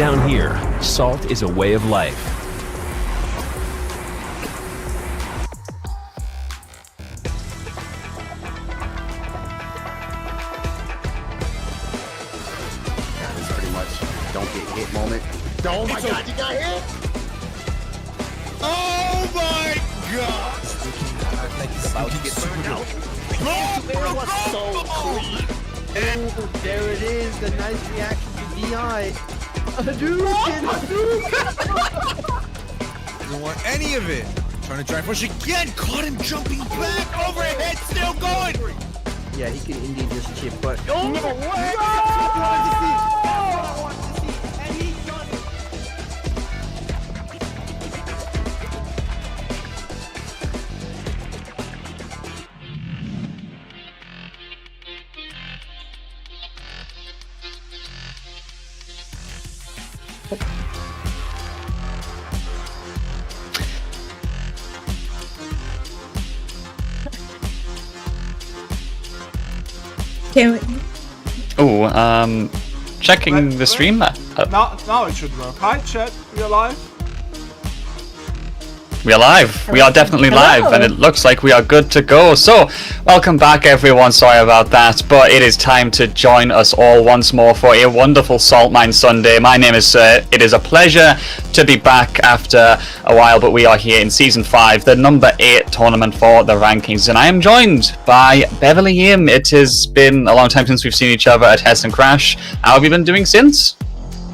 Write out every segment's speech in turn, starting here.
Down here, salt is a way of life. That is pretty much don't get hit moment. Oh my god, you got hit! Oh my god! About to get burned out. There was so clean. Oh, there it is, the nice reaction to DI. Don't want any of it. Trying to drive push again. Caught him jumping back. Overhead, still going. Yeah, he can indeed just chip, but Oh no way! And he got it. Can we... Oh, checking the stream. Now it should work. Hi chat, we are live. We are live. We are definitely live, and it looks like we are good to go. So, welcome back, everyone. Sorry about that, but it is time to join us all once more for a wonderful Saltmine Sunday. My name is it is a pleasure to be back after a while, but we are here in Season 5, the number 8 tournament for the rankings, and I am joined by Beverly Yim. It has been a long time since we've seen each other at Hess and Crash. How have you been doing since?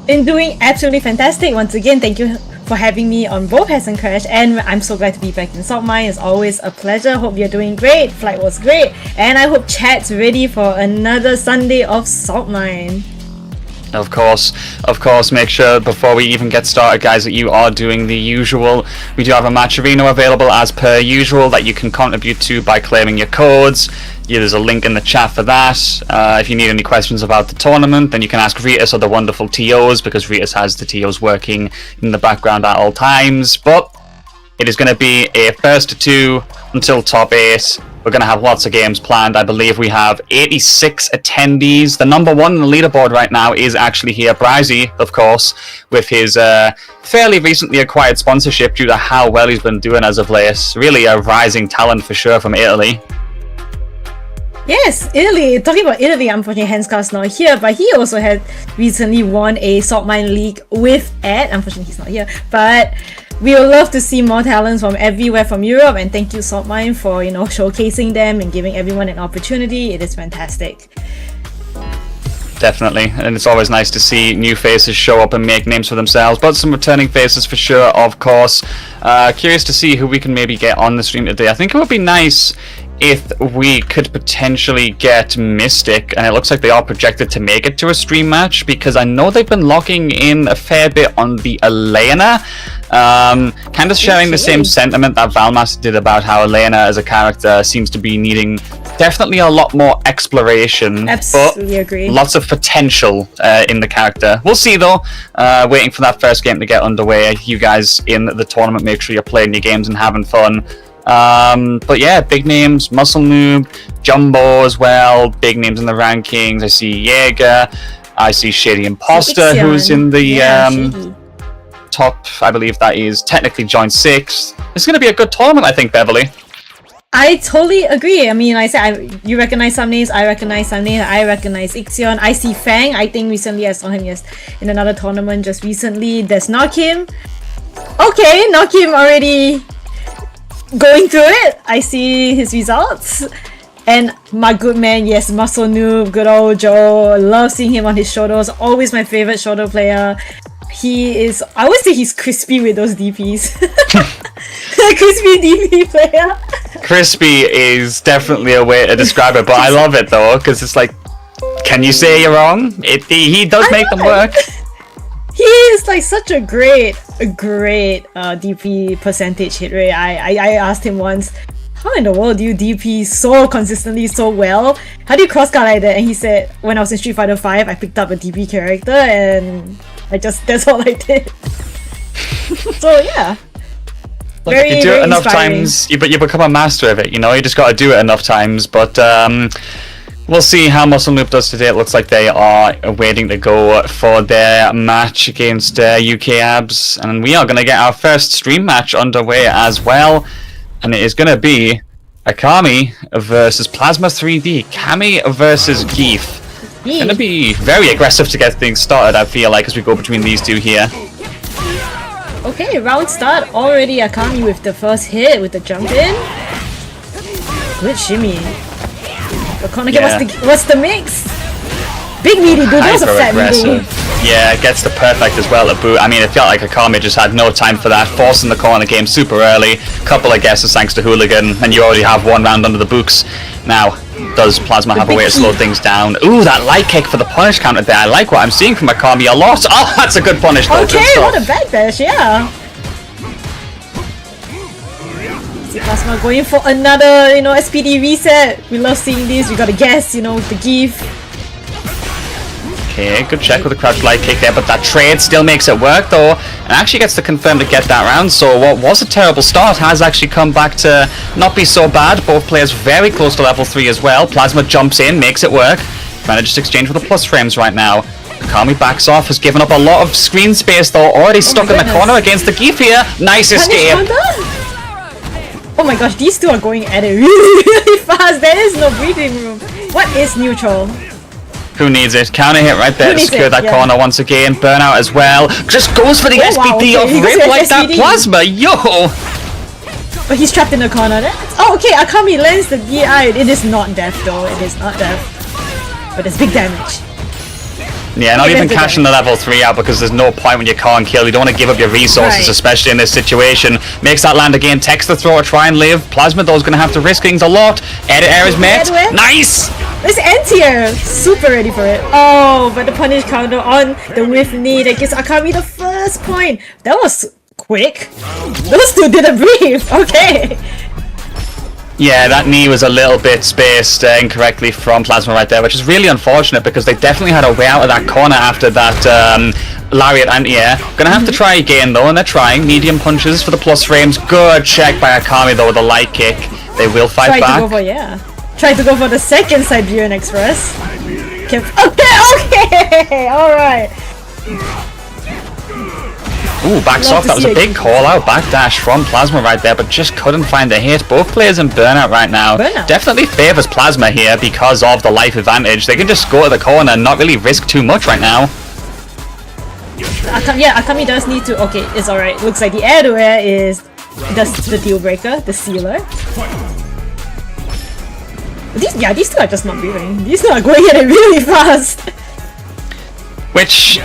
Been doing absolutely fantastic. Once again, thank you for having me on both Hess and Crash, and I'm so glad to be back in Saltmine. It's always a pleasure. Hope you're doing great. Flight was great, and I hope chat's ready for another Sunday of Saltmine. Of course, make sure before we even get started, guys, that you are doing the usual. We do have a match arena available as per usual that you can contribute to by claiming your codes. Yeah, there's a link in the chat for that. If you need any questions about the tournament, then you can ask Ritas or the wonderful TOs, because Ritas has the TOs working in the background at all times. But it is going to be a first to 2 until top 8. We're going to have lots of games planned. I believe we have 86 attendees. The number 1 on the leaderboard right now is actually here, Bryzy, of course, with his fairly recently acquired sponsorship due to how well he's been doing as of late. Really a rising talent for sure from Italy. Yes, Italy. Talking about Italy, unfortunately, Hanscar's not here, but he also had recently won a Saltmine League with Ed. Unfortunately, he's not here, but we would love to see more talents from everywhere from Europe, and thank you, Saltmine, for showcasing them and giving everyone an opportunity. It is fantastic. Definitely, and it's always nice to see new faces show up and make names for themselves, but some returning faces for sure, of course. Curious to see who we can maybe get on the stream today. I think it would be nice if we could potentially get Mystic, and it looks like they are projected to make it to a stream match, because I know they've been locking in a fair bit on the Elena. Kind of sharing the same sentiment that Valmas did about how Elena as a character seems to be needing definitely a lot more exploration. Absolutely but agree. Lots of potential in the character. We'll see though. Waiting for that first game to get underway. You guys in the tournament, make sure you're playing your games and having fun. But yeah, big names, Muscle Noob, Jumbo as well, big names in the rankings. I see Jaeger, I see Shady Impostor, who's in the top, I believe that is technically joined 6th. It's going to be a good tournament, I think, Beverly. I totally agree. I mean, you recognize some names, I recognize some names, I recognize Ixion, I see Fang. I think recently I saw him in another tournament just recently. There's Nakim. Okay, Nakim already going through it. I see his results. And my good man, yes, Muscle Noob, good old Joe. Love seeing him on his shoulders. Always my favorite shoulder player. He is, I would say he's crispy with those DPs. Crispy DP player. Crispy is definitely a way to describe it, but I love it though, because it's like, can you say you're wrong? He does make them work. He is like such a great DP percentage hit rate. I asked him once, how in the world do you DP so consistently so well? How do you cross guard like that? And he said, when I was in Street Fighter 5, I picked up a DP character and that's all I did. So yeah. Look, if you do it enough times, you become a master of it, you know? You just gotta do it enough times, but We'll see how Muscle Noob does today. It looks like they are waiting to go for their match against UK Abs. And we are going to get our first stream match underway as well. And it is going to be Akami versus Plasma 3D. Kami versus Geef. Going to be very aggressive to get things started, I feel like, as we go between these two here. Okay, round start. Already Akami with the first hit with the jump in. Good shimmy. Yeah. What's the mix? Big meaty, dude. That was a fat meaty. Yeah, it gets the perfect as well at boot. I mean, it felt like Akami just had no time for that, forcing the corner game super early. Couple of guesses thanks to Hooligan, and you already have one round under the books. Now, does Plasma have a way to slow things down? Ooh, that light kick for the punish counter there. I like what I'm seeing from Akami a lot. Oh, that's a good punish though. Okay, what a backdash, yeah. See Plasma going for another, SPD reset. We love seeing this. We gotta guess, with the Geef. Okay, good check with the crouch light kick there, but that trade still makes it work though, and actually gets to confirm to get that round. So what was a terrible start has actually come back to not be so bad. Both players very close to level 3 as well. Plasma jumps in, makes it work. Trying to just exchange with the plus frames right now. Akami backs off, has given up a lot of screen space though, already stuck in the corner against the Geef here. Nice escape. Oh my gosh, these two are going at it really, really fast. There is no breathing room. What is neutral? Who needs it? Counter hit right there to secure that corner once again. Burnout as well. Just goes for the SPD off rip like that Plasma. Yo! But he's trapped in the corner. Oh, okay. Akami lands the DI. It is not death though. It is not death. But it's big damage. Yeah, not even cashing the level 3 out because there's no point when you can't kill. You don't want to give up your resources, especially in this situation. Makes that land again, takes the throw, try and live. Plasma though is going to have to risk things a lot. Edit air is met. Nice! It's anti-air. Super ready for it. Oh, but the punish counter on the whiff knee that gives Akami the first point. That was quick. Those two didn't breathe. Okay. Yeah, that knee was a little bit spaced incorrectly from Plasma right there, which is really unfortunate because they definitely had a way out of that corner after that lariat anti-air. Gonna have to try again though, and they're trying. Medium punches for the plus frames. Good check by Akami though with a light kick. They will fight back. Try to go for the second Siberian Express. Okay, alright. Ooh, backs off. That was a big call out backdash from Plasma right there, but just couldn't find the hit. Both players in burnout right now. Definitely favors Plasma here because of the life advantage. They can just go to the corner and not really risk too much right now. Akami does need to. Okay, it's alright. Looks like the air to air is the deal breaker, the sealer. These two are just not breathing. These two are going at it really fast. Which,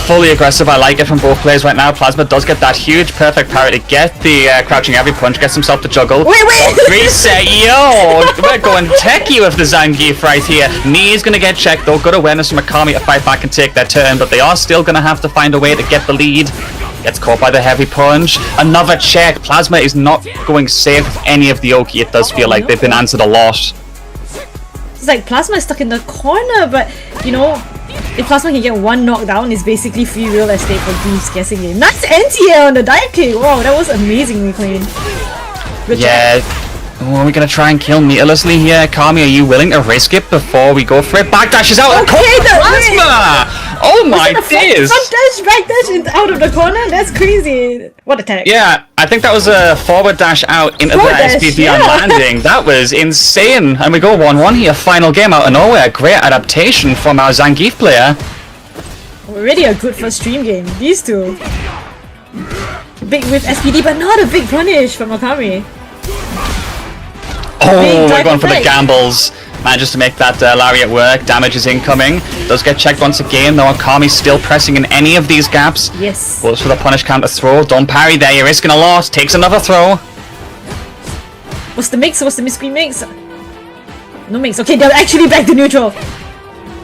fully aggressive. I like it from both players right now. Plasma does get that huge perfect parry to get the crouching heavy punch, gets himself to juggle. Wait! Reset, yo! We're going techie with the Zangief right here. Knee's gonna get checked though. Good awareness from Akami to fight back and take their turn, but they are still gonna have to find a way to get the lead. Gets caught by the heavy punch. Another check. Plasma is not going safe with any of the Oki. It does feel like they've been answered a lot. It's like Plasma is stuck in the corner, but if Plasma can get one knockdown, it's basically free real estate for Geef's guessing game. Nice anti-air on the dive kick! Wow, that was amazingly clean. Good job. Are we gonna try and kill meterlessly here? Akami, are you willing to risk it before we go for it? Backdashes out of the corner! Plasma! Oh my days! Front dash, back dash out of the corner? That's crazy. What attack? Yeah, I think that was a forward dash out into the SPD on landing. That was insane. And we go 1-1 here. Final game out of nowhere. Great adaptation from our Zangief player. Already a good first stream game. These two. Big with SPD, but not a big punish from Akami. Oh, we're going for the gambles. Manages to make that lariat work. Damage is incoming. Does get checked once again, though. Akami's still pressing in any of these gaps. Yes. Goes for the punish counter throw. Don't parry there. You're risking a lot. Takes another throw. What's the mix? What's the miscreen mix? No mix. Okay, they're actually back to neutral.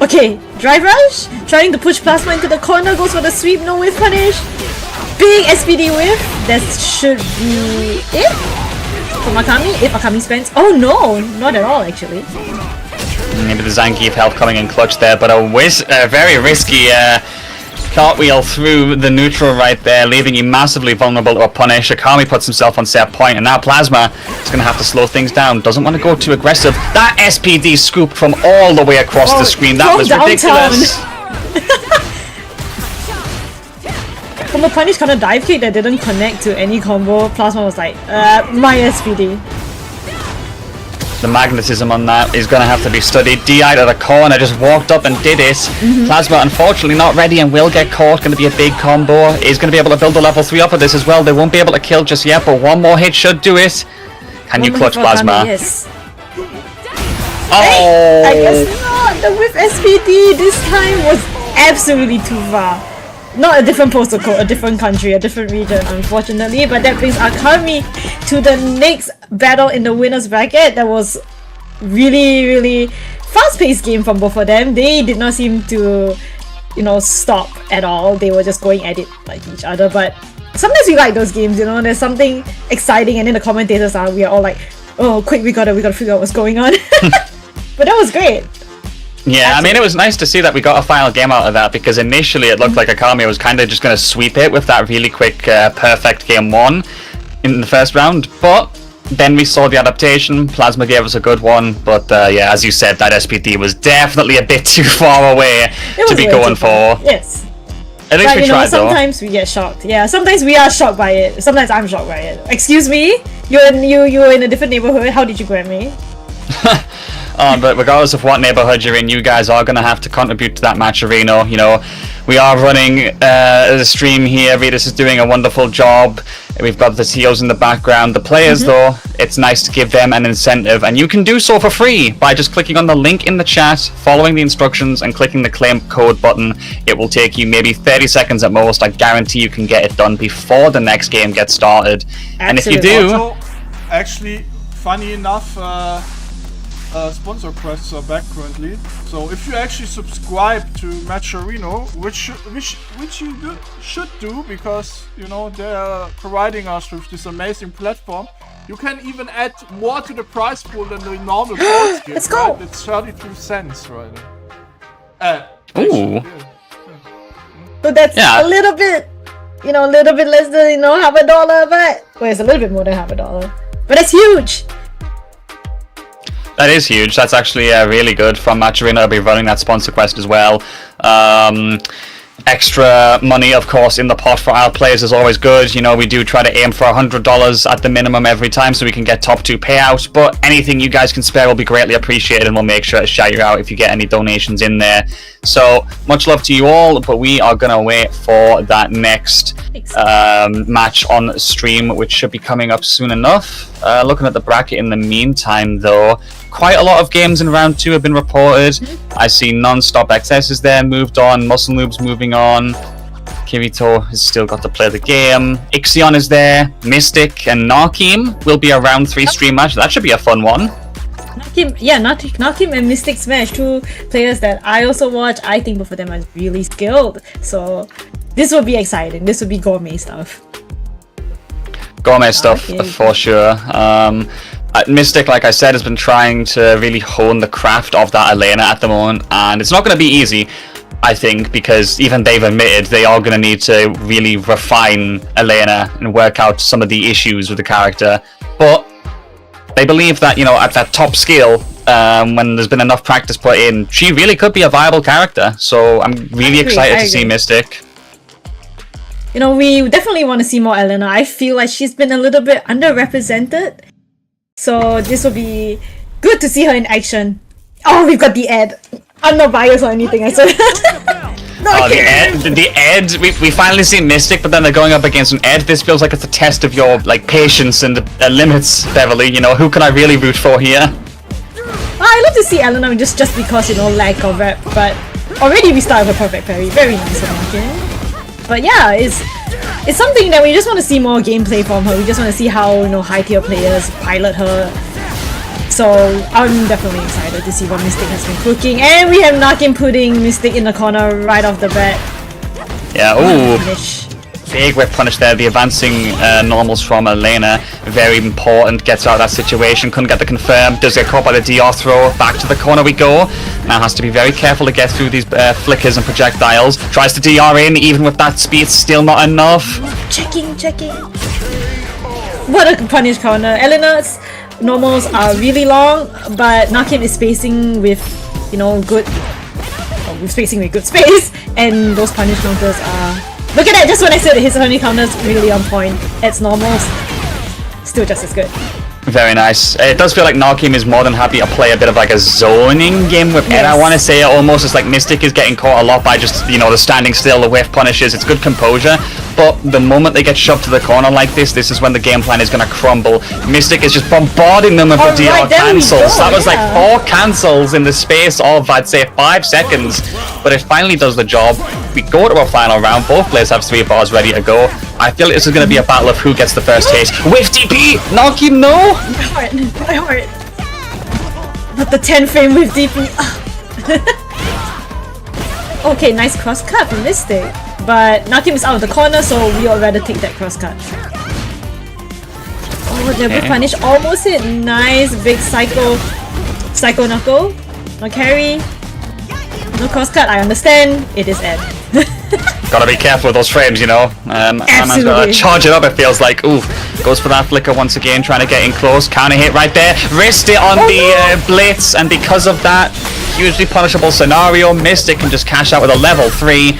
Okay, drive rush. Trying to push Plasma into the corner. Goes for the sweep. No whiff punish. Big SPD whiff. That should be it. From Akami, if Akami spends. Oh no, not at all actually. Maybe the Zangief help coming in clutch there, but a very risky Cartwheel through the neutral right there, leaving you massively vulnerable to a punish. Akami puts himself on set point, and now Plasma is going to have to slow things down. Doesn't want to go too aggressive. That SPD scoop from all the way across the screen. That was ridiculous. From a punish kind of dive kick that didn't connect to any combo, Plasma was like, my SPD. The magnetism on that is going to have to be studied. DI to the corner, just walked up and did it. Plasma unfortunately not ready and will get caught. Going to be a big combo. Is going to be able to build a level 3 up of this as well. They won't be able to kill just yet, but one more hit should do it. Can you clutch Plasma? Yes. Oh! Hey, I guess not. The whiff SPD this time was absolutely too far. Not a different postal code, a different country, a different region, unfortunately. But that brings Akami to the next battle in the winner's bracket. That was really fast-paced game from both of them. They did not seem to, stop at all. They were just going at it like each other. But sometimes we like those games, there's something exciting, and then the commentators we are all like, oh, quick, we gotta figure out what's going on. But that was great. Yeah, I mean, it was nice to see that we got a final game out of that, because initially it looked like Akami was kind of just going to sweep it with that really quick, perfect game 1 in the first round, but then we saw the adaptation. Plasma gave us a good one, but yeah, as you said, that SPD was definitely a bit too far away to be going for. Yes. At least we tried, though. Sometimes we get shocked. Yeah, sometimes we are shocked by it. Sometimes I'm shocked by it. Excuse me? You were in a different neighborhood. How did you grab me? But regardless of what neighborhood you're in, you guys are going to have to contribute to that match arena. We are running a stream here. Vetus is doing a wonderful job. We've got the TOs in the background. The players, though, it's nice to give them an incentive, and you can do so for free by just clicking on the link in the chat, following the instructions, and clicking the claim code button. It will take you maybe 30 seconds at most. I guarantee you can get it done before the next game gets started. Absolutely. And if you do... Also, actually, funny enough, sponsor requests are back currently. So if you actually subscribe to Matcherino, which you should do, because they're providing us with this amazing platform, you can even add more to the prize pool than the normal board game. Let's go. Right? It's 32 cents right now. Ooh. So that's a little bit, a little bit less than half $1, but it's a little bit more than $50. But that's huge. That is huge. That's actually really good from Matcherino to be running that sponsor quest as well. Extra money, of course, in the pot for our players is always good. We do try to aim for $100 at the minimum every time so we can get top 2 payouts. But anything you guys can spare will be greatly appreciated, and we'll make sure to shout you out if you get any donations in there. So much love to you all, but we are going to wait for that next match on stream, which should be coming up soon enough. Looking at the bracket in the meantime, though, quite a lot of games in round 2 have been reported. I see Non-Stop XS is there, moved on. Muscle Noob's moving on. Kyito has still got to play the game. Ixion is there. Mystic and Narkim will be a round 3 stream match. That should be a fun one. Narkim and Mystic Smash, 2 players that I also watch. I think both of them are really skilled. So this will be exciting. This will be gourmet stuff. Gourmet stuff, for sure. Mystic, like I said, has been trying to really hone the craft of that Elena at the moment, and it's not going to be easy, I think, because even they've admitted they are going to need to really refine Elena and work out some of the issues with the character. But they believe that, at that top skill, when there's been enough practice put in, she really could be a viable character. So I'm really excited to see Mystic. We definitely want to see more Elena. I feel like she's been a little bit underrepresented. So this will be good to see her in action. Oh, we've got the Ed. I'm not biased or anything, I said. The Ed, we finally see Mystic, but then they're going up against an Ed. This feels like it's a test of your patience and limits, Beverly. Who can I really root for here? I love to see Elena just because, lack of rep, but already we start with a perfect parry. Very nice for Markin. But yeah, it's something that we just want to see more gameplay from her. We just want to see how high tier players pilot her. So I'm definitely excited to see what Mystic has been cooking. And we have Narkin putting Mystic in the corner right off the bat. Yeah, ooh. Big whip punish there. The advancing normals from Elena. Very important. Gets out of that situation. Couldn't get the confirm. Does get caught by the DR throw. Back to the corner we go. Now has to be very careful to get through these flickers and projectiles. Tries to DR in. Even with that speed, still not enough. Checking. What a punish counter. Elena's normals are really long, but Nakim is spacing with, good spacing with good space, and those punish counters are... Look at that, just when I said his punish counters really on point. It's normals, still just as good. Very nice. It does feel like Nakim is more than happy to play a bit of like a zoning game with it. I want to say it almost as like Mystic is getting caught a lot by just, the standing still, the whiff punishes. It's good composure, but the moment they get shoved to the corner like this is when the game plan is going to crumble. Mystic is just bombarding them with the DR cancels. That was like 4 cancels in the space of, I'd say, 5 seconds, but it finally does the job. We go to a final round. Both players have 3 bars ready to go. I feel like this is going to be a battle of who gets the first hit. Whiff DP! Nakim, no! My heart. But the 10 frame with DP. Okay, nice cross cut from Mystic. But Nakim is out of the corner, so we would rather take that cross cut. Oh, double punish almost hit. Nice big psycho knuckle. No carry. No cross cut, I understand. It is Ed. Gotta be careful with those frames, Man's gotta charge it up, it feels like. Ooh, goes for that flicker once again, trying to get in close. Counter hit right there. Wrist it on the blitz, and because of that hugely punishable scenario, Mystic can just cash out with a level 3.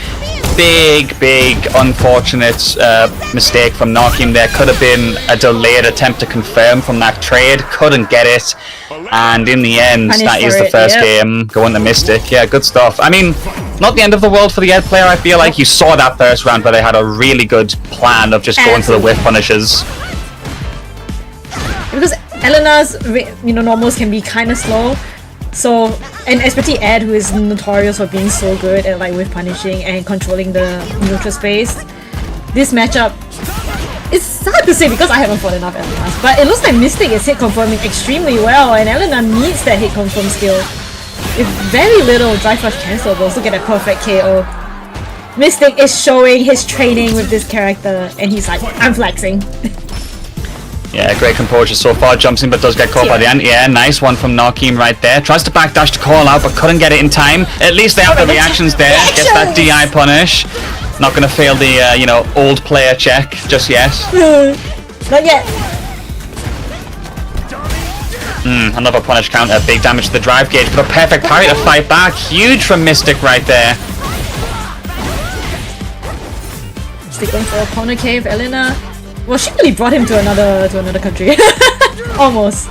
Big unfortunate mistake from Nakim there. Could have been a delayed attempt to confirm from that trade. Couldn't get it. And in the end, that is the first game going to Mystic. Yeah, good stuff. I mean, not the end of the world for the Ed player, I feel like. You saw that first round where they had a really good plan of just going for the whiff punishes. Because Elena's, normals can be kind of slow. So, and especially Ed, who is notorious for being so good at whiff punishing and controlling the neutral space. This matchup, it's hard to say because I haven't fought enough Elenas, but it looks like Mystic is hit confirming extremely well, and Elena needs that hit confirm skill. With very little drive rush cancelables to get a perfect KO. Mystic is showing his training with this character, and he's like, I'm flexing. Yeah, great composure so far. Jumps in but does get caught by the anti-air. Nice one from Nakim right there. Tries to backdash to call out but couldn't get it in time. At least they have the reactions there. Gets that DI punish. Not going to fail the, old player check just yet. Not yet. Another punish counter. Big damage to the drive gauge, but a perfect parry to fight back. Huge from Mystic right there. Sticking for a corner cave, Elena. Well, she really brought him to another country. Almost.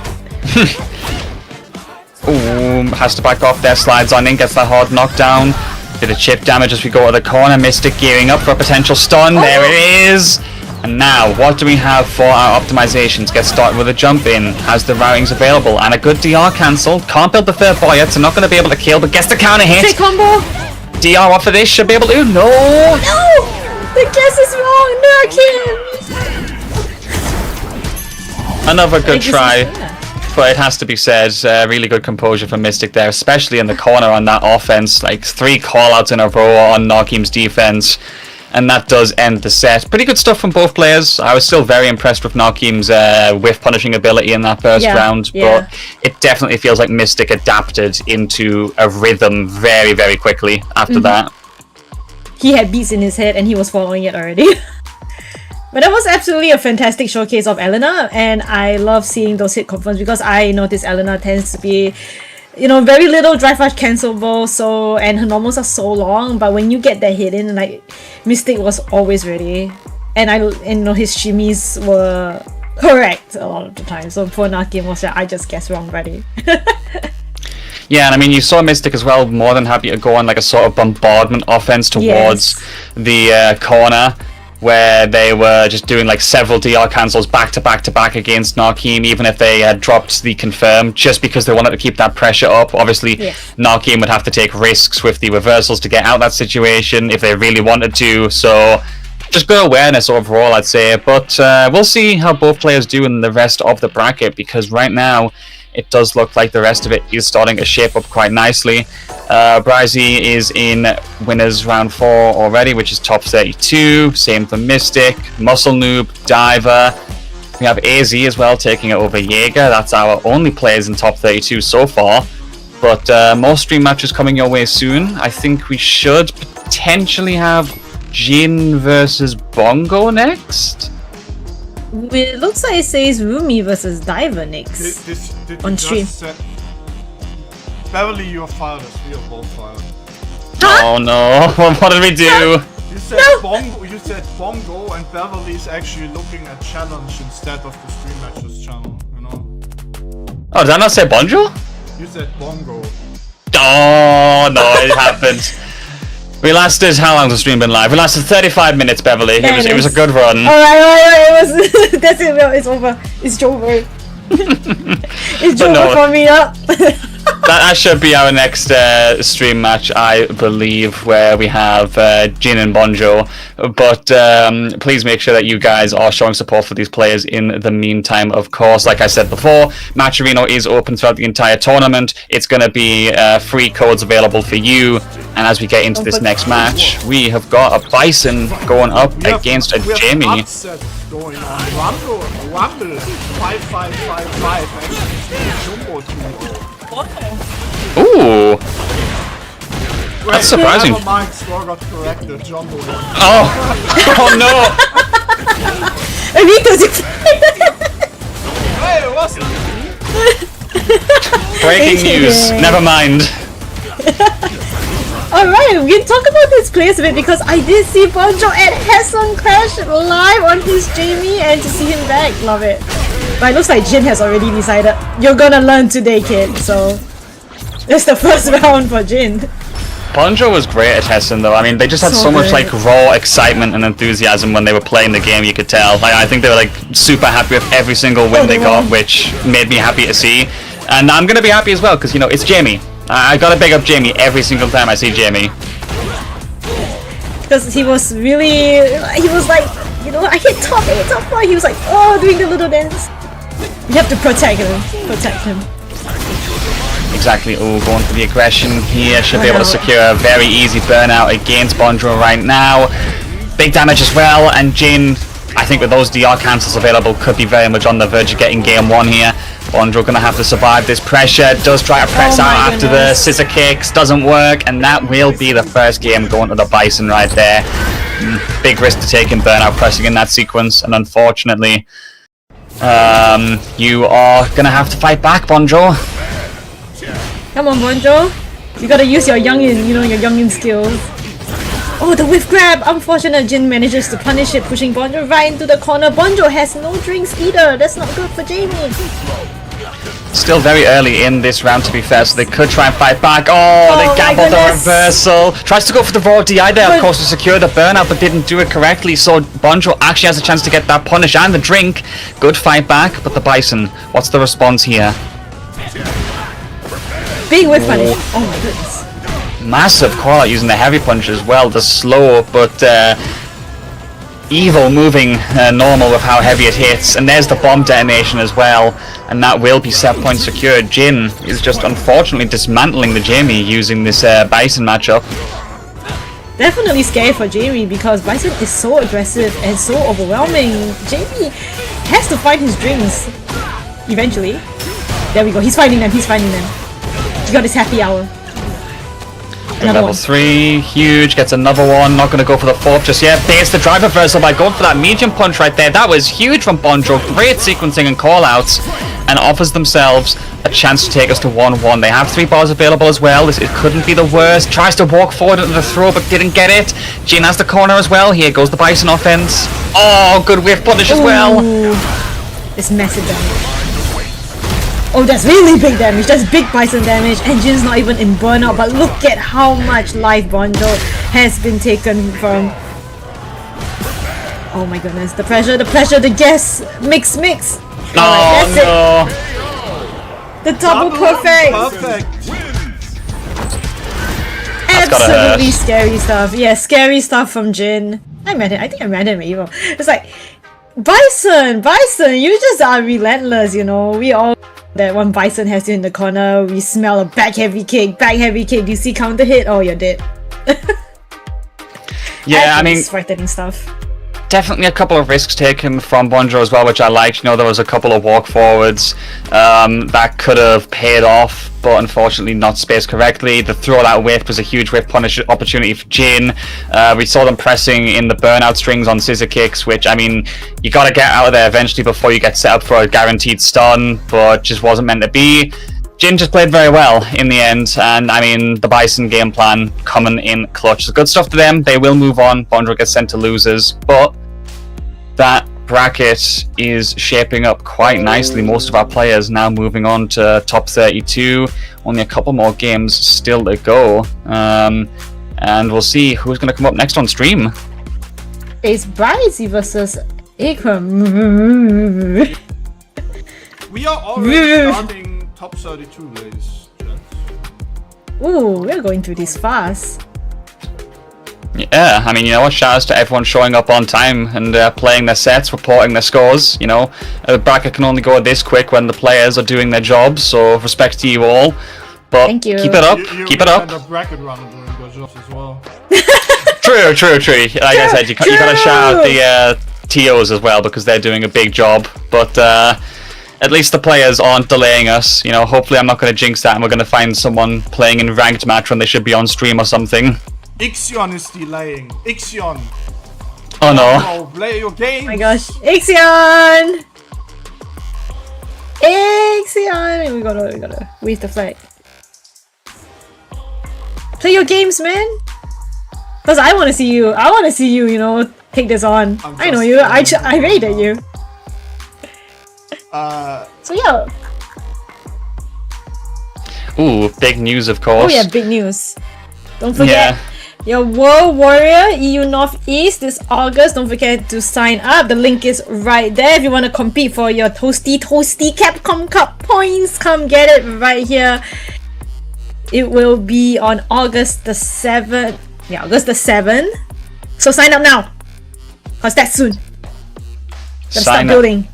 Ooh, has to back off there, slides on in, gets that hard knockdown. Bit of chip damage as we go to the corner. Mystic gearing up for a potential stun. There it is! And now, what do we have for our optimizations? Get started with a jump in, has the routings available, and a good DR cancel. Can't build the third bar yet, so not going to be able to kill, but gets the counter hit. Take combo! DR off of this, should be able to. No! No! The guess is wrong! No, I can't! Another good try, but it has to be said, really good composure from Mystic there, especially in the corner on that offense. Like 3 callouts in a row on Nakim's defense, and that does end the set. Pretty good stuff from both players. I was still very impressed with Nakim's whiff punishing ability in that first round, but it definitely feels like Mystic adapted into a rhythm very, very quickly after that. He had beats in his head and he was following it already. But that was absolutely a fantastic showcase of Elena, and I love seeing those hit confirms because I notice Elena tends to be, very little drive rush cancelable, and her normals are so long, but when you get that hit in, Mystic was always ready. And his shimmies were correct a lot of the time, so poor Nakim was like, I just guessed wrong already. Yeah, and I mean, you saw Mystic as well, more than happy to go on like a sort of bombardment offense towards the corner, where they were just doing like several DR cancels back to back against Nakim, even if they had dropped the confirm, just because they wanted to keep that pressure up. Obviously, Nakim would have to take risks with the reversals to get out of that situation if they really wanted to, so just good awareness overall, I'd say. But we'll see how both players do in the rest of the bracket, because right now, it does look like the rest of it is starting to shape up quite nicely. Bryzy is in winners round 4 already, which is top 32. Same for Mystic, Muscle Noob, Diver. We have AZ as well taking it over Jaeger. That's our only players in top 32 so far. But more stream matches coming your way soon. I think we should potentially have Jin versus Bongo next. It looks like it says Rumi versus Diver next Did on stream. Beverly, you're fired as we are both fired. Oh no, what did we do? You said Bongo, and Beverly's actually looking at challenge instead of the stream matches channel, you know? Oh, did I not say Bonjo? You said Bongo. Oh no, it happened. We lasted, how long has the stream been live? We lasted 35 minutes, Beverly. It was a good run. Alright, it was. That's it, it's over. It's over. It's over for me, up. That should be our next stream match, I believe, where we have Jin and Bonjo. But please make sure that you guys are showing support for these players in the meantime, of course. Like I said before, Match Arena is open throughout the entire tournament. It's going to be free codes available for you. And as we get into this next match, we have got a Bison going up against a Jamie. Going on. Rumble 5555 Jumbo team. Ooh! That's surprising. Never mind, score got corrected. Jumbo. Oh! Oh no! Hey, what's Breaking news. Never mind. Alright, we can talk about this place a bit because I did see Bonjo and Hassan crash live on his Jamie, and to see him back, love it. But it looks like Jin has already decided, you're gonna learn today, kid, so it's the first round for Jin. Bonjo was great at Hessen though. I mean, they just had so much like raw excitement and enthusiasm when they were playing the game, you could tell. Like, I think they were like super happy with every single win they got, which made me happy to see. And I'm gonna be happy as well, because, you know, it's Jamie. I gotta big up Jamie every single time I see Jamie. Because he was really, he was like, you know, I hit top 8, top 4. He was like, oh, doing the little dance. You have to protect him. Exactly. Oh, going for the aggression here. Should be able to secure a very easy burnout against Bonjo right now. Big damage as well, and Jin, I think with those DR cancels available, could be very much on the verge of getting game 1 here. Bonjo gonna have to survive this pressure. Does try to press out after the scissor kicks, doesn't work, and that will be the first game going to the Bison right there. Big risk to take in burnout pressing in that sequence, and unfortunately, you are gonna have to fight back, Bonjo. Come on, Bonjo. You gotta use your youngin, you know, your youngin skills. Oh, the whiff grab! Unfortunate, Jin manages to punish it, pushing Bonjo right into the corner. Bonjo has no drinks either. That's not good for Jamie. Still very early in this round, to be fair, so they could try and fight back. Oh, they gambled the reversal. Tries to go for the raw DI there, of course, to secure the burnout, but didn't do it correctly. So Bonjo actually has a chance to get that punish and the drink. Good fight back, but the Bison, what's the response here? Big whiff punish. Oh my goodness. Massive call out using the heavy punch as well. The slow but evil moving normal with how heavy it hits. And there's the bomb detonation as well. And that will be set point secured. Jin is just unfortunately dismantling the Jamie using this Bison matchup. Definitely scary for Jamie because Bison is so aggressive and so overwhelming. Jamie has to find his drinks eventually. There we go. He's finding them. He got his happy hour. Level 3, huge, gets another one, not going to go for the 4th just yet. There's the drive reversal by going for that medium punch right there. That was huge from Bonjo, great sequencing and callouts, and offers themselves a chance to take us to 1-1. They have 3 bars available as well, it couldn't be the worst. Tries to walk forward into the throw but didn't get it. Jin has the corner as well, here goes the Bison offense. Oh, good whiff punish as well. It's massive damage. Oh, that's really big damage. That's big Bison damage. And Jin's not even in burnout. But look at how much life Bonjo has been taken from. Oh my goodness. The pressure, the gas. Mix. Oh, no. The double perfect. Absolutely scary stuff. Yeah, scary stuff from Jin. I think I met him even. It's like, Bison, you just are relentless, you know. We all that one Bison has you in the corner. We smell a back heavy kick. Do you see counter hit? Oh, you're dead. Yeah, I mean, it's frightening stuff. definitely a couple of risks taken from Bonjo as well, which I liked. You know, there was a couple of walk forwards that could have paid off, but unfortunately not spaced correctly. The throw that whip was a huge whip punish opportunity for Jin. We saw them pressing in the burnout strings on scissor kicks, which, I mean, you got to get out of there eventually before you get set up for a guaranteed stun, but just wasn't meant to be. Jin just played very well in the end, and I mean, the Bison game plan coming in clutch. So good stuff to them. They will move on. Bonjo gets sent to losers, but that bracket is shaping up quite nicely. Most of our players now moving on to top 32. Only a couple more games still to go, and we'll see who's going to come up next on stream. It's Bryzy versus Acram. We are already starting top 32, ladies. Ooh, we're going through this fast. Yeah, I mean, you know what, shout outs to everyone showing up on time and playing their sets, reporting their scores. You know, a bracket can only go this quick when the players are doing their jobs, so respect to you all. But Thank you. keep it up, keep it up. You bracket run doing your jobs as well. True. Like I said, you gotta shout out the TOs as well, because they're doing a big job. But at least the players aren't delaying us. You know, hopefully I'm not going to jinx that and we're going to find someone playing in ranked match when they should be on stream or something. Ixion is delaying. Ixion. Oh no. Oh, play your game. Oh my gosh. Ixion! We gotta wave the flag. Play your games, man! Because I wanna see you, you know, take this on. I know you, I rated you. So yeah. Ooh, big news, of course. Oh yeah, big news. Don't forget. Yeah. Your World Warrior EU Northeast this August. Don't forget to sign up. The link is right there. If you want to compete for your toasty Capcom Cup points, come get it right here. It will be on August the 7th. Yeah, August the 7th. So sign up now. Cause that's soon. Let's start building.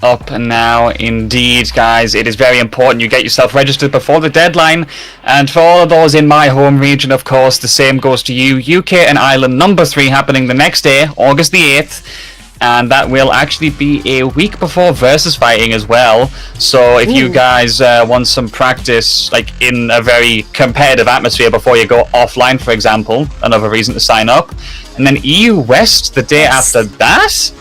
Up now, indeed, guys. It is very important you get yourself registered before the deadline. And for all of those in my home region, of course, the same goes to you. UK and Ireland number 3 happening the next day, August the 8th. And that will actually be a week before versus fighting as well. So if you guys want some practice, like in a very competitive atmosphere before you go offline, for example, another reason to sign up. And then EU West the day after that.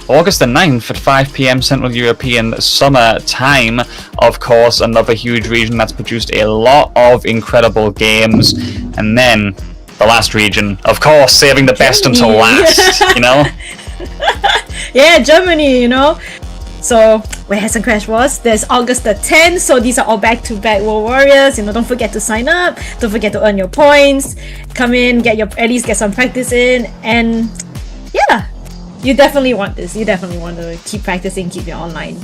August the 9th at 5 PM Central European Summer Time. Of course, another huge region that's produced a lot of incredible games. And then the last region, of course, saving the best until last, you know? Yeah, Germany, you know? So, where Has and Crash was, there's August the 10th, so these are all back-to-back World Warriors. You know, don't forget to sign up, don't forget to earn your points, come in, at least get some practice in, and yeah. You definitely want this. You definitely want to keep practicing, keep your online,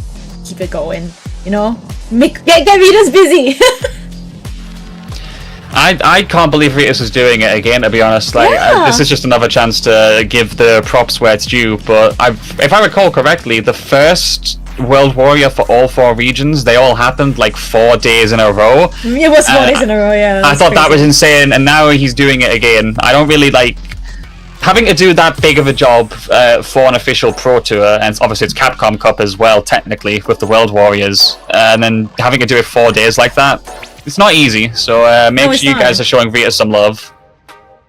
keep it going. You know, get readers busy. I can't believe Ritus is doing it again. To be honest, like this is just another chance to give the props where it's due. But if I recall correctly, the first World Warrior for all 4 regions, they all happened like 4 days in a row. It was 4 days in a row. Yeah. I thought that was insane, and now he's doing it again. I don't really like having to do that big of a job for an official pro tour, and obviously it's Capcom Cup as well, technically, with the World Warriors, and then having to do it 4 days like that, it's not easy, so make sure you guys are showing Rita some love.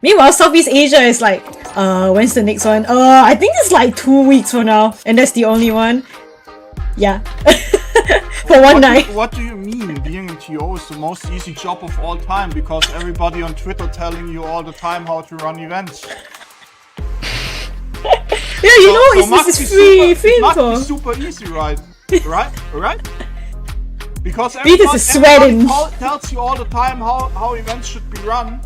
Meanwhile, Southeast Asia is like, when's the next one? I think it's like 2 weeks from now, and that's the only one. Yeah. For one night. What do you mean being in TO is the most easy job of all time, because everybody on Twitter telling you all the time how to run events? Yeah, you know, it's free info. It's super easy, right? Right? Because everybody tells you all the time how events should be run,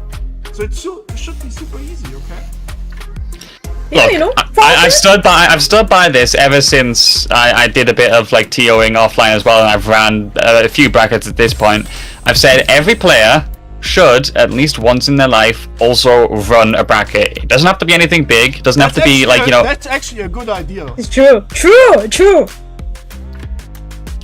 so it should be super easy, okay? Yeah, look, you know, I've stood by this ever since I did a bit of like TOing offline as well, and I've ran a few brackets at this point. I've said every player should, at least once in their life, also run a bracket. It doesn't have to be anything big. It doesn't have to be like, you know... That's actually a good idea. It's true.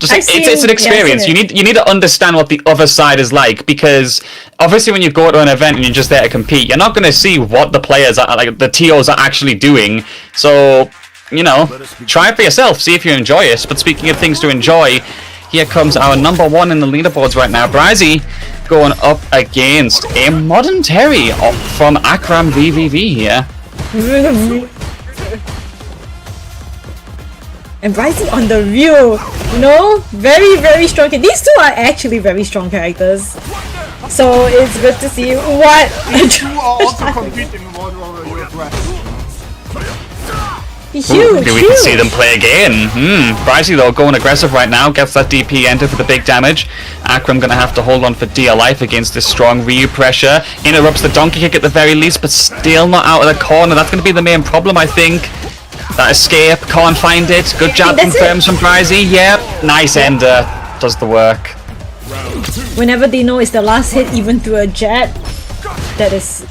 Just I've seen- it's an yeah, I've experience. seen You need to understand what the other side is like, because obviously when you go to an event and you're just there to compete, you're not going to see what the players are like, the TOs are actually doing. So, you know, try it for yourself, see if you enjoy it. But speaking of things to enjoy, here comes our number one in the leaderboards right now, Bryzy, going up against a modern Terry from Acram VVV here. And Bryzy on the real, you know, very, very strong. These two are actually very strong characters. So it's good to see what. You are also competing in World War Warcraft. Huge, Maybe we can see them play again. Bryzy though going aggressive right now, gets that DP enter for the big damage. Acram gonna have to hold on for dear life against this strong Ryu pressure. Interrupts the donkey kick at the very least, but still not out of the corner. That's gonna be the main problem, I think. That escape, can't find it. Good job confirms from Bryzy. Yep, nice ender. Does the work. Whenever they know it's the last hit, even through a jet, that is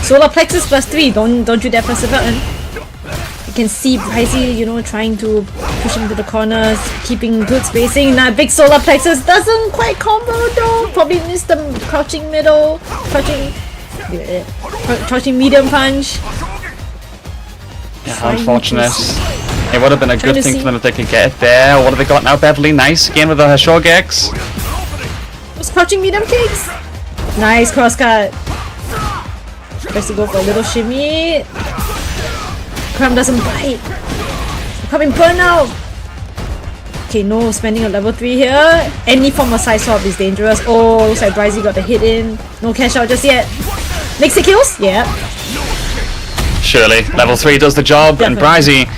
solar plexus +3. Don't you dare press the button. You can see Bryzy, you know, trying to push him to the corners, keeping good spacing. Now big solar plexus doesn't quite combo though. Probably missed the crouching middle, crouching medium punch. Yeah, unfortunate. It would have been a good thing for them if they could get it there. What have they got now, Beverly? Nice again with the Shogex. Those crouching medium kicks. Nice cross cut. Tries to go for a little shimmy. Acram doesn't bite. Coming burnout. Okay, no spending a level 3 here. Any form of side swap is dangerous. Oh, looks like Bryzy got the hit in. No cash out just yet. Makes it kills? Yeah. Surely, level 3 does the job, and Bryzy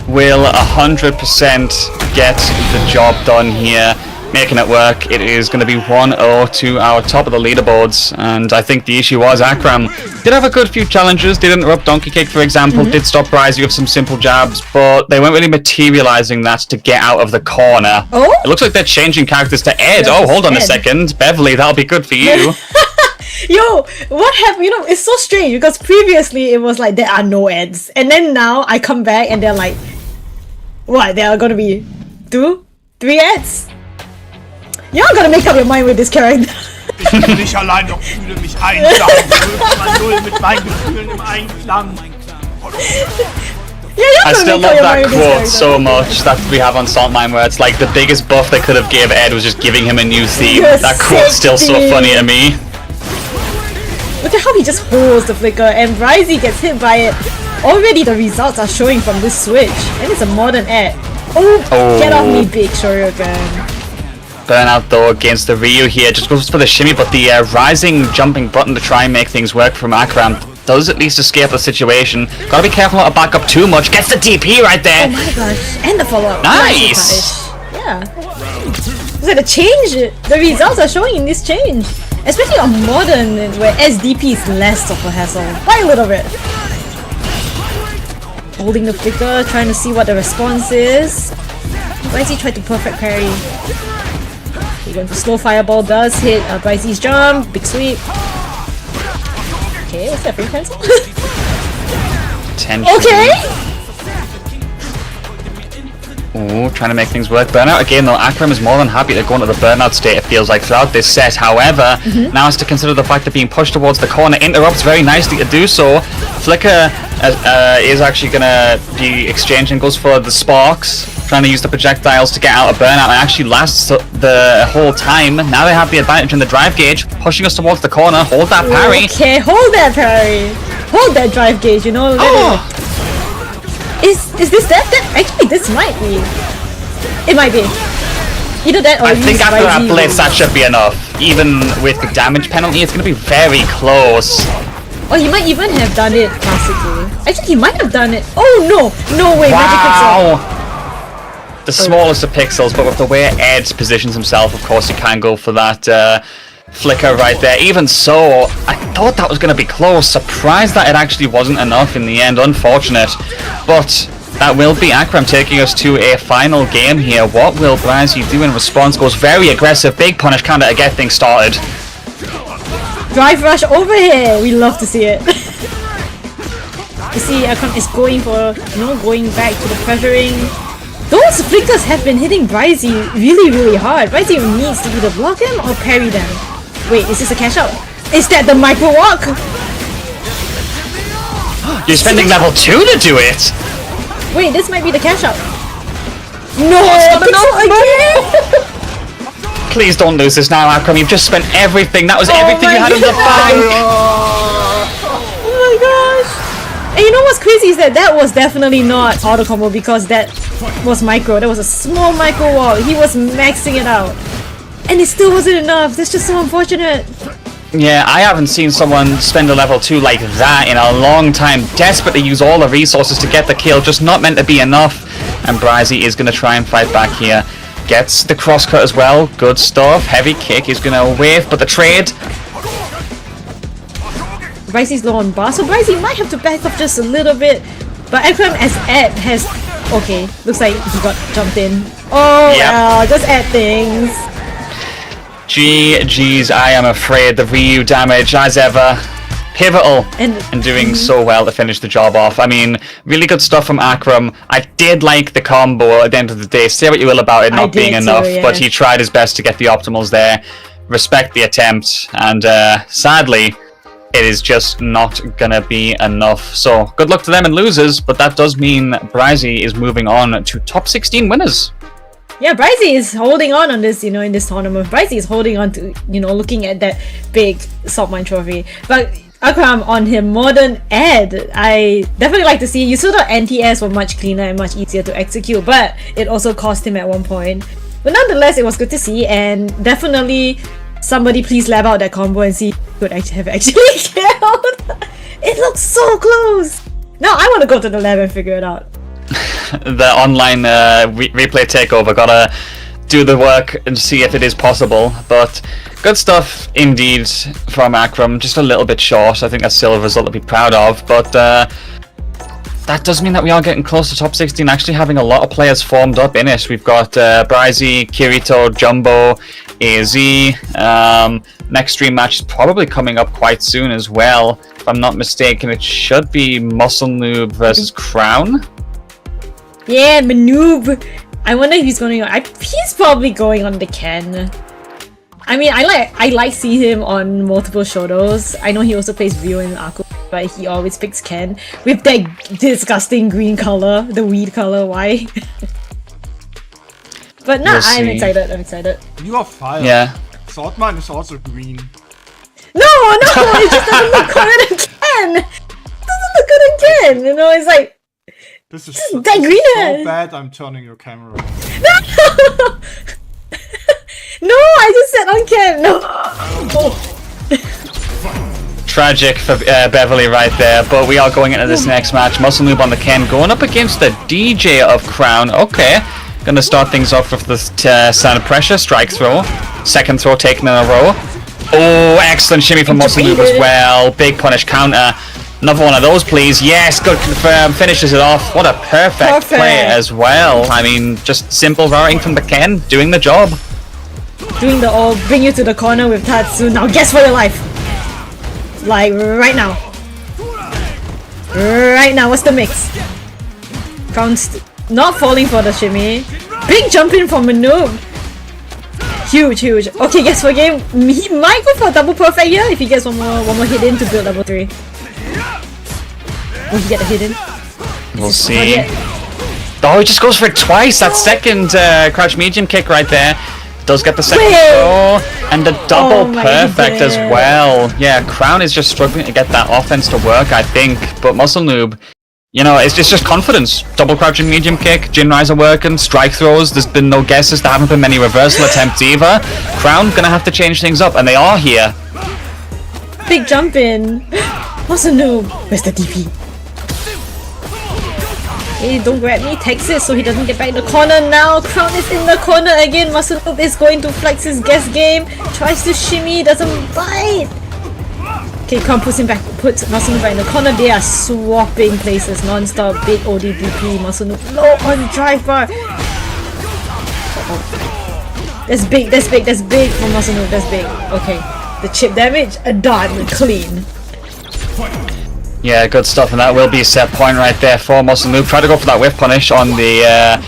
will 100% get the job done here, making it work. It is going to be 1-0 to our top of the leaderboards, and I think the issue was Acram did have a good few challenges, did interrupt Donkey Kick for example, did stop Bryzy with some simple jabs, but they weren't really materializing that to get out of the corner. Oh? It looks like they're changing characters to Ed. Oh, hold on a second. Beverly, that'll be good for you. Yo, what happened? You know, it's so strange because previously it was like there are no ads, and then now I come back and they're like, what? There are gonna be 2, 3 ads? You're not gonna make up your mind with this character. Ich bin nicht allein, doch fühle mich einsam. 0,0 mit meinen Gefühlen im Einklang. I still love that quote so much that we have on Saltmine, where it's like the biggest buff they could have gave Ed was just giving him a new theme. That quote's still so funny to me. Look at how he just holds the flicker and Bryzy gets hit by it. Already the results are showing from this switch. And it's a modern ad. Oh, get off me, big Shoryuken. Burnout though against the Ryu here, just goes for the shimmy, but the rising jumping button to try and make things work from Acram does at least escape the situation. Gotta be careful not to back up too much. Gets the DP right there. Oh my gosh, and the follow-up. Nice! Yeah. So the change, the results are showing in this change. Especially on modern, where SDP is less of a hassle. By a little bit. Holding the flicker, trying to see what the response is. Bryzy tried to perfect parry. Okay, going for slow fireball does hit Bryzy's jump. Big sweep. Okay, is that free cancel? Tension. Okay! Ooh, trying to make things work. Burnout again though, Acram is more than happy to go into the burnout state, it feels like, throughout this set. However, now has to consider the fact that being pushed towards the corner interrupts very nicely to do so. Flicker is actually going to be exchanging, goes for the sparks, trying to use the projectiles to get out of burnout, and actually lasts the whole time. Now they have the advantage in the drive gauge, pushing us towards the corner. Hold that parry. Okay, hold that parry. Hold that drive gauge, you know. Is this that? Actually, this might be. It might be. Either that or I think after that Bryzy. blitz, that should be enough. Even with the damage penalty, it's going to be very close. Oh, he might even have done it classically. Actually, he might have done it. Oh no! No way! Magic pixel. Wow! The smallest of pixels, but with the way Ed positions himself, of course, you can go for that flicker right there. Even so, I thought that was going to be close. Surprised that it actually wasn't enough in the end. Unfortunate. But that will be Acram taking us to a final game here. What will Bryzy do in response? Goes very aggressive. Big punish counter to get things started. Drive rush over here. We love to see it. You see, Akam is going for, going back to the pressuring. Those flickers have been hitting Bryzy really hard. Bryzy needs to either block him or parry them. Wait, is this a cash out? Is that the micro walk? You're spending level 2 to do it! Wait, this might be the cash out. No! Again! Please don't lose this now, Acram. You've just spent everything. That was everything you had in the bank. Oh my gosh! And you know what's crazy is that was definitely not auto combo because that was micro. That was a small micro wall. He was maxing it out. And it still wasn't enough. That's just so unfortunate. Yeah, I haven't seen someone spend a level 2 like that in a long time. Desperate to use all the resources to get the kill, just not meant to be enough. And Bryzy is going to try and fight back here. Gets the crosscut as well. Good stuff. Heavy kick is going to wave, but the trade. Bryzy's low on bar, so Bryzy might have to back up just a little bit. But Acram as Ed has... Okay, looks like he got jumped in. Oh, Yep. well, just add things. GG's, I am afraid the Ryu damage, as ever, pivotal and doing so well to finish the job off. I mean, really good stuff from Acram. I did like the combo at the end of the day. Say what you will about it not being enough, but he tried his best to get the optimals there. Respect the attempt, and sadly, it is just not gonna be enough. So, good luck to them and losers, but that does mean Bryzy is moving on to top 16 winners. Yeah, Bryzy is holding on this, you know, in this tournament. Bryzy is holding on to, you know, looking at that big Saltmine trophy. But Akram on him modern Ed, I definitely like to see. You saw the anti-airs were much cleaner and much easier to execute, but it also cost him at one point. But nonetheless, it was good to see, and definitely somebody please lab out that combo and see who could actually have actually killed. It looks so close. Now I want to go to the lab and figure it out. The online replay takeover, gotta do the work and see if it is possible, but good stuff indeed from Acram. Just a little bit short. I think that's still a result to be proud of, but that does mean that we are getting close to top 16, actually having a lot of players formed up in it. We've got Bryzy, Kyito, Jumbo, AZ. Next stream match is probably coming up quite soon as well. If I'm not mistaken, it should be Muscle Noob versus Crown. Yeah, Noob. I wonder if he's going on. He's probably going on the Ken. I mean, I like see him on multiple shotos. I know he also plays Rio in Akami, but he always picks Ken with that disgusting green color, the weed color. Why? But nah, I'm excited. I'm excited. You are fired. Yeah. Saltmine is also green. No, it just doesn't look good again. It doesn't look good again. You know, it's like. This is that so greener. bad. I'm turning your camera off. No! No, I just said on cam. No. Tragic for Beverly right there, but we are going into this next match. Muscle Noob on the Ken going up against the DJ of Crown. Okay, gonna start things off with the sound of pressure. Strike throw. Second throw taken in a row. Oh, excellent shimmy from Muscle Noob as well. Big punish counter. Another one of those, please. Yes, good confirm. Finishes it off. What a perfect play as well. I mean, just simple routing from the Ken, doing the job. Doing the all, bring you to the corner with Tatsu. Now guess for your life. Like, right now. Right now, what's the mix? Crown's not falling for the shimmy. Big jump in from a Noob. Huge. Okay, guess for game. He might go for a double perfect here if he gets one more hit in to build level 3. Will he get a hit in? We'll see. Oh, he just goes for it twice. That second crouch medium kick right there. Does get the second throw. And a double perfect as well. Yeah, Crown is just struggling to get that offense to work, I think. But Muscle Noob, you know, it's just confidence. Double crouch and medium kick. Jin Riser working. Strike throws. There's been no guesses. There haven't been many reversal attempts either. Crown gonna have to change things up. And they are here. Big jump in. Muscle Noob. Where's the DP? Hey, don't grab me, Texas, so he doesn't get back in the corner now. Crown is in the corner again. Muscle Noob is going to flex his guess game. Tries to shimmy, doesn't bite. Okay, Crown puts Muscle Noob back in the corner. They are swapping places non-stop. Big ODDP, Muscle Noob low on the drive bar. That's big from Muscle Noob, that's big. Okay, the chip damage, done, clean. Yeah, good stuff, and that will be a set point right there for Muscle Noob. Try to go for that whiff punish on the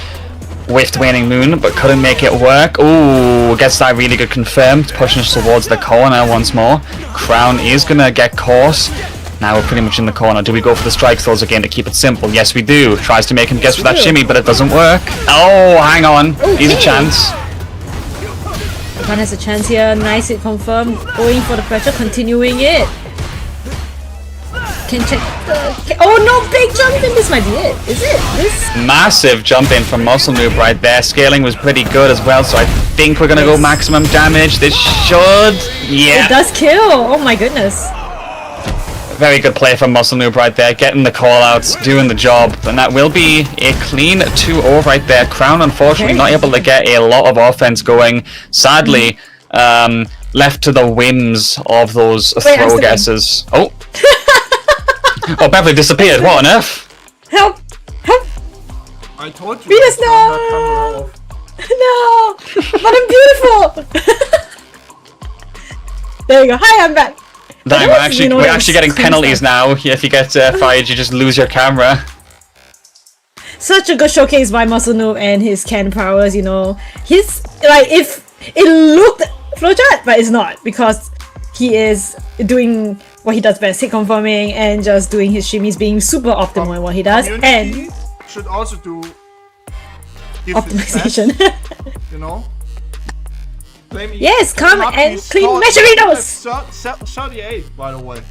Whiffed Waning Moon, but couldn't make it work. Ooh, gets that really good confirmed, pushing us towards the corner once more. Crown is gonna get caught. Now we're pretty much in the corner. Do we go for the strike throws again to keep it simple? Yes, we do. Tries to make him guess for that shimmy, but it doesn't work. Oh, hang on. He's a chance. One has a chance here. Nice hit confirmed. Going for the pressure, continuing it. Can check the... Oh no, big jump in. This might be it. Is it? This? Massive jump in from Muscle Noob right there. Scaling was pretty good as well, so I think we're gonna go maximum damage. This should... Yeah. It does kill. Oh my goodness. Very good play from Muscle Noob right there, getting the call-outs, doing the job, and that will be a clean 2-0 right there. Crown, unfortunately, not able to get a lot of offense going. Sadly, left to the whims of those throw guesses. Oh! Oh, Beverly disappeared. What on earth? Help! Help! I told you. Beat us now! No! But I'm beautiful! There you go. Hi, I'm back. Dang, we're actually getting penalties now. If you get fired, you just lose your camera. Such a good showcase by Muscle Noob and his can powers, you know. He's like, if it looked flowchart, but it's not, because he is doing what he does best, hit confirming and just doing his shimmies, being super optimal in what he does. Community And should also do optimization. You know. Yes, come and claim Matcherinos! 38, by the way.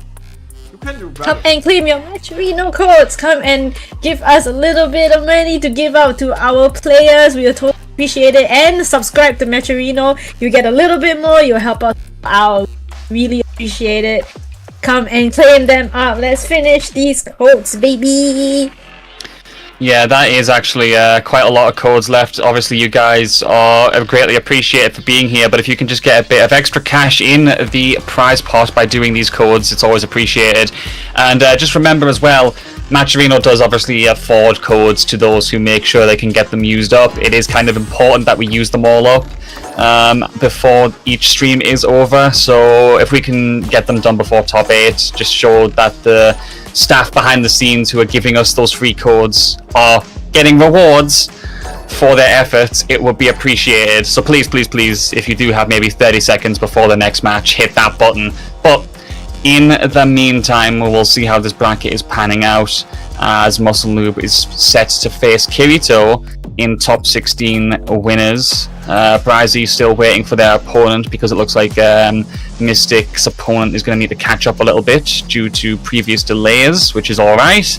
You can do better. Come and claim your Matcherino codes. Come and give us a little bit of money to give out to our players. We will totally appreciate it. And subscribe to Matcherino. You get a little bit more. You'll help us out. Really appreciate it. Come and claim them up. Let's finish these codes, baby. Yeah, that is actually quite a lot of codes left. Obviously, you guys are greatly appreciated for being here, but if you can just get a bit of extra cash in the prize pot by doing these codes, it's always appreciated. And just remember as well, Matcherino does obviously afford codes to those who make sure they can get them used up. It is kind of important that we use them all up before each stream is over, so if we can get them done before top 8, just show that the staff behind the scenes who are giving us those free codes are getting rewards for their efforts, it would be appreciated. So please, please, please, if you do have maybe 30 seconds before the next match, hit that button. But in the meantime, we'll see how this bracket is panning out as Muscle Noob is set to face Kyito in top 16 winners. Bryzy still waiting for their opponent because it looks like Mystic's opponent is going to need to catch up a little bit due to previous delays, which is alright.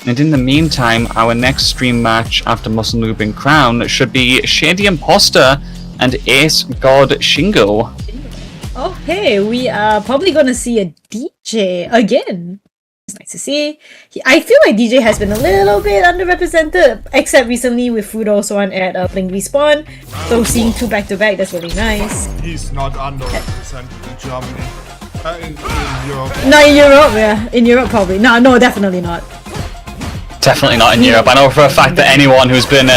And in the meantime, our next stream match after Muscle Noob and Crown should be Shady Impostor and Ace God Shingo. Oh, hey, we are probably gonna see a DJ again. It's nice to see. I feel like DJ has been a little bit underrepresented, except recently with Fudo Swan at Blink Respawn. So seeing 2 back-to-back, that's really nice. He's not underrepresented in Germany. In Europe. Not in Europe, yeah. In Europe, probably. No, definitely not. Definitely not in Europe. I know for a fact that anyone who's been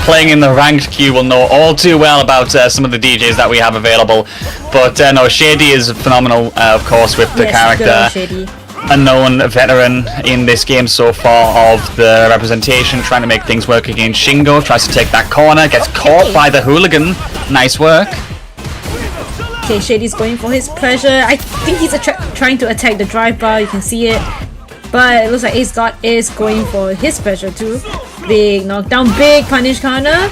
playing in the ranked queue will know all too well about some of the DJs that we have available. But no, Shady is phenomenal, of course, with the character. Shady. A known veteran in this game so far of the representation, trying to make things work against Shingo. Tries to take that corner, gets caught by the hooligan. Nice work. Okay, Shady's going for his pressure. I think he's trying to attack the drive bar. You can see it. But it looks like Ace God is going for his pressure too. Big knockdown, big punish counter.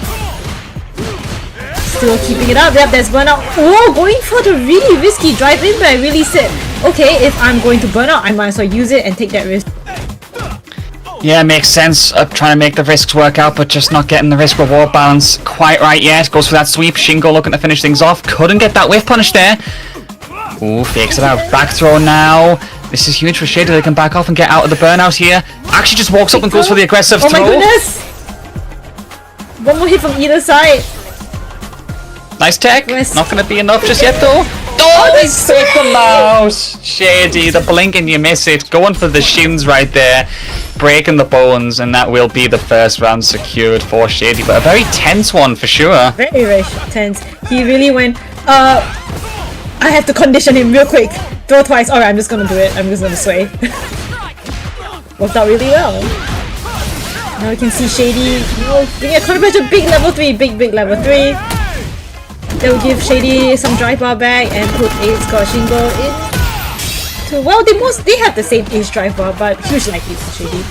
Still keeping it up. Yep, there's burnout. Oh, going for the really risky drive in, but I really said, okay, if I'm going to burn out, I might as well use it and take that risk. Yeah, makes sense. Trying to make the risks work out, but just not getting the risk-reward balance quite right yet. Goes for that sweep. Shingo looking to finish things off. Couldn't get that whiff punish there. Ooh, fakes it out. Back throw now. This is huge for Shady. They can back off and get out of the burnout here. Actually just walks up and goes for the aggressive throw. Oh my goodness! One more hit from either side. Nice tech. Not going to be enough just yet though. Oh, they stick the mouse. Shady, the blink and you miss it. Going for the shins right there. Breaking the bones, and that will be the first round secured for Shady. But a very tense one for sure. Very, very tense. He really went, I have to condition him real quick. Throw twice. Alright, I'm just gonna do it. I'm just gonna sway. Worked out really well. Now we can see Shady, getting a counter pressure, big level 3, big level 3. That will give Shady some drive bar back and put Ace got Shingo in. Well, they have the same Ace drive bar, but huge likely for Shady.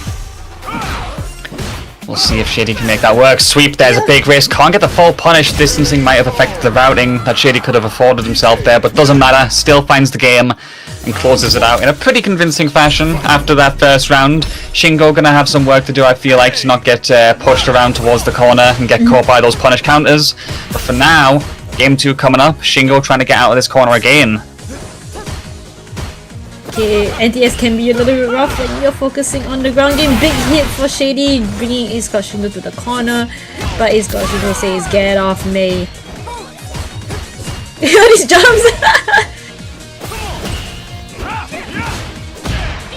We'll see if Shady can make that work. Sweep, there's a big risk. Can't get the full punish. Distancing might have affected the routing that Shady could have afforded himself there, but doesn't matter. Still finds the game and closes it out in a pretty convincing fashion after that first round. Shingo gonna have some work to do, I feel like, to not get pushed around towards the corner and get caught by those punish counters. But for now, game 2 coming up. Shingo trying to get out of this corner again. Okay, NTS can be a little bit rough when you're focusing on the ground game. Big hit for Shady, bringing Ace got Shingo to the corner. But Ace got Shingo says, get off me. These jumps!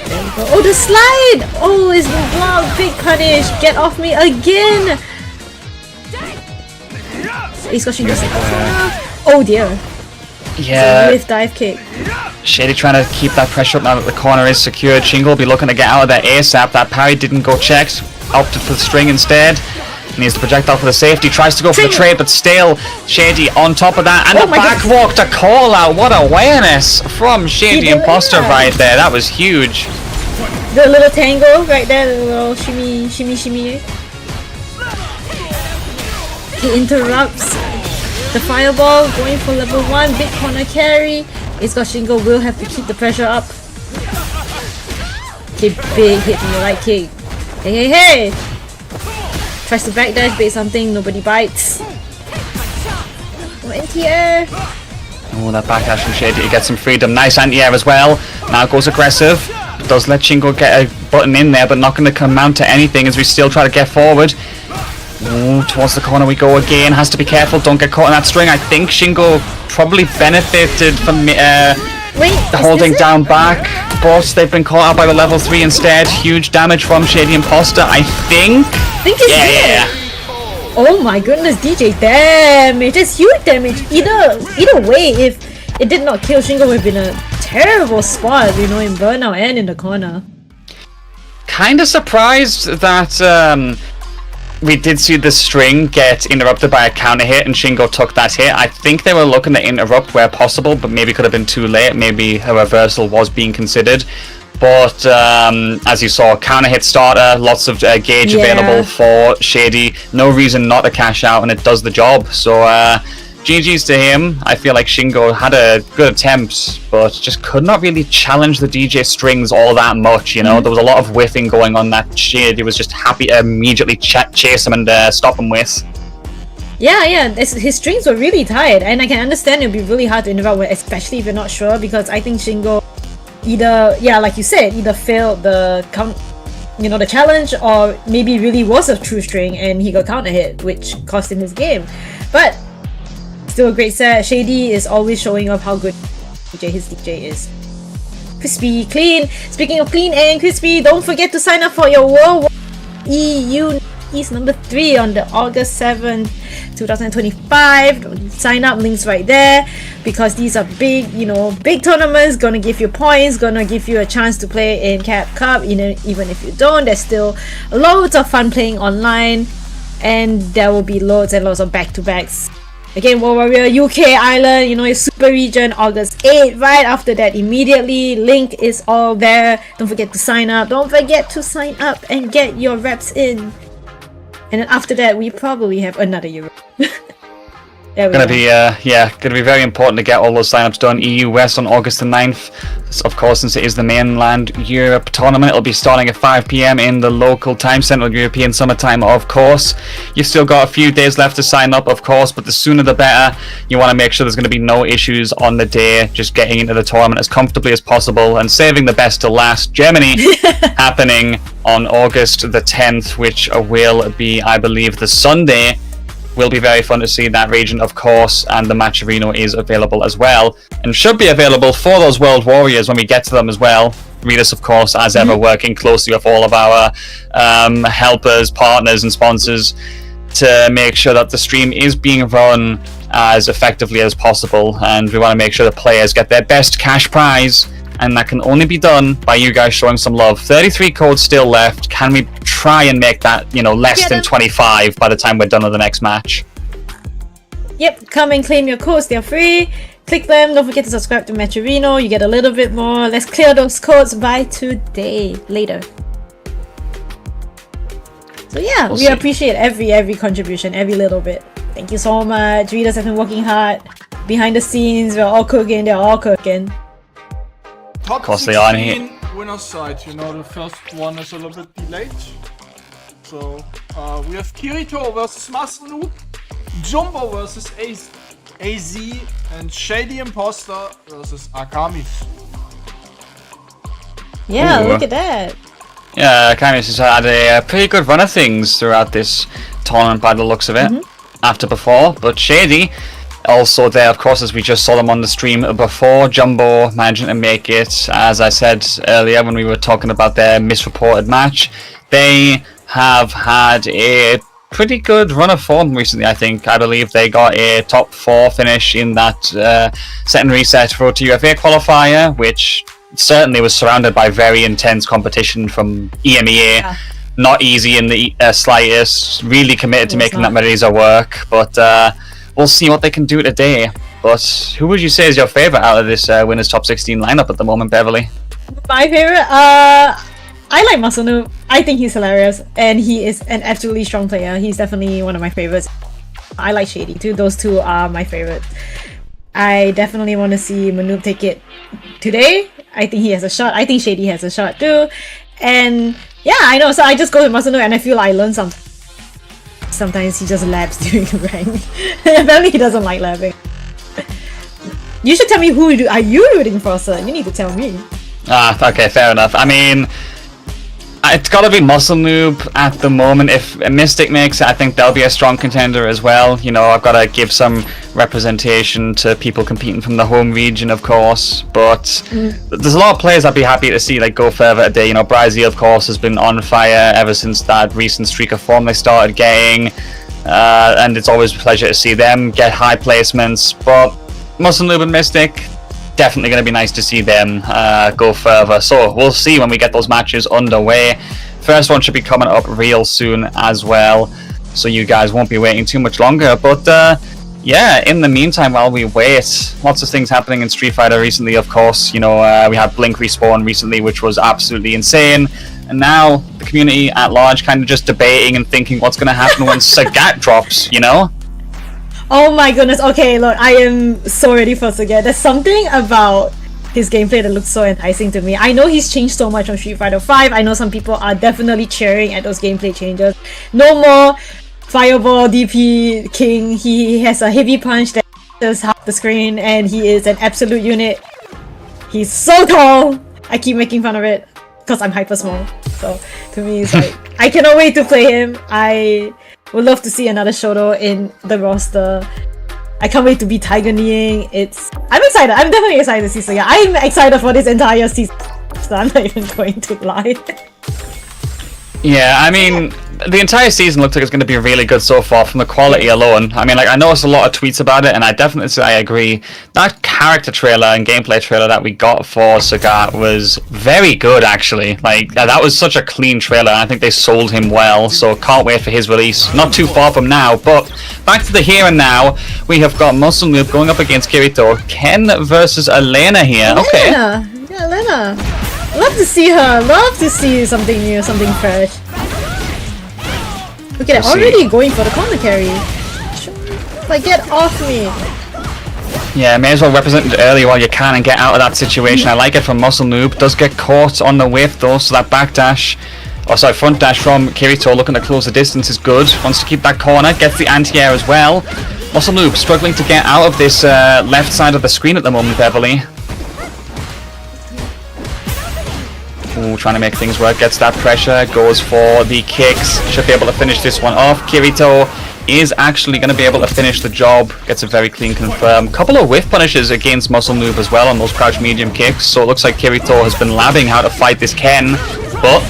There we go. Oh, the slide! Oh, it's been blocked. Big punish. Get off me again! Ace got Shingo. Oh dear. Yeah. With dive kick. Shady trying to keep that pressure up now that the corner is secured. Shingo will be looking to get out of there ASAP. That parry didn't go checked. Opted for the string instead. Needs the projectile for the safety. Tries to go for the trade, but still Shady on top of that. And the back walk to call out. What awareness from Shady Impostor right there. That was huge. The little tango right there. The little shimmy. He interrupts the fireball. Going for level 1. Big corner carry. Ace got Shingo will have to keep the pressure up. Okay, big hit from the right kick. Hey! Tries to backdash, bait something, nobody bites. Oh, anti-air! Oh, that backdash from Shady to get some freedom. Nice anti-air as well. Now goes aggressive. Does let Shingo get a button in there, but not going to come mount to anything as we still try to get forward. Ooh, towards the corner we go again. Has to be careful, don't get caught in that string. I think Shingo probably benefited from holding down back, but they've been caught out by the level 3 instead. Huge damage from Shady Impostor, I think. Yeah. Oh my goodness, DJ damage. That's huge damage. Either way, if it did not kill, Shingo would have been a terrible spot, in burnout and in the corner. Kinda surprised that we did see the string get interrupted by a counter hit and Shingo took that hit. I think they were looking to interrupt where possible, but maybe could have been too late. Maybe a reversal was being considered. But as you saw, counter hit starter, lots of gauge available for Shady. No reason not to cash out, and it does the job. So GG's to him. I feel like Shingo had a good attempt, but just could not really challenge the DJ strings all that much, There was a lot of whiffing going on that Shady was just happy to immediately chase him and stop him with. Yeah, his strings were really tight, and I can understand it would be really hard to interrupt with, especially if you're not sure, because I think Shingo either, like you said, either failed the the challenge, or maybe really was a true string and he got counter hit, which cost him his game. But still a great set. Shady is always showing off how good his DJ is. Crispy, clean. Speaking of clean and crispy, don't forget to sign up for your World EU East number 3 on the August 7th, 2025. Sign up, links right there, because these are big, big tournaments, gonna give you points, gonna give you a chance to play in Cap Cup. Even if you don't, there's still loads of fun playing online, and there will be loads and loads of back-to-backs. Again, World Warrior UK Island, your super region, August 8th. Right after that, immediately, link is all there. Don't forget to sign up. Don't forget to sign up and get your reps in. And then after that, we probably have another Euro. Gonna be very important to get all those signups done. EU West on August the 9th. Of course, since it is the mainland Europe tournament, it'll be starting at 5 PM in the local time, Central European summertime, of course. You've still got a few days left to sign up, of course, but the sooner the better. You want to make sure there's going to be no issues on the day, just getting into the tournament as comfortably as possible and saving the best to last. Germany happening on August the 10th, which will be, I believe, the Sunday. Will be very fun to see that region, of course, and the match arena is available as well, and should be available for those World Warriors when we get to them as well. Readus, of course, as ever, working closely with all of our helpers, partners, and sponsors to make sure that the stream is being run as effectively as possible, and we want to make sure the players get their best cash prize and that can only be done by you guys showing some love. 33 codes still left. Can we try and make that, you know, less than 25 by the time we're done with the next match? Yep, come and claim your codes, they're free. Click them, don't forget to subscribe to Matcherino, you get a little bit more. Let's clear those codes by today, later. So yeah, we appreciate every contribution, every little bit. Thank you so much. Readers have been working hard. Behind the scenes, we're all cooking, they're all cooking. Top course they are 16 winner's side, you know, the first one is a little bit delayed. So, we have Kyito versus Noob, Jumbo versus AZ, and Shady Impostor versus Akami. Yeah, Ooh. look at that. Yeah, Akami has had a pretty good run of things throughout this tournament by the looks of it, after before, but Shady also there, of course, as we just saw them on the stream before. Jumbo managing to make it, as I said earlier when we were talking about their misreported match. They have had a pretty good run of form recently, I think. I believe they got a top 4 finish in that set and reset Road to UFA qualifier, which certainly was surrounded by very intense competition from EMEA. Yeah. Not easy in the slightest. Really committed to making that Marisa work, but we'll see what they can do today. But who would you say is your favourite out of this winners top 16 lineup at the moment, Beverly? My favorite, I like Masunu. I think he's hilarious, and he is an absolutely strong player. He's definitely one of my favorites. I like Shady too. Those two are my favorites. I definitely want to see Noob take it today. I think he has a shot. I think Shady has a shot too. And yeah, I know. So I just go with Masunu, and I feel I learn something. Sometimes he just labs during rank. Apparently he doesn't like labbing. You should tell me who are you rooting for, sir? You need to tell me. Okay, fair enough. I mean, it's got to be Muscle Noob at the moment. If Mystic makes it, I think they'll be a strong contender as well. You know, I've got to give some representation to people competing from the home region, of course. But there's a lot of players I'd be happy to see like go further today. You know, Bryzy, of course, has been on fire ever since that recent streak of form they started getting. And it's always a pleasure to see them get high placements. But Muscle Noob and Mystic, definitely going to be nice to see them go further. So we'll see when we get those matches underway. First one should be coming up real soon as well, so you guys won't be waiting too much longer. But yeah, in the meantime, while we wait, lots of things happening in Street Fighter recently, of course. You know, we had Blink respawn recently, which was absolutely insane. And now the community at large kind of just debating and thinking what's going to happen when Sagat drops, you know? Oh my goodness, okay, look, I am so ready for Sagat. There's something about his gameplay that looks so enticing to me. I know he's changed so much on Street Fighter 5. I know some people are definitely cheering at those gameplay changes. No more Fireball DP King. He has a heavy punch that does half the screen, and he is an absolute unit. He's so tall! I keep making fun of it because I'm hyper small. So to me, it's like, I cannot wait to play him. I would love to see another Shoto in the roster. I can't wait to be Tiger Kneeing. I'm excited. I'm definitely excited to see Sagat. I'm excited for this entire season. So I'm not even going to lie. Yeah, I mean, the entire season looks like it's going to be really good so far from the quality alone. I mean, like, I noticed a lot of tweets about it, and I definitely say I agree. That character trailer and gameplay trailer that we got for Sagat was very good, actually. Like, that was such a clean trailer, and I think they sold him well, so can't wait for his release. Not too far from now, but back to the here and now. We have got Muscle Noob going up against Kyito. Ken versus Elena here. Okay. Yeah, Elena. Love to see her. Love to see something new, something fresh. Look at it, already going for the corner carry. Like, get off me. Yeah, may as well represent it early while you can and get out of that situation. I like it from Muscle Noob. Does get caught on the whiff though, so that back dash, front dash from Kyito looking to close the distance is good. Wants to keep that corner, gets the anti-air as well. Muscle Noob struggling to get out of this left side of the screen at the moment, Beverly. Ooh, trying to make things work, gets that pressure, goes for the kicks, should be able to finish this one off. Kyito is actually going to be able to finish the job, gets a very clean confirm. Couple of whiff punishes against Muscle Noob as well on those crouch medium kicks, so it looks like Kyito has been labbing how to fight this Ken, but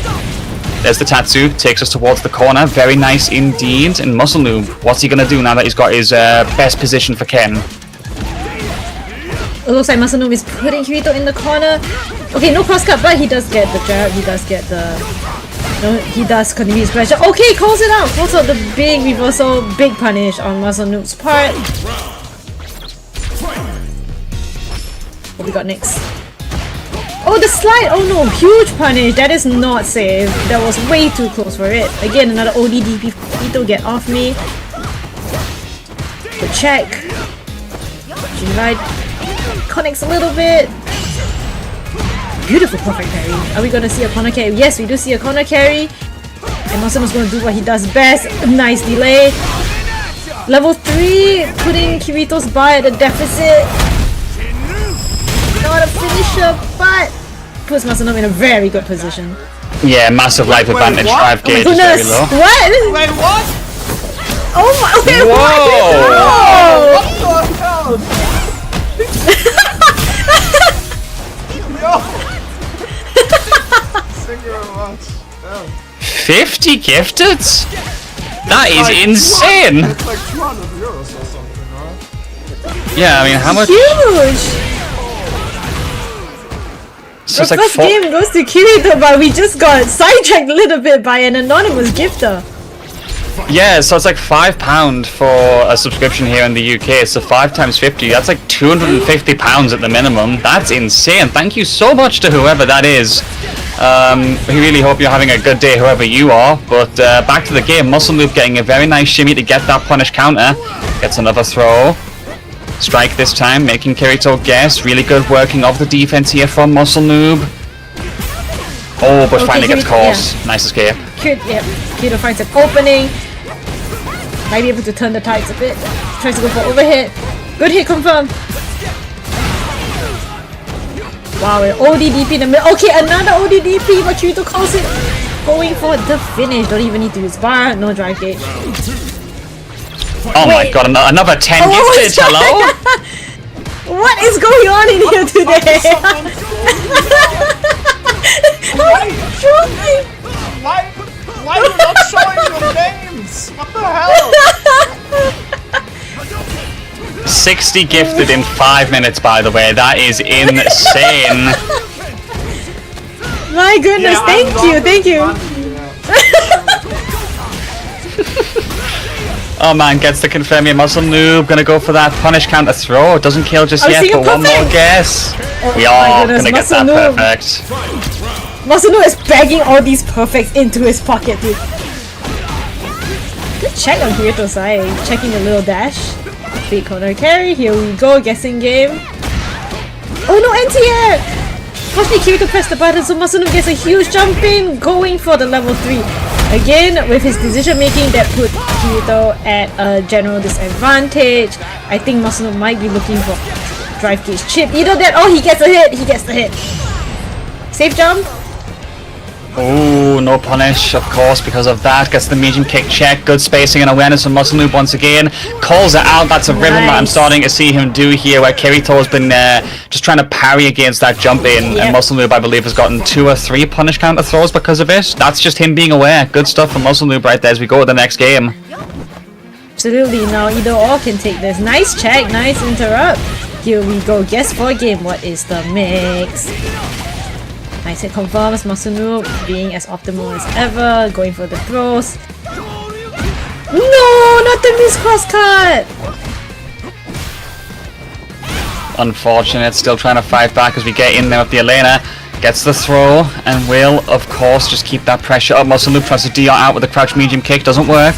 there's the Tatsu, takes us towards the corner, very nice indeed. And Muscle Noob, what's he going to do now that he's got his best position for Ken? It looks like Masanobu is putting Kyito in the corner. Okay, no crosscut, but he does get the jab. He does get the... No, he does continue his pressure. Okay, calls it out. Calls out the big reversal, big punish on Masanobu's part. What we got next? Oh, the slide! Oh no, huge punish. That is not safe. That was way too close for it. Again, another ODDP. Kyito, get off me. Good check. Right. Connects a little bit. Beautiful perfect carry. Are we gonna see a corner carry? Yes, we do see a corner carry. And Masanobu's gonna do what he does best. Nice delay. Level 3, putting Kirito's bar at a deficit. Not a finisher, but puts Masanobu in a very good position. Yeah, massive life advantage. what? Drive Oh my gauge is very goodness! low. What? Wait, what? Oh my! Okay, Whoa! What the hell? Yo! Thank you very much. Damn. 50 gifted? That is insane! It's like 200 euros or something, right? Yeah, I mean, how much? Huge! So it's The like first game goes to Kirito, but we just got sidetracked a little bit by an anonymous gifter. Yeah, so it's like £5 for a subscription here in the UK. So 5 times 50, that's like £250 at the minimum. That's insane. Thank you so much to whoever that is. We really hope you're having a good day, whoever you are. But back to the game. Muscle getting a very nice shimmy to get that punish counter. Gets another throw. Strike this time, making Kirito guess. Really good working of the defense here from Muscle Noob. Oh, but Okay, finally gets Kirito, caught. yeah. Nice escape. Kirito finds an opening. Might be able to turn the tides a bit. Tries to go for overhead. Good hit confirmed. Wow, an ODDP in the middle. Okay, another ODDP, but Kirito calls it. Going for the finish. Don't even need to use bar. No drive gauge. Oh my Wait. god, another 10 Oh, gifted. Hello? What is going on in here today? Why are you not showing your names? What the hell? 60 gifted in 5 minutes, by the way. That is insane. My goodness, Yeah, thank you. Oh man, gets the confirm your Muscle Noob. Gonna go for that punish counter throw. Doesn't kill just I'm yet, seeing a but one more perfect. guess. We my are goodness, gonna get Muscle that Noob. perfect. Masanobu is bagging all these perfects into his pocket, dude. Good check on Kirito's side. Checking the little dash. Big corner carry. Here we go. Guessing game. Oh no, NTR! Fortunately, Kirito pressed the button, so Masanobu gets a huge jump in, going for the level 3. Again, with his decision making, that put Kyito at a general disadvantage. I think Masanobu might be looking for drive gauge chip. Either that or he gets a hit. He gets the hit. Safe jump. Oh, no punish, of course, because of that. Gets the medium kick check. Good spacing and awareness from Muscle Noob once again. Calls it out. That's a rhythm that I'm Nice. starting to see him do here, where Kirito has been just trying to parry against that jump in. Yep. And Muscle Noob, I believe, has gotten 2 or 3 punish counter throws because of it. That's just him being aware. Good stuff from Muscle Noob right there as we go to the next game. Absolutely. Now either or can take this. Nice check. Nice interrupt. Here we go. Guess for game. What is the mix? Nice hit confirms. Masanobu being as optimal as ever. Going for the throws. No, not the miss cross cut. Unfortunate, still trying to fight back as we get in there with the Elena. Gets the throw and will, of course, just keep that pressure up. Muscle Noob tries to DR out with the crouch medium kick, doesn't work.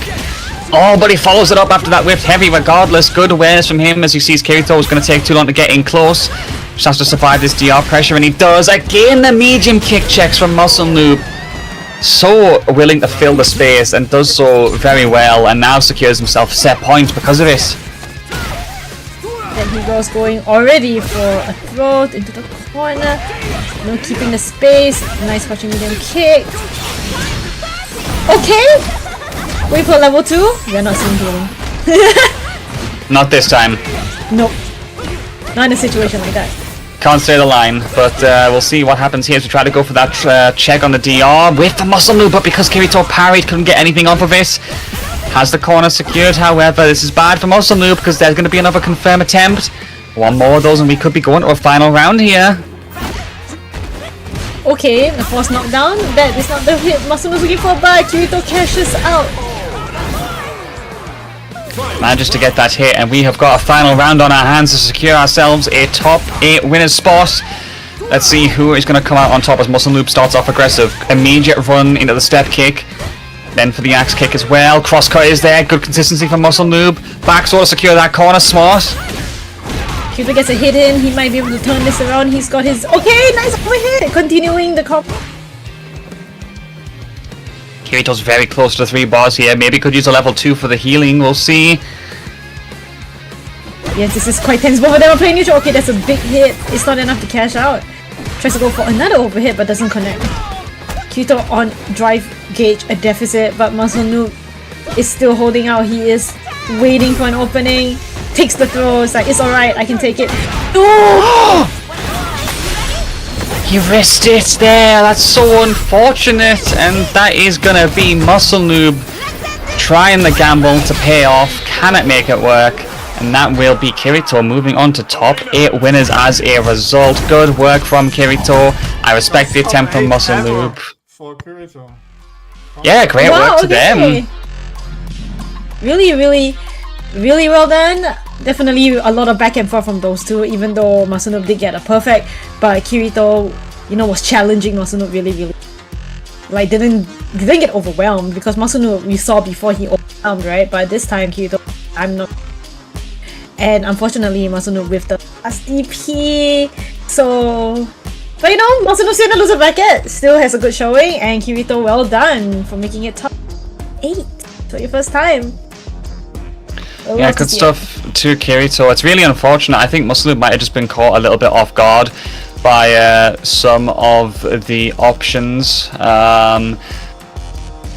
Oh, but he follows it up after that whipped heavy regardless. Good awareness from him as he sees Kyito is going to take too long to get in close. Just has to survive this DR pressure, and he does. Again, the medium kick checks from Muscle Noob. So willing to fill the space and does so very well, and now secures himself set points because of it. And he goes going already for a throw into the corner. No keeping the space. Nice crouching medium kick. Okay. Wait for level 2. We're not seeing healing. Not this time. Nope. Not in a situation like that. Can't stay the line, but we'll see what happens here as we try to go for that check on the DR with the Muscle Noob, but because Kirito parried, couldn't get anything off of it. Has the corner secured, however, this is bad for Muscle Noob because there's going to be another confirm attempt. One more of those and we could be going to a final round here. Okay, the force knockdown. That is not the hit Masuno's looking for, but Kyito cashes out. Manages to get that hit, and we have got a final round on our hands to secure ourselves a top 8 winners spot. Let's see who is going to come out on top as Muscle Noob starts off aggressive. Immediate run into the step kick. Then for the axe kick as well. Crosscut is there. Good consistency from Muscle Noob. Back sort of secure that corner. Smart. Kyito gets a hit in. He might be able to turn this around. He's got his... Okay, nice overhit. Continuing the comp. Kirito's very close to the 3 bars here. Maybe could use a level 2 for the healing. We'll see. Yes, this is quite tense. Both of them are playing neutral. Okay, that's a big hit. It's not enough to cash out. Tries to go for another overhit but doesn't connect. Kyito on drive gauge a deficit, but Muscle Noob is still holding out. He is waiting for an opening. Takes the throw. It's like, it's alright, I can take it. No! He risked it there. That's so unfortunate. And that is gonna be Muscle Noob trying the gamble to pay off. Can it make it work? And that will be Kirito moving on to top 8 winners as a result. Good work from Kirito. I respect the attempt from Muscle Noob. For Kyito. Yeah, great work to them. Really well done. Definitely a lot of back and forth from those two, even though Muscle Noob did get a perfect, but Kirito, you know, was challenging Muscle Noob really. Like, didn't get overwhelmed, because Muscle Noob we saw before he overwhelmed, right? But this time Kirito, I'm not. And unfortunately, Muscle Noob with the last DP. So, but you know, Muscle Noob still in the loser bracket, still has a good showing, and Kirito, well done for making it top 8 for your first time. Yeah, good stuff to Kirito. It's really unfortunate. I think Muscle Noob might have just been caught a little bit off guard by some of the options.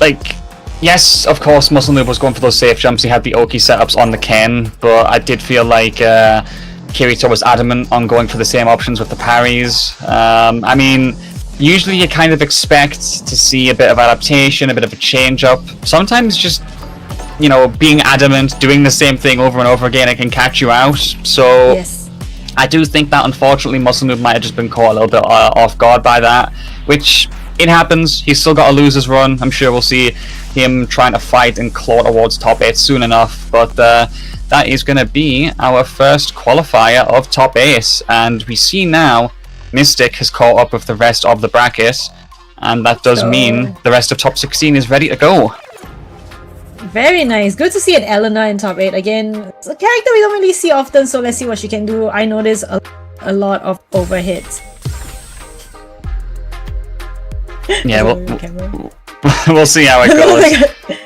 Like, yes, of course, Muscle Noob was going for those safe jumps. He had the Oki setups on the Ken, but I did feel like Kirito was adamant on going for the same options with the parries. I mean, usually you kind of expect to see a bit of adaptation, a bit of a change up. Sometimes just, you know, being adamant, doing the same thing over and over again, it can catch you out. So Yes. I do think that unfortunately Muscle Noob might have just been caught a little bit off guard by that, which it happens. He's still got a loser's run. I'm sure we'll see him trying to fight and claw towards top 8 soon enough, but that is going to be our first qualifier of top 8, and we see now Mystic has caught up with the rest of the bracket, and that does mean the rest of top 16 is ready to go. Very nice. Good to see an Elena in top 8 again. It's a character we don't really see often, so let's see what she can do. I noticed a lot of overhits. Yeah, we'll see how it goes.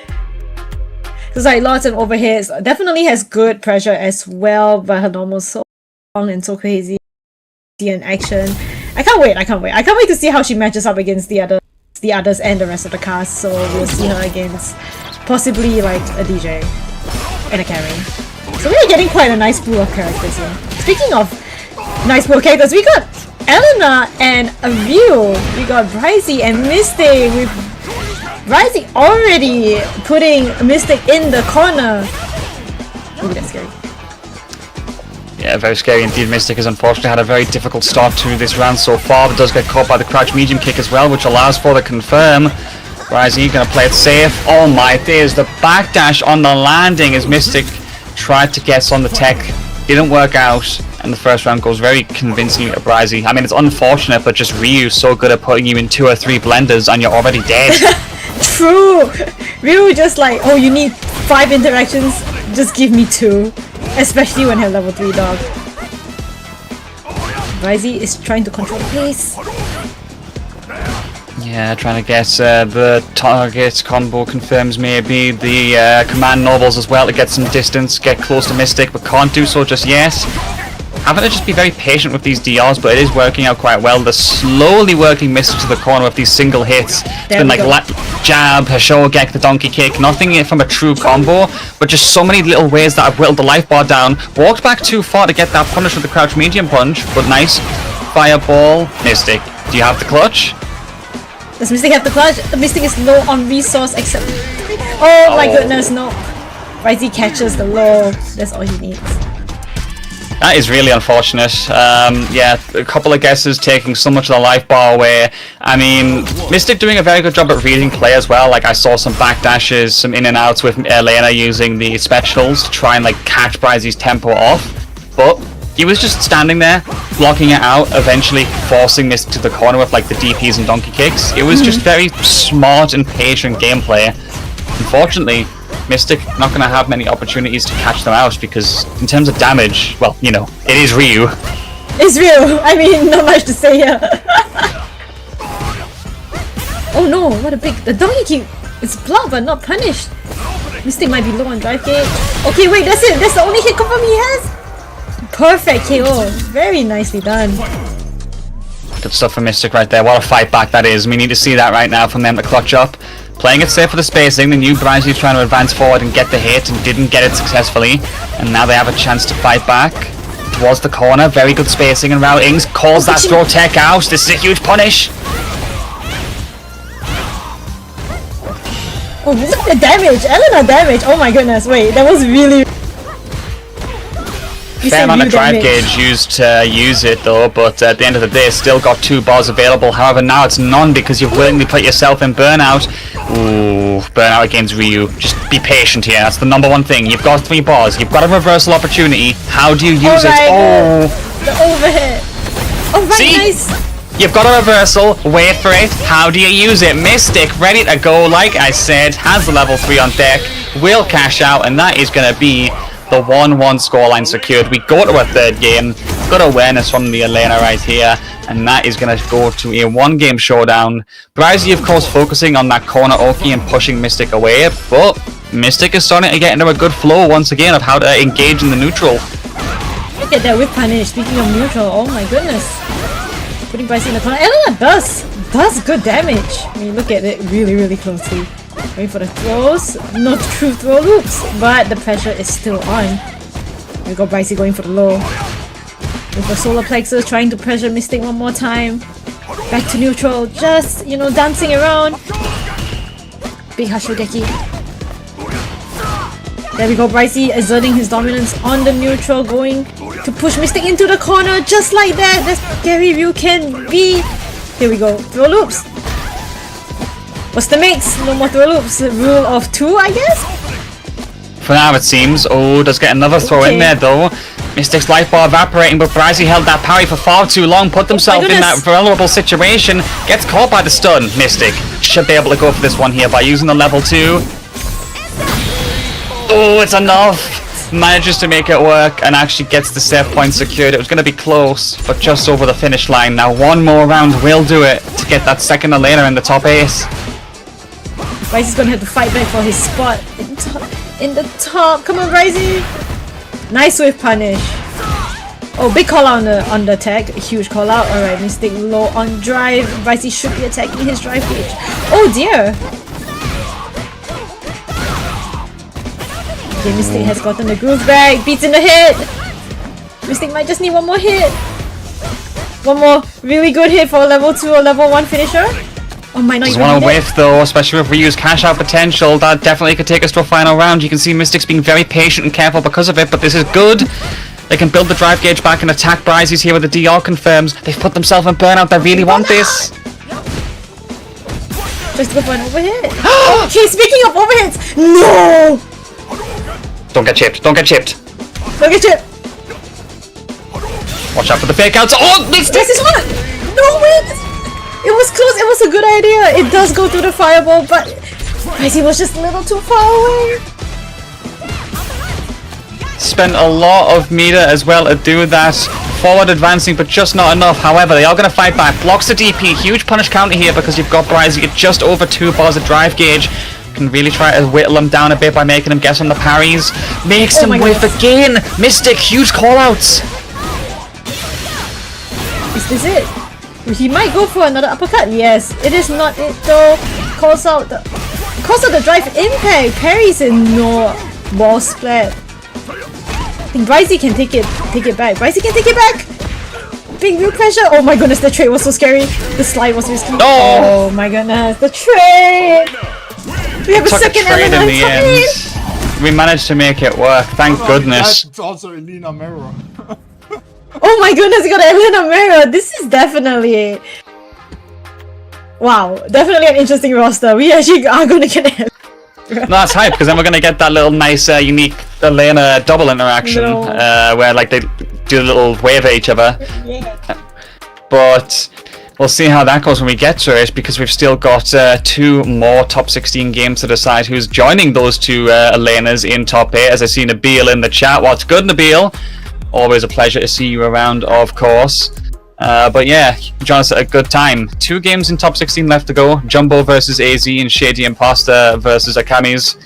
It's like lots of overhits. Definitely has good pressure as well, but her normal so long and so crazy in action. I can't wait to see how she matches up against the others and the rest of the cast. So we'll see her against possibly like a DJ and a carry. So we're getting quite a nice pool of characters here. Speaking of nice pool of characters, we got Elena and a View. We got Bryzy and Mystic, with Bryzy already putting Mystic in the corner. Ooh, that's scary. Yeah, very scary indeed. Mystic has unfortunately had a very difficult start to this round so far, but does get caught by the crouch medium kick as well, which allows for the confirm. Bryzy gonna play it safe. Oh my days, the backdash on the landing as Mystic tried to guess on the tech. Didn't work out, and the first round goes very convincingly to Bryzy. I mean, it's unfortunate, but just Ryu's so good at putting you in 2 or 3 blenders and you're already dead. True! Ryu just like, oh, you need 5 interactions, just give me 2. Especially when her level 3 dog. Bryzy is trying to control the pace. Yeah, trying to get the target combo confirms maybe the command nobles as well to get some distance, get close to Mystic, but can't do so just yet. Having to just be very patient with these DRs, but it is working out quite well. They're slowly working Mystic to the corner with these single hits. It's been like jab, Hashogek, the donkey kick, nothing from a true combo, but just so many little ways that I've whittled the life bar down. Walked back too far to get that punish with the crouch medium punch, but nice fireball. Mystic, do you have the clutch? Does Mystic have the clutch? The Mystic is low on resource except... Oh my goodness, no. Bryzy catches the low. That's all he needs. That is really unfortunate. Yeah, a couple of guesses taking so much of the life bar away. I mean, Mystic doing a very good job at reading play as well. Like, I saw some backdashes, some in and outs with Elena using the specials to try and like catch Bryzy's tempo off. But he was just standing there, blocking it out, eventually forcing Mystic to the corner with like the DPs and donkey kicks. It was just very smart and patient gameplay. Unfortunately, Mystic not going to have many opportunities to catch them out because in terms of damage, well, you know, it is Ryu. It's real. I mean, not much to say here. Oh no, what a big... The donkey kick is blocked but not punished. Mystic might be low on drive gauge. Okay, wait, that's it. That's the only hit confirm he has? Perfect KO. Very nicely done. Good stuff for Mystic right there. What a fight back that is. We need to see that right now from them to clutch up. Playing it safe for the spacing. The new Bryzy trying to advance forward and get the hit and didn't get it successfully. And now they have a chance to fight back. Towards the corner. Very good spacing and routings. Calls that throw tech out. This is a huge punish. Oh, look at the damage! Elena damage! Oh my goodness, wait, that was really... Fair amount of drive gauge used to use it though, but at the end of the day, still got 2 bars available. However, now it's none because you've willingly put yourself in burnout. Ooh, burnout against Ryu. Just be patient here, that's the #1 thing. You've got 3 bars, you've got a reversal opportunity. How do you use it? Oh! The overhead! Oh, right, See? nice! You've got a reversal, wait for it. How do you use it? Mystic, ready to go, like I said, has the level 3 on deck, will cash out, and that is going to be the 1-1 scoreline secured. We go to a 3rd game, good awareness from the Elena right here, and that is going to go to a 1-game showdown. Bryzy, of course, focusing on that corner Oki and pushing Mystic away, but Mystic is starting to get into a good flow once again of how to engage in the neutral. Look at that whip punish, speaking of neutral, oh my goodness. Putting Bryzy in the corner. Elena does good damage. I mean, look at it really closely. Waiting for the throws. No true throw loops, but the pressure is still on. We got Bryzy going for the low. With the solar plexus trying to pressure Mystic one more time. Back to neutral, just, you know, dancing around. Big Hashogeki. There we go, Bryzy exerting his dominance on the neutral, going to push Mystic into the corner just like that. That's scary Ryu can be. Here we go, throw loops. What's the mix? No more throw loops. Rule of 2, I guess? For now it seems. Oh, does get another throw in there though. Mystic's life bar evaporating, but Bryzy held that parry for far too long, put themselves in that vulnerable situation, gets caught by the stun. Mystic should be able to go for this one here by using the level 2. Oh, it's enough! Manages to make it work and actually gets the save point secured. It was going to be close, but just over the finish line. Now 1 more round will do it to get that 2nd Elena in the top ace. Bryzy's going to have to fight back for his spot in the top. Come on, Bryzy! Nice whip punish. Oh, big call out on the attack. A huge call out. Alright, Mystic low on drive. Bryzy should be attacking his drive gauge. Oh dear! Okay, Mystic has gotten the groove back. Beats in the hit. Mystic might just need 1 more hit. 1 more really good hit for a level 2 or level 1 finisher. Oh, might not Just even want to need whiff though, especially if we use cash out potential. That definitely could take us to a final round. You can see Mystic's being very patient and careful because of it, but this is good. They can build the drive gauge back and attack Bryzy's here with the DR confirms. They've put themselves in burnout. They really want this. Just go for an overhit. Okay, speaking of overhits, no! Don't get chipped. Don't get chipped. Don't get chipped. Watch out for the fake outs. Oh, Mystic! This is one! No, wait! It was close. It was a good idea. It does go through the fireball, but Bryzy was just a little too far away. Spent a lot of meter as well to do that. Forward advancing, but just not enough. However, they are going to fight back. Blocks the DP. Huge punish counter here because you've got Bryzy at just over 2 bars of drive gauge. Can really try to whittle him down a bit by making him guess on the parries. Makes him whiff again. Mystic, huge callouts. Is this it? He might go for another uppercut. Yes, it is not it though. Calls out the drive impact. Parries in no ball splat. I think Bryzy can take it back. Bryzy can take it back. Big real pressure. Oh my goodness, the trade was so scary. The slide was risky. Oh my goodness, the trade. We have a second trade in the end. We managed to make it work. Thank goodness. That's also Elena Mirror. Oh my goodness, you got Elena Mera. This is definitely... Wow, definitely an interesting roster. We actually are going to get Elena. No, that's hype, because then we're going to get that little nice, unique Elena double interaction, where like they do a little wave at each other. Yeah. But we'll see how that goes when we get to it, because we've still got 2 more top 16 games to decide who's joining those 2 Elenas in top 8. As I see Nabil in the chat. What's good, Nabil? Always a pleasure to see you around, of course. But yeah, join us at a good time. 2 games in top 16 left to go. Jumbo versus AZ and Shady Impostor versus Akami's.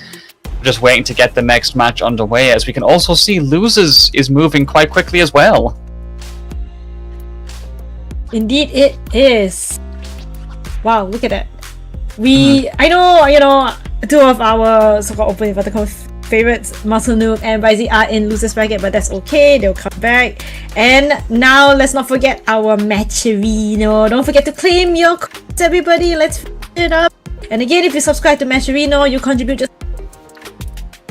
Just waiting to get the next match underway, as we can also see Losers is moving quite quickly as well. Indeed it is. Wow, look at that. I know, 2 of our so-called opening vertical favorites, Muscle Noob and Bryzy, are in losers bracket, but that's okay, they'll come back. And now let's not forget our Matcherino. Don't forget to claim your codes, everybody. Let's finish it up. And again, if you subscribe to Matcherino, you contribute just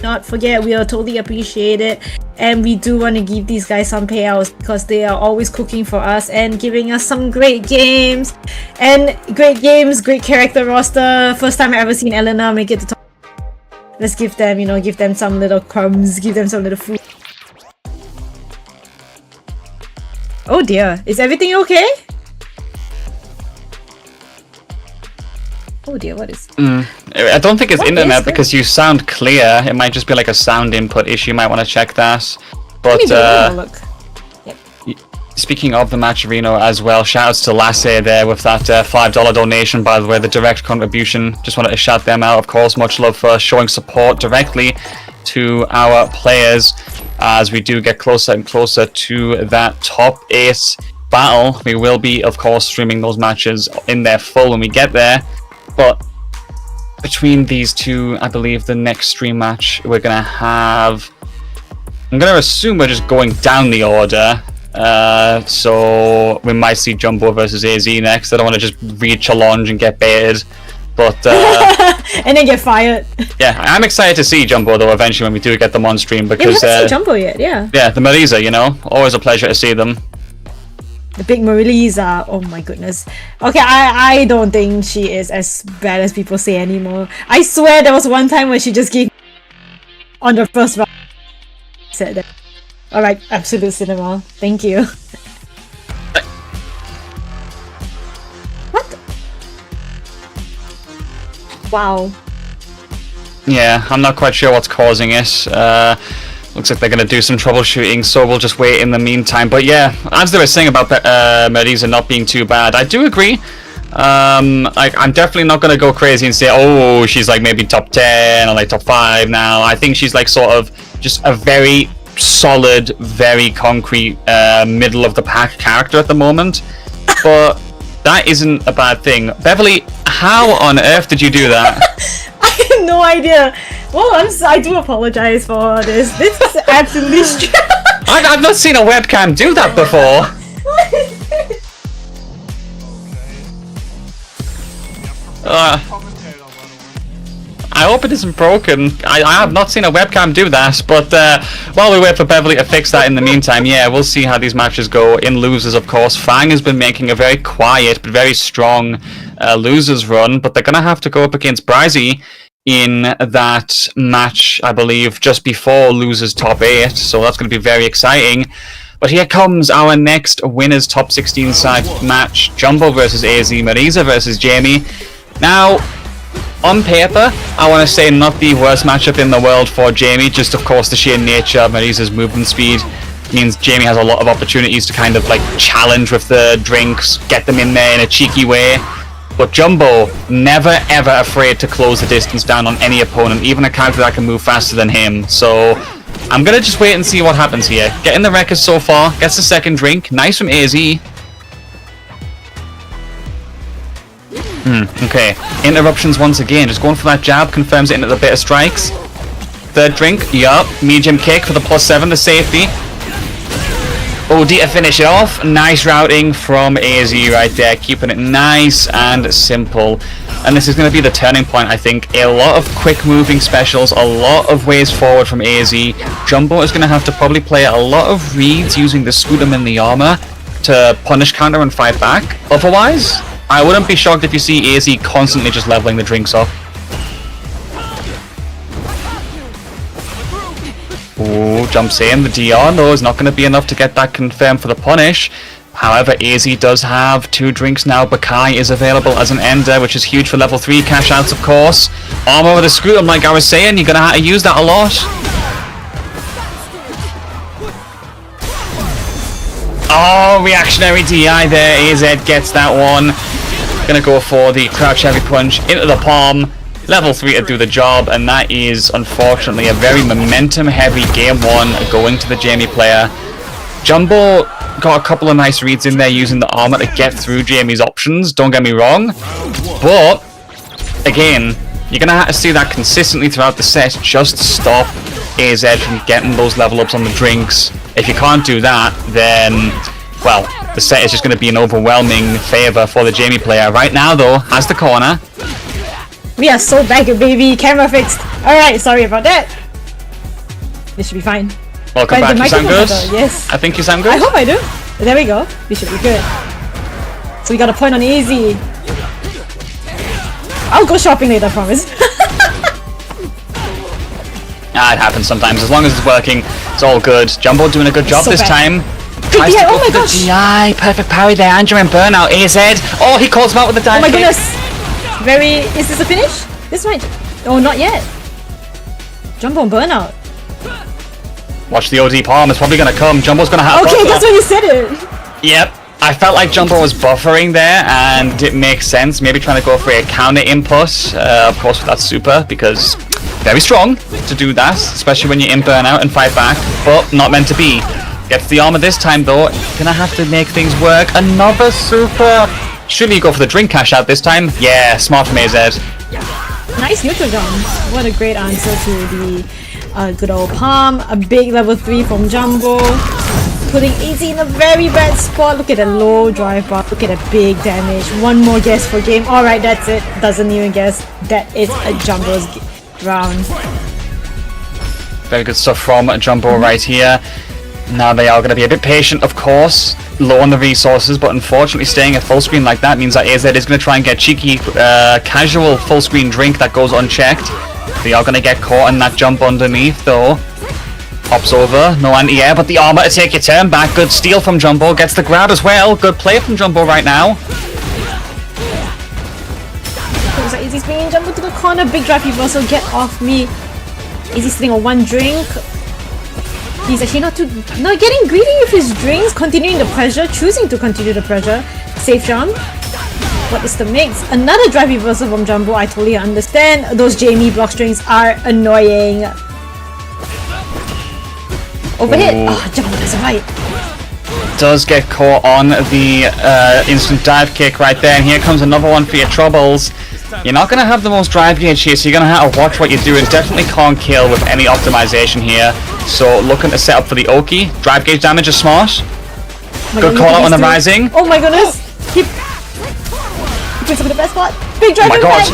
not forget, we are totally appreciate it, and we do want to give these guys some payouts because they are always cooking for us and giving us some great games, great character roster. First time I ever seen Elena make it to top. Let's give them, give them some little crumbs, give them some little food. Oh dear, is everything okay? Oh dear, what is... I don't think it's internet, because you sound clear. It might just be like a sound input issue. You might want to check that. But look. Yep. Speaking of the Matcherino as well, shoutouts to Lasse there with that $5 donation, by the way, the direct contribution. Just wanted to shout them out, of course. Much love for showing support directly to our players as we do get closer and closer to that top 8 battle. We will be, of course, streaming those matches in their full when we get there. But between these 2, I believe the next stream match we're going to have... I'm going to assume we're just going down the order. So we might see Jumbo versus AZ next. I don't want to just re-challenge and get baited. But... and then get fired. Yeah, I'm excited to see Jumbo, though, eventually when we do get them on stream. Because, we haven't seen Jumbo yet, yeah. Yeah, the Marisa, always a pleasure to see them. The big Marisa, oh my goodness. Okay, I don't think she is as bad as people say anymore. I swear there was one time where she just gave on the first round. Said that. Alright, absolute cinema. Thank you. What? Wow. Yeah, I'm not quite sure what's causing it. Looks like they're going to do some troubleshooting, so we'll just wait in the meantime. But yeah, as they were saying about Marisa not being too bad, I do agree. I'm definitely not going to go crazy and say, oh, she's like maybe top 10 or like top 5 now. I think she's like sort of just a very solid, very concrete middle of the pack character at the moment. But that isn't a bad thing. Beverly, how on earth did you do that? I have no idea. Well, I do apologize for this. This is absolutely strange. I've not seen a webcam do that before. I hope it isn't broken. I have not seen a webcam do that, but while we wait for Beverly to fix that in the meantime, yeah, we'll see how these matches go. In losers, of course, Fang has been making a very quiet but very strong losers run, but they're going to have to go up against Bryzy in that match, I believe, just before losers top 8, so that's going to be very exciting. But here comes our next winners top 16 side match, Jumbo versus AZ, Marisa versus Jamie. Now, on paper, I want to say not the worst matchup in the world for Jamie, just of course the sheer nature of Marisa's movement speed means Jamie has a lot of opportunities to kind of like challenge with the drinks, get them in there in a cheeky way. But Jumbo, never ever afraid to close the distance down on any opponent, even a character that can move faster than him. So I'm going to just wait and see what happens here. Getting the record so far, gets the second drink, nice from AZ. Okay, interruptions once again, just going for that jab, confirms it into the bit of strikes. Third drink, yup, medium kick for the +7, the safety. OD to finish it off. Nice routing from AZ right there, keeping it nice and simple. And this is going to be the turning point, I think. A lot of quick moving specials, a lot of ways forward from AZ. Jumbo is going to have to probably play a lot of reads using the Scudam in the armor to punish counter and fight back. Otherwise, I wouldn't be shocked if you see AZ constantly just leveling the drinks up. Ooh, jumps in. The DR though is not going to be enough to get that confirmed for the punish. However, AZ does have 2 drinks now. Bakai is available as an ender, which is huge for level 3 cash outs, of course. Armor with a Scudam, like I was saying, you're going to have to use that a lot. Oh, reactionary DI there. AZ gets that one. Gonna go for the crouch heavy punch into the palm. Level 3 to do the job, and that is unfortunately a very momentum heavy game 1 going to the Jamie player. Jumbo got a couple of nice reads in there using the armor to get through Jamie's options, don't get me wrong. But, again, you're gonna have to see that consistently throughout the set just to stop AZ from getting those level ups on the drinks. If you can't do that, then, well, the set is just going to be an overwhelming favour for the Jamie player. Right now, though, has the corner. We are so back, baby. Camera fixed. Alright, sorry about that. This should be fine. Welcome back. You sound good? Yes. I think you sound good. I hope I do. There we go. We should be good. So we got a point on easy. I'll go shopping later, I promise. It happens sometimes. As long as it's working, it's all good. Jumbo doing a good job this time. Tries to go for the GI. Perfect parry there. Andrew and burnout. AZ. Oh, he calls him out with the dive. Oh my kick. goodness. Is this a finish? This might. Oh, not yet. Jumbo and burnout. Watch the OD palm. It's probably going to come. Jumbo's going to have. Okay, that's when you said it. Yep. I felt like Jumbo was buffering there, and it makes sense. Maybe trying to go for a counter input. Of course, with that super, because very strong to do that, especially when you're in burnout and fight back, but not meant to be. Gets the armor this time though. Gonna have to make things work. Another super. Surely you go for the drink cash out this time. Yeah, smart from AZ. Nice neutral jump. What a great answer to the good old palm. A big level 3 from Jumbo. Putting AZ in a very bad spot. Look at a low drive bar. Look at a big damage. One more guess for game. Alright, that's it. Doesn't even guess. That is a Jumbo's round. Very good stuff from Jumbo right here. Now they are going to be a bit patient, of course. Low on the resources, but unfortunately staying at full screen like that means that AZ is going to try and get cheeky, casual full screen drink that goes unchecked. They are going to get caught in that jump underneath though. Pops over, no anti-air, but the armor to take your turn back. Good steal from Jumbo, gets the grab as well. Good play from Jumbo right now. Looks like AZ's bringing Jumbo to the corner. Big drive reversal, get off me. AZ sitting on 1 drink. He's actually not getting greedy with his drinks, continuing the pressure, choosing to continue the pressure. Safe jump. What is the mix? Another drive reversal from Jumbo, I totally understand. Those Jamie block strings are annoying. Overhit. Oh, Jumbo doesn't fight. Does get caught on the instant dive kick right there, and here comes another one for your troubles. You're not going to have the most drive gauge here, so you're going to have to watch what you're doing. Definitely can't kill with any optimization here. So looking to set up for the Oki. Drive gauge damage is smart. Good call out on the rising. Oh my goodness. He puts him in the best spot. Big drive. Oh my god.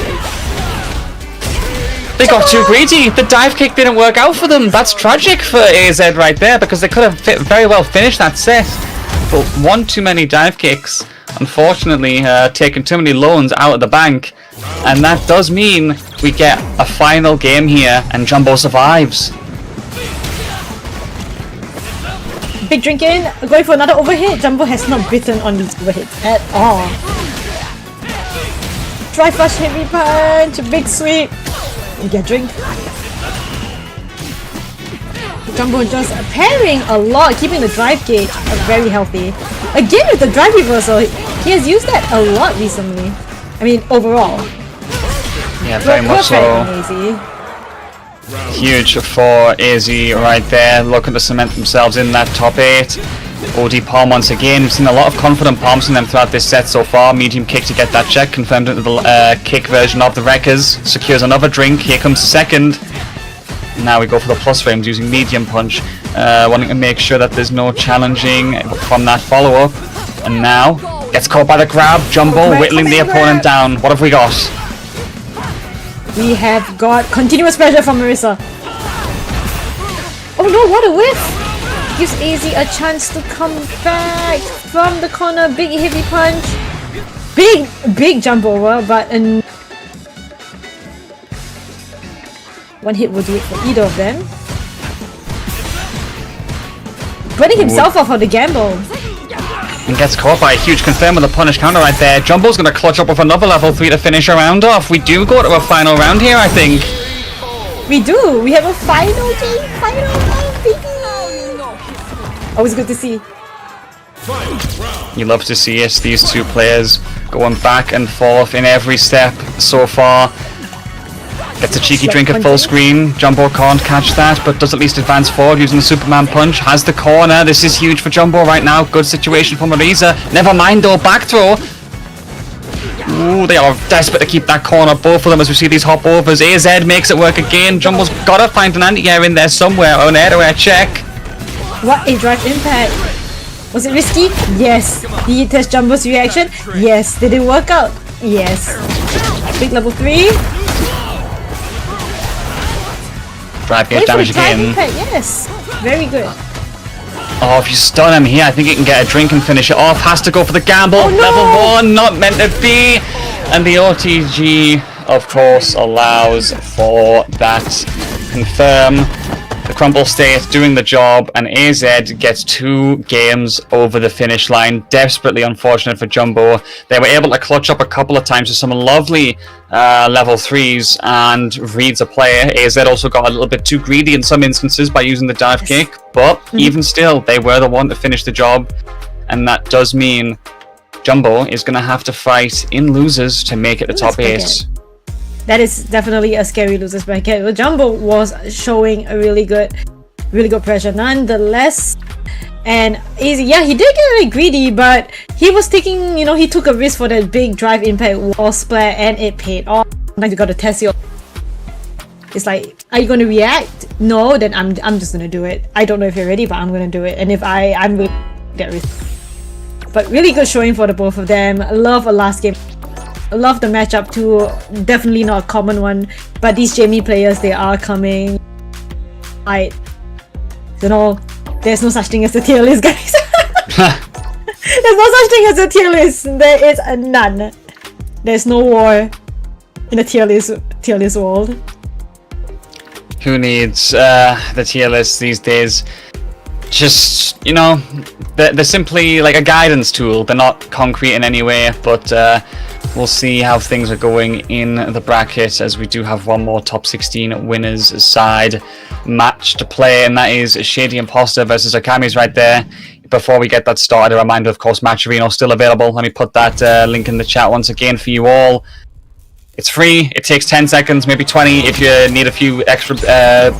They got too greedy. The dive kick didn't work out for them. That's tragic for AZ right there, because they could have very well finished that set. But one too many dive kicks. Unfortunately, taking too many loans out of the bank. And that does mean we get a final game here, and Jumbo survives. Big drink in, going for another overhit. Jumbo has not bitten on these overhits at all. Dry flush, heavy punch, big sweep. You get drink. Jumbo just parrying a lot, keeping the drive gauge very healthy. Again with the drive reversal, he has used that a lot recently. I mean, overall. Yeah, very much so. Huge for AZ right there, looking to cement themselves in that top 8. OD palm once again. We've seen a lot of confident palms from them throughout this set so far. Medium kick to get that check, confirmed into the kick version of the Wreckers. Secures another drink. Here comes the second. Now we go for the plus frames using medium punch. wanting to make sure that there's no challenging from that follow-up. And now, gets caught by the grab. Jumbo whittling the opponent down. What have we got? We have got continuous pressure from Marissa. Oh no, what a whiff! Gives AZ a chance to come back from the corner. Big heavy punch. Big jump over, but one hit will do it for either of them. Putting himself off on the gamble. And gets caught by a huge confirm with a punish counter right there. Jumbo's going to clutch up with another level 3 to finish a round off. We do go to a final round here, I think. We do. We have a final game. Final round, baby. Always good to see. You love to see it. These two players going back and forth in every step so far. Gets a cheeky drink at full screen. Jumbo can't catch that, but does at least advance forward using the Superman punch. Has the corner. This is huge for Jumbo right now. Good situation for Marisa. Never mind though, back throw. Ooh, they are desperate to keep that corner, both of them, as we see these hop overs. AZ makes it work again. Jumbo's gotta find an anti-air in there somewhere. Oh, an air-to-air check. What a drive impact. Was it risky? Yes. Did you test Jumbo's reaction? Yes. Did it work out? Yes. Big level 3. Drive gate damage again. Impact, yes. Very good. Oh, if you stun him here, I think he can get a drink and finish it off. Has to go for the gamble. Oh, no! Level 1, not meant to be. And the OTG, of course, allows for that confirm. The crumble state doing the job, and AZ gets 2 games over the finish line. Desperately unfortunate for Jumbo. They were able to clutch up a couple of times with some lovely level 3s and reads a player. AZ also got a little bit too greedy in some instances by using the dive kick, but even still, they were the one to finish the job, and that does mean Jumbo is going to have to fight in losers to make it the top 8. That is definitely a scary losers bracket. Well, Jumbo was showing a really good pressure nonetheless. And AZ, yeah, he did get really greedy, but he was taking, he took a risk for that big drive impact wall splat, and it paid off. Sometimes you gotta test your. It's like, are you gonna react? No, then I'm just gonna do it. I don't know if you're ready, but I'm gonna do it. And if I'm going to get risk. But really good showing for the both of them. I love a last game. I love the matchup too. Definitely not a common one, but these Jamie players, they are coming. There's no such thing as a tier list, guys. There's no such thing as a tier list. There is none. There's no war in a tier list world. Who needs the tier list these days? Just, they're simply like a guidance tool. They're not concrete in any way, but we'll see how things are going in the bracket, as we do have one more top 16 winners side match to play, and that is Shady Impostor versus Akami's right there. Before we get that started, a reminder, of course, Match Arena is still available. Let me put that link in the chat once again for you all. It's free. It takes 10 seconds, maybe 20 if you need a few extra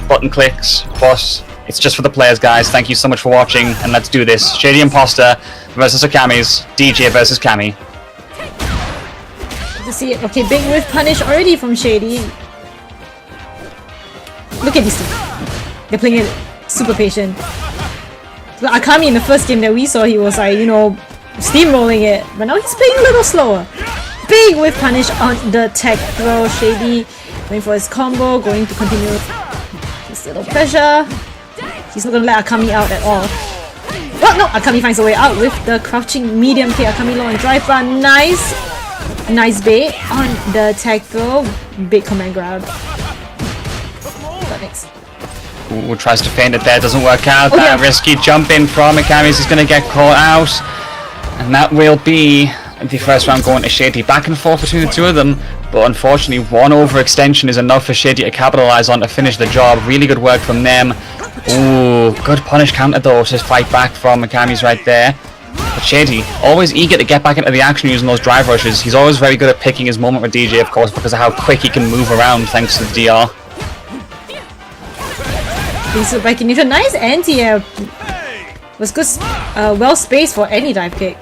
button clicks, but it's just for the players, guys. Thank you so much for watching, and let's do this. Shady Impostor versus Akami's DJ versus Kami. To see it. Okay, big whiff punish already from Shady. Look at these two. They're playing it super patient. So Akami in the first game that we saw, he was like, steamrolling it. But now he's playing a little slower. Big whiff punish on the tech throw. Shady going for his combo, going to continue this little pressure. He's not going to let Akami out at all. Oh no, Akami finds a way out with the crouching medium kick. Akami low on drive bar. Nice bait on the tag throw. Big command grab. Next. Ooh, tries to feint it there, doesn't work out. That risky jump in from Akami's is going to get caught out. And that will be the first round going to Shady. Back and forth between the two of them. But unfortunately, one overextension is enough for Shady to capitalize on to finish the job. Really good work from them. Ooh, good punish counter though to fight back from Akami's right there. But Shady, always eager to get back into the action using those drive rushes. He's always very good at picking his moment with DJ, of course, because of how quick he can move around thanks to the DR. He's back in. A nice anti-air. Was good, well spaced for any dive kick.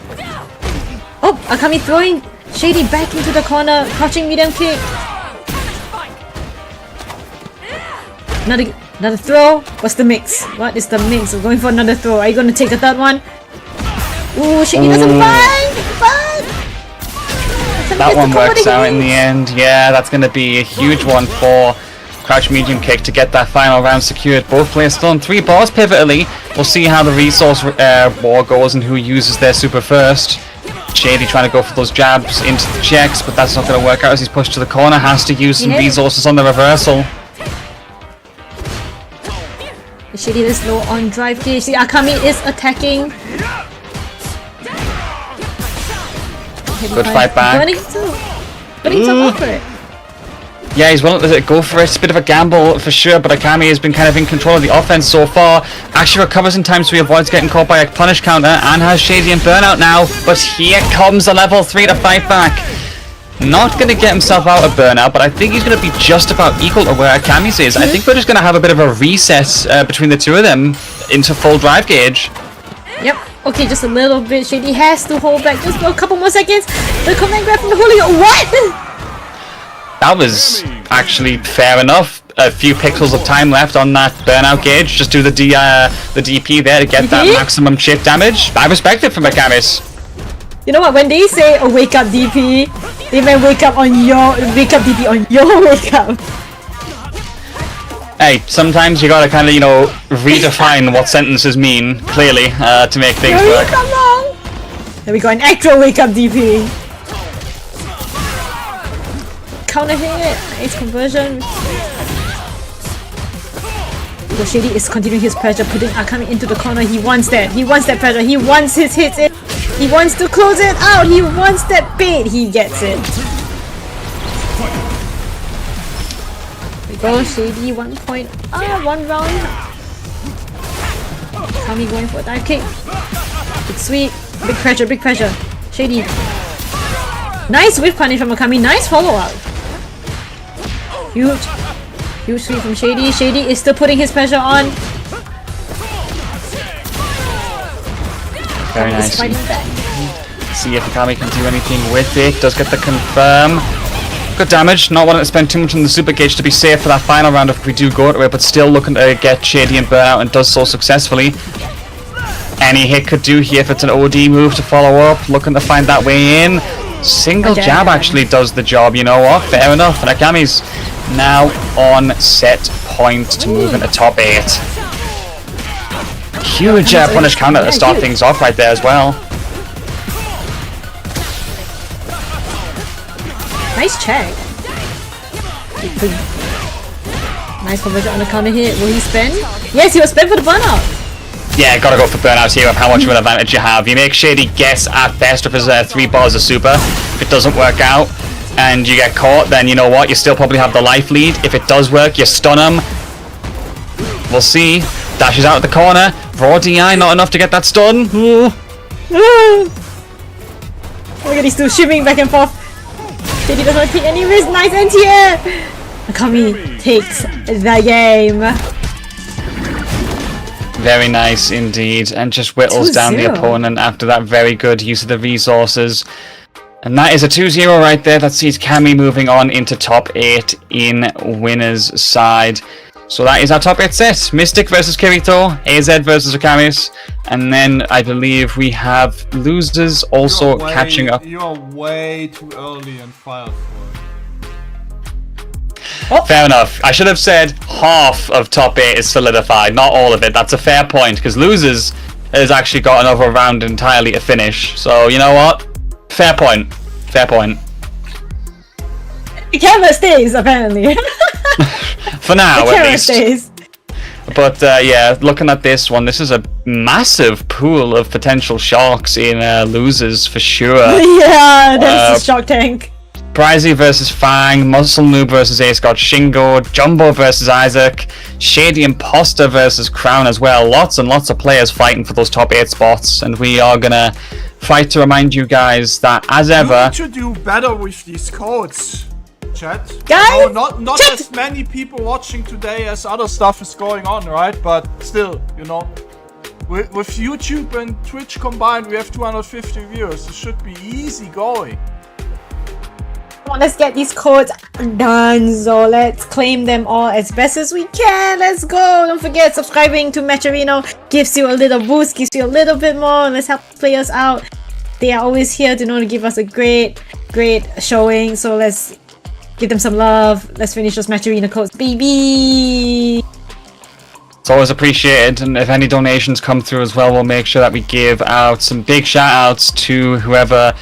Oh, Akami throwing Shady back into the corner, crouching medium kick. Another throw. What's the mix? What is the mix? We're going for another throw. Are you going to take the third one? Ooh, Shady doesn't find! That one works out in the end. Yeah, that's going to be a huge one for Crouch Medium Kick to get that final round secured. Both players still on 3 bars pivotally. We'll see how the resource war goes and who uses their super first. Shady trying to go for those jabs into the checks, but that's not going to work out as he's pushed to the corner. Has to use some resources on the reversal. Shady is low on drive gauge. The Akami is attacking. Good fight back. But he's up for it. Yeah, he's willing to go for it. It's a bit of a gamble for sure, but Akami has been kind of in control of the offense so far. Actually recovers in time so he avoids getting caught by a punish counter and has Shady in burnout now. But here comes a level 3 to fight back. Not going to get himself out of burnout, but I think he's going to be just about equal to where Akami's is. I think we're just going to have a bit of a recess between the two of them into full drive gauge. Yep. Okay, just a little bit. Shady has to hold back just for a couple more seconds. The command grab from the Julio. What? That was actually fair enough. A few pixels of time left on that burnout gauge. Just do the DP there to get that maximum chip damage. I respect it from Akamis. You know what? When they say a wake up DP, they meant wake up DP on your wake up. Hey, sometimes you gotta kind of, redefine what sentences mean, clearly, to make things work. Come on! There we go, an actual wake up DP. Counter hit, nice conversion. So Shady is continuing his pressure, putting Akami into the corner. He wants that pressure, he wants his hits in. He wants to close it out, he wants that bait, he gets it. Go Shady, 1 point. 1 round. Akami going for a dive kick. It's sweet. Big pressure. Shady. Nice whip punish from Akami. Nice follow up. Huge sweep from Shady. Shady is still putting his pressure on. Very nice. See if Akami can do anything with it. Does get the confirm. Good damage, not wanting to spend too much on the super gauge to be safe for that final round if we do go to it, but still looking to get Shady and burnout and does so successfully. Any hit could do here if it's an OD move to follow up, looking to find that way in. Single jab actually does the job, you know what, fair enough. And Akami's now on set point to move into top 8. Huge punish counter to start things off right there as well. Nice check. Nice conversion on the counter hit. Will he spin? Yes, he will spin for the burnout. Yeah, gotta go for burnout here with how much of an advantage you have. You make Shady guess at best of his 3 bars of super. If it doesn't work out and you get caught, then you know what? You still probably have the life lead. If it does work, you stun him. We'll see. Dashes out at the corner. Raw DI, not enough to get that stun. Look at these two shimming back and forth. Shady does not take any risk. Nice anti-air. Akami takes the game. Very nice indeed, and just whittles down the opponent after that very good use of the resources. And that is a 2-0 right there. That sees Akami moving on into top 8 in winner's side. So that is our top 8 set. Mystic versus Kyito, AZ versus Akamis, and then I believe we have losers also catching up. You are way too early and fired for it. Fair enough. I should have said half of top 8 is solidified, not all of it. That's a fair point, because losers has actually got another round entirely to finish. So, you know what? Fair point. Fair point. The camera stays, apparently. For now, the at least. Stays. But yeah, looking at this one, this is a massive pool of potential sharks in losers for sure. Yeah, that's a shark tank. Bryzy versus Fang, Muscle Noob versus Ace God Shingo, Jumbo versus Isaac, Shady Impostor versus Crown as well. Lots and lots of players fighting for those top 8 spots, and we are gonna fight to remind you guys that, as ever, you need to do better with these codes, chat. Guys, not as many people watching today as other stuff is going on, right? But still, you know, with YouTube and Twitch combined, we have 250 viewers. It should be easy going. Come on, let's get these codes done. So let's claim them all as best as we can. Let's go. Don't forget, subscribing to Matcherino gives you a little boost, gives you a little bit more. Let's help players out. They are always here to give us a great showing. So let's give them some love. Let's finish those Matcherino codes, baby. It's always appreciated, and if any donations come through as well, we'll make sure that we give out some big shout outs to whoever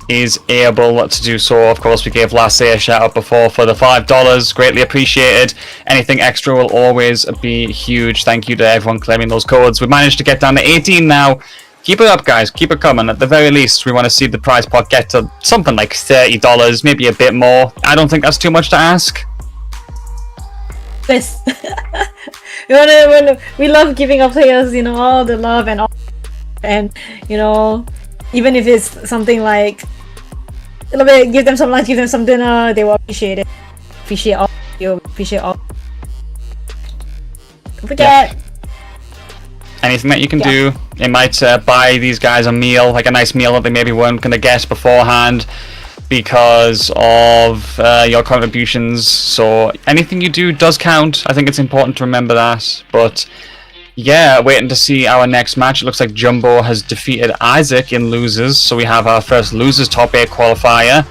is able to do so. Of course, we gave Lasse a shout out before for the $5, greatly appreciated. Anything extra will always be huge. Thank you to everyone claiming those codes. We managed to get down to 18 now. Keep it up, guys, keep it coming. At the very least, we want to see the prize pot get to something like $30, maybe a bit more. I don't think that's too much to ask. This we love giving our players, all the love and all, and even if it's something like a little bit, give them some lunch, give them some dinner, they will appreciate it. Appreciate all. Don't forget. Yeah. Anything that you can do. It might buy these guys a meal, like a nice meal that they maybe weren't going to get beforehand because of your contributions. So anything you do does count. I think it's important to remember that. But yeah, waiting to see our next match. It looks like Jumbo has defeated Isaac in losers, so we have our first losers top 8 qualifier.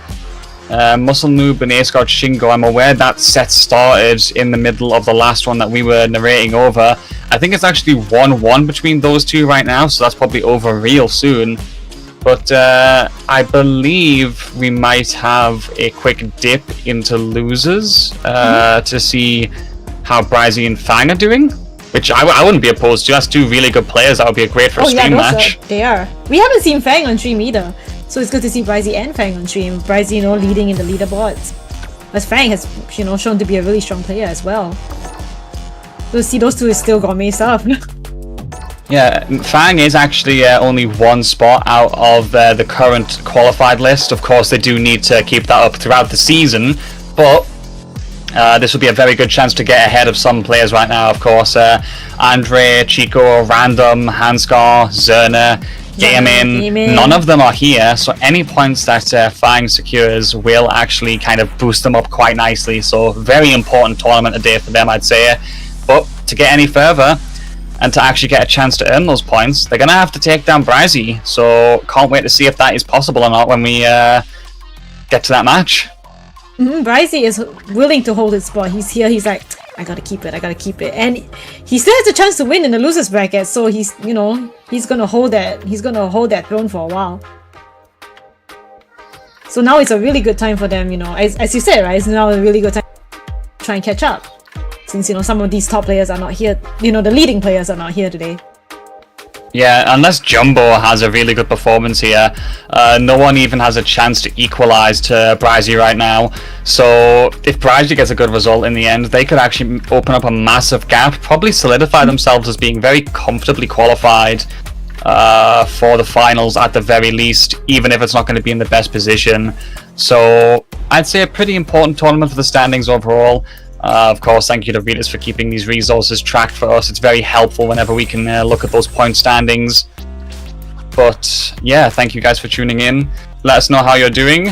Muscle Noob and A-Scout Shingo, I'm aware that set started in the middle of the last one that we were narrating over. I think it's actually 1-1 between those two right now, so that's probably over real soon. But I believe we might have a quick dip into losers to see how Bryzy and Fang are doing, which I wouldn't be opposed to. That's two really good players. That would be great for a stream match. They are. We haven't seen Fang on stream either, so it's good to see Bryzy and Fang on stream. Bryzy, leading in the leaderboards, as Fang has, shown to be a really strong player as well. So see, those two is still gourmet stuff. Yeah, Fang is actually only one spot out of the current qualified list. Of course, they do need to keep that up throughout the season, but this will be a very good chance to get ahead of some players right now. Of course, Andre, Chico, Random, Hanskar, Zerna, Gaming, none of them are here, so any points that Fang secures will actually kind of boost them up quite nicely. So very important tournament today for them, I'd say. But to get any further and to actually get a chance to earn those points, they're gonna have to take down Bryzy. So can't wait to see if that is possible or not when we get to that match. Bryzy is willing to hold his spot. He's here. He's like, I gotta keep it, and he still has a chance to win in the losers bracket. So he's, he's gonna hold that. He's gonna hold that throne for a while. So now it's a really good time for them. As you said, right? It's now a really good time to try and catch up, since some of these top players are not here. The leading players are not here today. Yeah, unless Jumbo has a really good performance here, no one even has a chance to equalize to Bryzy right now. So if Bryzy gets a good result in the end, they could actually open up a massive gap, probably solidify themselves as being very comfortably qualified for the finals at the very least, even if it's not going to be in the best position. So I'd say a pretty important tournament for the standings overall. Of course, thank you to Readers for keeping these resources tracked for us. It's very helpful whenever we can look at those point standings. But yeah, thank you guys for tuning in. Let us know how you're doing.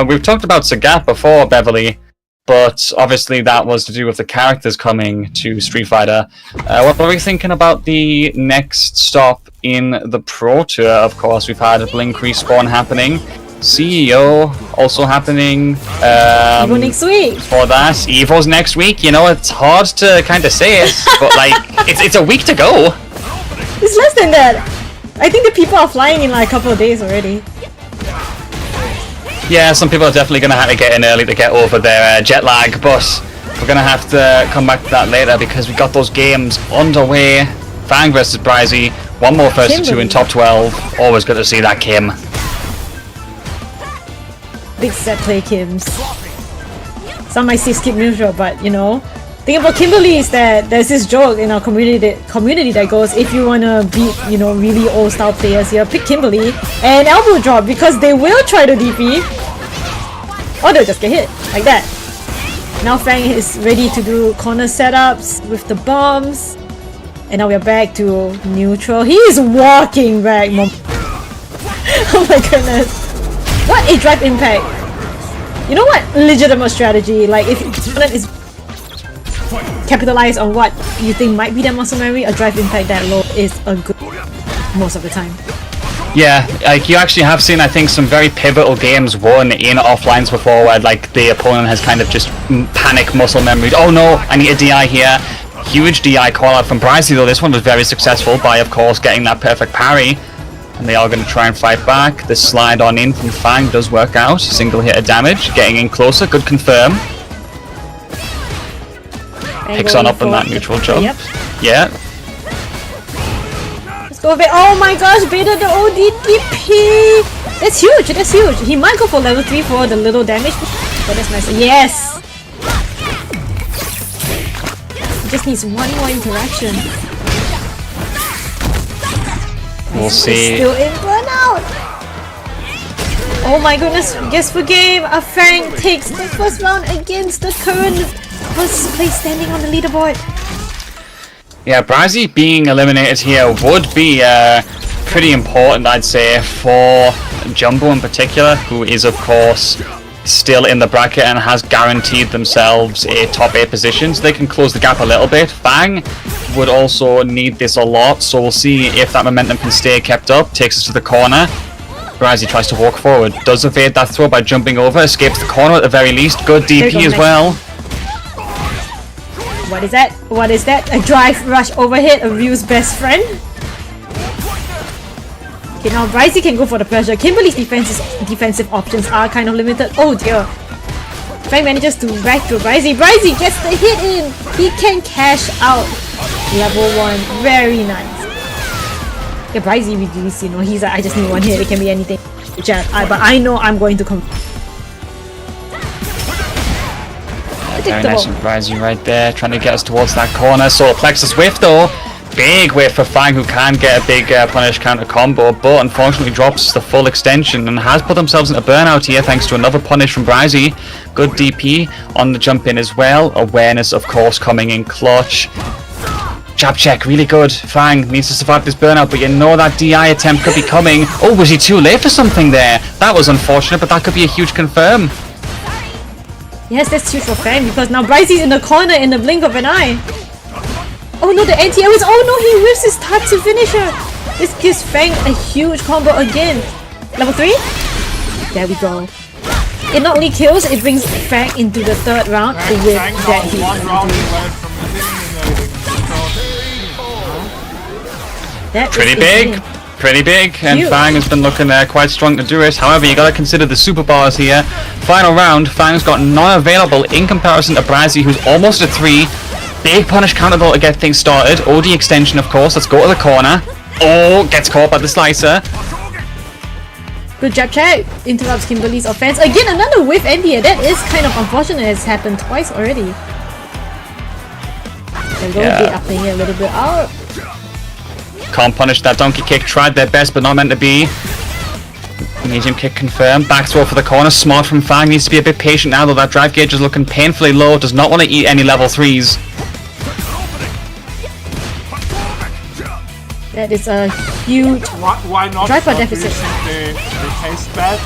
We've talked about Sagat before, Beverly, but obviously that was to do with the characters coming to Street Fighter. What are we thinking about the next stop in the Pro Tour? Of course, we've had a Blink Respawn happening. CEO also happening. Evo next week. For that, Evo's next week. It's hard to kind of say it, but it's a week to go. It's less than that. I think the people are flying in a couple of days already. Yeah, some people are definitely gonna have to get in early to get over their jet lag, but we're gonna have to come back to that later because we got those games underway. Fang versus Bryzy, one more first to 2 in top 12. Always good to see that, Kim. Big set play Kims. Some might say skip neutral, but thing about Kimberly is that there's this joke in our community that goes, if you wanna beat really old style players here, pick Kimberly and elbow drop, because they will try to DP or they'll just get hit like that. Now Fang is ready to do corner setups with the bombs, and now we're back to neutral. He is walking back. Oh my goodness. What a drive impact! You know what? Legitimate strategy. Like if opponent is capitalize on what you think might be their muscle memory, a drive impact that low is a good most of the time. Yeah, like you actually have seen, I think, some very pivotal games won in offlines before where like the opponent has kind of just panic muscle memory. Oh no, I need a DI here. Huge DI call out from Bryzy though. This one was very successful by, of course, getting that perfect parry. And they are going to try and fight back. The slide on in from Fang does work out. Single hit of damage, getting in closer. Good confirm. Picks on up on that neutral jump. Yep. Yeah. Let's go with it. Oh my gosh, Beta the ODDP! That's huge, that's huge. He might go for level 3 for the little damage. But that's nice. Yes! He just needs one more interaction. We'll see. Still in burnout! Oh my goodness, guess for game, a Fang takes the first round against the current first place standing on the leaderboard. Yeah, Bryzy being eliminated here would be pretty important, I'd say, for Jumbo in particular, who is, of course, still in the bracket and has guaranteed themselves a top 8 position, so they can close the gap a little bit. Fang would also need this a lot, so we'll see if that momentum can stay kept up. Takes us to the corner. Bryzy tries to walk forward, does evade that throw by jumping over, escapes the corner at the very least. Good DP as well. What is that? What is that? A drive rush overhead, a Ryu's best friend? Okay, now Bryzy can go for the pressure. Kimberly's defensive options are kind of limited. Oh dear. Fang manages to back to Bryzy. Bryzy gets the hit in! He can cash out. Level 1. Very nice. Yeah, Bryzy reduced, you know, he's like, I just need one hit, it can be anything. But I know I'm going to come. Very nice from Bryzy right there, trying to get us towards that corner. So Plexus whiff though. Big whiff for Fang, who can get a big punish counter combo, but unfortunately drops the full extension and has put themselves into burnout here thanks to another punish from Bryzy. Good DP on the jump in as well. Awareness, of course, coming in clutch. Jab check, really good. Fang needs to survive this burnout, but you know that DI attempt could be coming. Oh, was he too late for something there? That was unfortunate, but that could be a huge confirm. Yes, that's huge for Fang because now Bryzy's in the corner in the blink of an eye. Oh no, the anti-air is. Oh no, he whips his Tatsu finisher. This gives Fang a huge combo again. Level 3? There we go. It not only kills, it brings Fang into the 3rd round with that heat. One round away from eliminating. Pretty big. Pretty big, and Huge. Fang has been looking quite strong to do it. However, you gotta consider the super bars here. Final round, Fang's got none available in comparison to Bryzy, who's almost at 3. Big punish counter though to get things started. OD extension, of course. Let's go to the corner. Oh, gets caught by the slicer. Good jab check. Interrupts Kimberly's offense. Again, another whiff end here. That is kind of unfortunate. It's happened twice already. There we go. Yeah. Bit up in here a little bit out. Can't punish that donkey kick. Tried their best, but not meant to be. Medium kick confirmed. Back throw for the corner. Smart from Fang. Needs to be a bit patient now, though that drive gauge is looking painfully low. Does not want to eat any level 3s. That is a huge Why not? drive for deficit. They taste bad.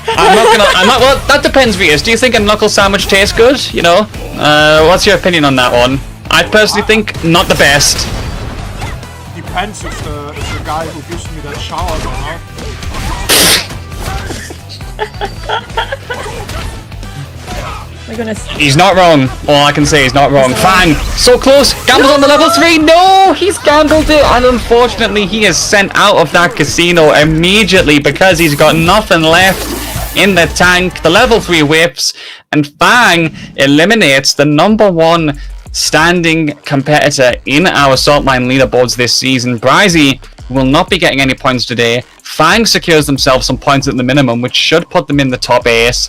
Well, that depends, Vias. Do you think a knuckle sandwich tastes good? You know? What's your opinion on that one? I personally think not the best. Depends if the guy who gives me that shower or Oh my goodness. He's not wrong. All I can say is not wrong. Fang, so close. Gambled on the level 3. No, he's gambled it. And unfortunately, he is sent out of that casino immediately because he's got nothing left in the tank. The level 3 whips. And Fang eliminates the #1 standing competitor in our Saltmine leaderboards this season. Bryzy will not be getting any points today. Fang secures themselves some points at the minimum, which should put them in the top 8.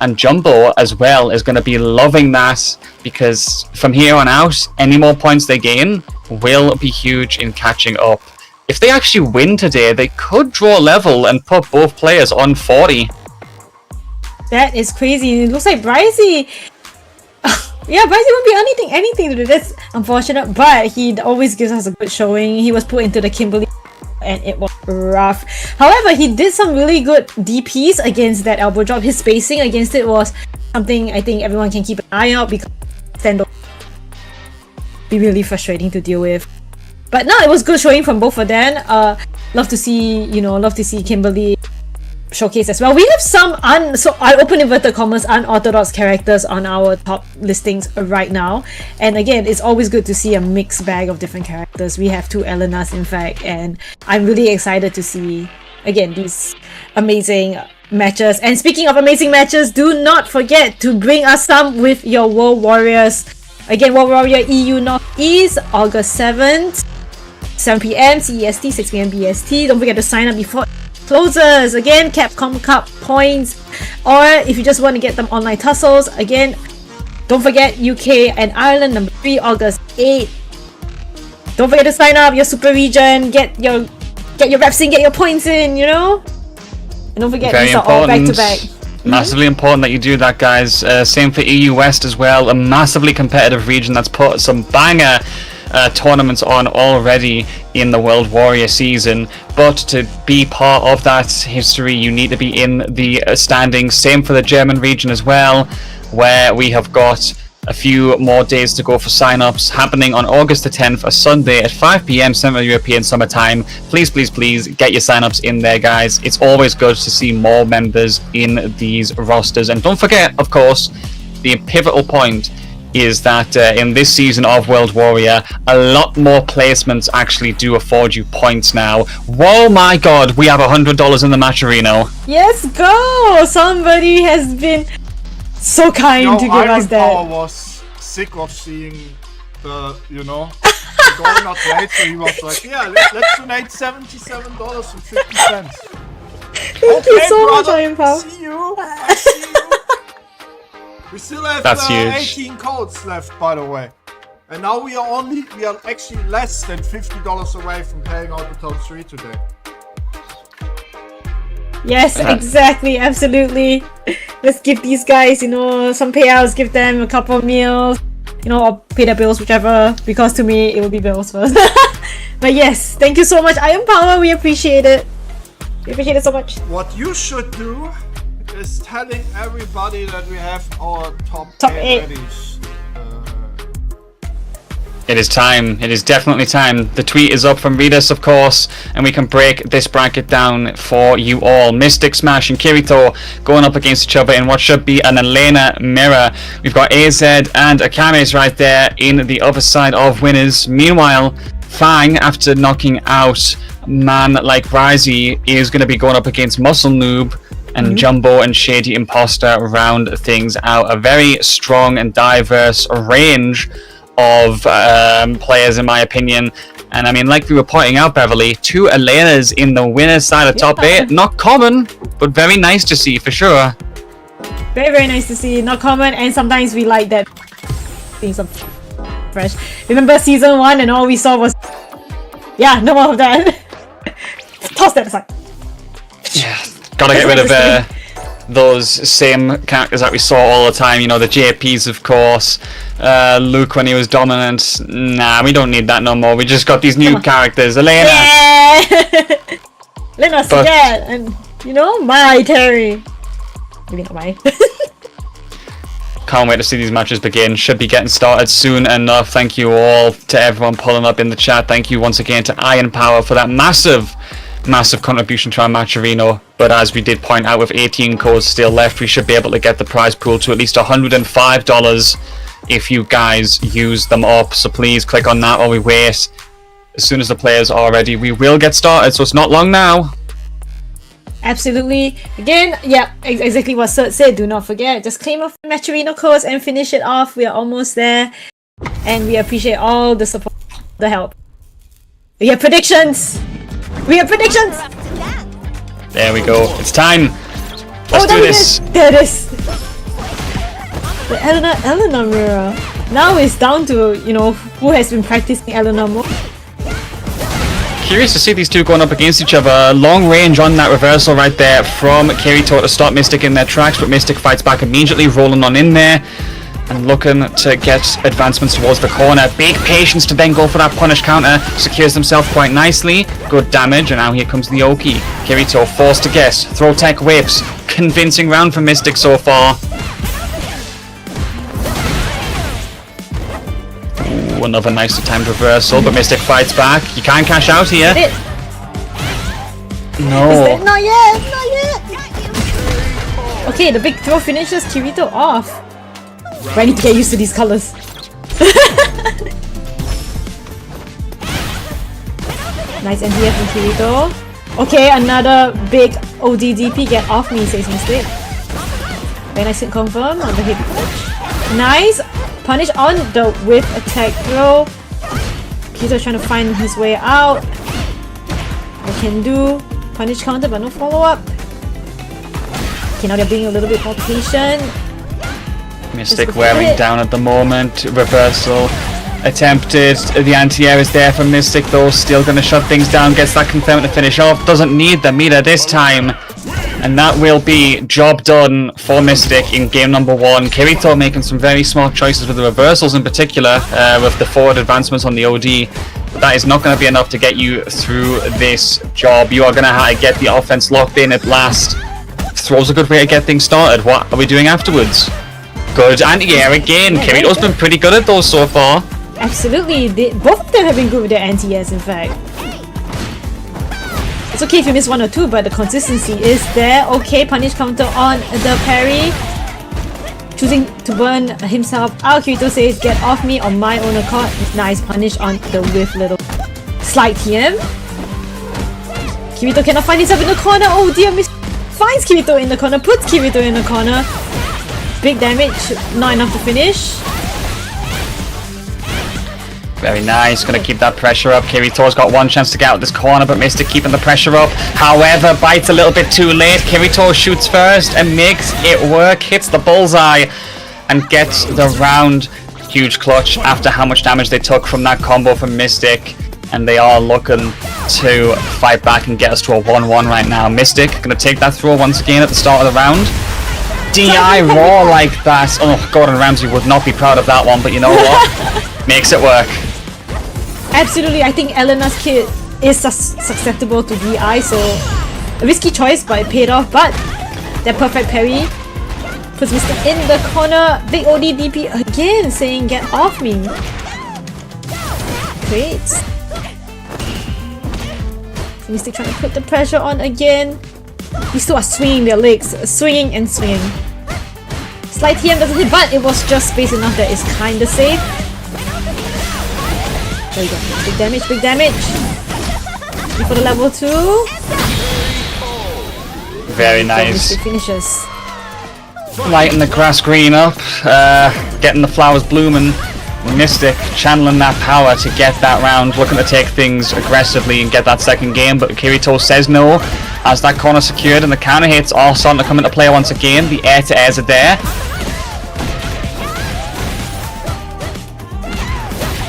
And Jumbo as well is going to be loving that because from here on out, any more points they gain will be huge in catching up. If they actually win today, they could draw level and put both players on 40. That is crazy. It looks like Bryzy. Yeah, Bryzy won't be anything to do. That's unfortunate, but he always gives us a good showing. He was put into the Kimberly and it was rough. However, he did some really good DPs against that elbow drop. His spacing against it was something I think everyone can keep an eye out because Sendo be really frustrating to deal with. But no, it was good showing from both of them. Love to see Kimberly showcase as well. We have some I open inverted commas unorthodox characters on our top listings right now, and again, it's always good to see a mixed bag of different characters. We have 2 Elenas in fact, and I'm really excited to see again these amazing matches. And speaking of amazing matches, do not forget to bring us some with your World Warriors. Again, World Warrior EU Northeast, August 7th, 7 PM CEST, 6 PM BST. Don't forget to sign up before closes. Again, Capcom Cup points, or if you just want to get them online tussles, again, don't forget UK and Ireland number 3, August 8th. Don't forget to sign up your super region, get your reps in, get your points in, you know. And don't forget, these are all back to back. Massively important that you do that, guys. Same for EU West as well, a massively competitive region that's put some banger tournaments on already in the World Warrior season, but to be part of that history you need to be in the standings. Same for the German region as well, where we have got a few more days to go for sign-ups, happening on August the 10th, a Sunday at 5 PM Central European Summer Time. Please get your sign-ups in there, guys. It's always good to see more members in these rosters. And don't forget, of course, the pivotal point is that in this season of World Warrior, a lot more placements actually do afford you points now. Whoa, my god, we have $100 in the match arena. Yes, go! Somebody has been so kind to give us that. Power was sick of seeing the, going not late, so he was like, yeah, let's donate $77.50. Thank you so much, Iron Power. See you. I see you. We still have 18 codes left, by the way. And now we are actually less than $50 away from paying out the top 3 today. Yes, exactly, absolutely. Let's give these guys, some payouts, give them a couple of meals, or pay their bills, whichever, because to me, it will be bills first. But yes, thank you so much, Iron Power, we appreciate it. We appreciate it so much. What you should do is telling everybody that we have our top 8 ready. It is time. It is definitely time. The tweet is up from Redus, of course, and we can break this bracket down for you all. Mystic Smash and Kyito going up against each other in what should be an Elena mirror. We've got AZ and Akami right there in the other side of winners. Meanwhile, Fang, after knocking out man like Bryzy, is going to be going up against Muscle Noob, and Jumbo and Shady Impostor round things out. A very strong and diverse range of players, in my opinion. And I mean, like we were pointing out, Beverly, 2 Elenas in the winner's side of top 8. Not common, but very nice to see for sure. Very, very nice to see. Not common, and sometimes we like that. Things of fresh. Remember season 1 and all we saw was... Yeah, no more of that. Toss that aside. Yeah. Gotta get rid of those same characters that we saw all the time, the JPs, of course. Luke when he was dominant. Nah, we don't need that no more. We just got these new characters. Elena! Yeah! Let us forget! And, my Terry. Maybe not my. Can't wait to see these matches begin. Should be getting started soon enough. Thank you all to everyone pulling up in the chat. Thank you once again to Iron Power for that massive contribution to our match arena. But as we did point out, with 18 codes still left, we should be able to get the prize pool to at least $105 if you guys use them up. So please click on that while we wait. As soon as the players are ready, we will get started, so it's not long now. Absolutely. Again, yeah, exactly what Sir said. Do not forget, just claim off match arena codes and finish it off. We are almost there, and we appreciate all the support, the help. We have predictions. There we go. It's time. Let's do this. There it is. The Elena mirror. Now it's down to, who has been practicing Elena more. Curious to see these two going up against each other. Long range on that reversal right there from Kyito to stop Mystic in their tracks, but Mystic fights back immediately, rolling on in there. and looking to get advancements towards the corner. Big patience to then go for that punish counter. Secures himself quite nicely. Good damage, and now here comes the Oki. Kyito forced to guess. Throw tech whips. Convincing round for Mystic so far. Ooh, another nicely timed reversal, but Mystic fights back. You can't cash out here. No. Not yet, not yet. Okay, the big throw finishes Kyito off. I need to get used to these colors. Nice MDF from Kyito. Okay, another big ODDP. Get off me, says Mystic. Very nice hit confirm on the hit punch. Nice punish on the whip attack throw. Kyito trying to find his way out. What can do? Punish counter, but no follow up. Okay, now they're being a little bit more patient. Mystic wearing down at the moment. Reversal attempted. The anti-air is there from Mystic though. Still going to shut things down. Gets that confirmed to finish off. Doesn't need the meter this time. And that will be job done for Mystic in game number 1. Kyito making some very smart choices with the reversals in particular. With the forward advancements on the OD. But that is not going to be enough to get you through this job. You are going to have to get the offense locked in at last. Throw's a good way to get things started. What are we doing afterwards? Good anti-air again. Kyito's been pretty good at those so far. Absolutely. Both of them have been good with their anti-airs, in fact. It's okay if you miss 1 or 2, but the consistency is there. Okay, punish counter on the parry. Choosing to burn himself out. Kyito says, get off me on my own accord. Nice punish on the whiff little slide TM. Kyito cannot find himself in the corner. Oh dear, finds Kyito in the corner, puts Kyito in the corner. Big damage, not enough to finish. Very nice, gonna keep that pressure up. Kirito's got one chance to get out of this corner, but Mystic keeping the pressure up. However, bites a little bit too late. Kirito shoots first and makes it work. Hits the bullseye and gets the round. Huge clutch after how much damage they took from that combo from Mystic. And they are looking to fight back and get us to a 1-1 right now. Mystic gonna take that throw once again at the start of the round. DI raw like that. Oh, Gordon Ramsay would not be proud of that one, but you know what? Makes it work. Absolutely, I think Elena's kid is susceptible to DI, so a risky choice, but it paid off. But that perfect parry puts Mystic in the corner. Big ODDP again, saying get off me. Great. Mystic trying to put the pressure on again. These two are swinging their legs, swinging and swinging. Slight TM doesn't hit, but it was just space enough that it's kinda safe. There you go. Big damage, big damage. For the level 2. Very nice. Finishes. Lighting the grass green up, getting the flowers blooming. Mystic channeling that power to get that round, looking to take things aggressively and get that second game, but Kyito says no as that corner secured and the counter hits are starting to come into play once again. The air to airs are there.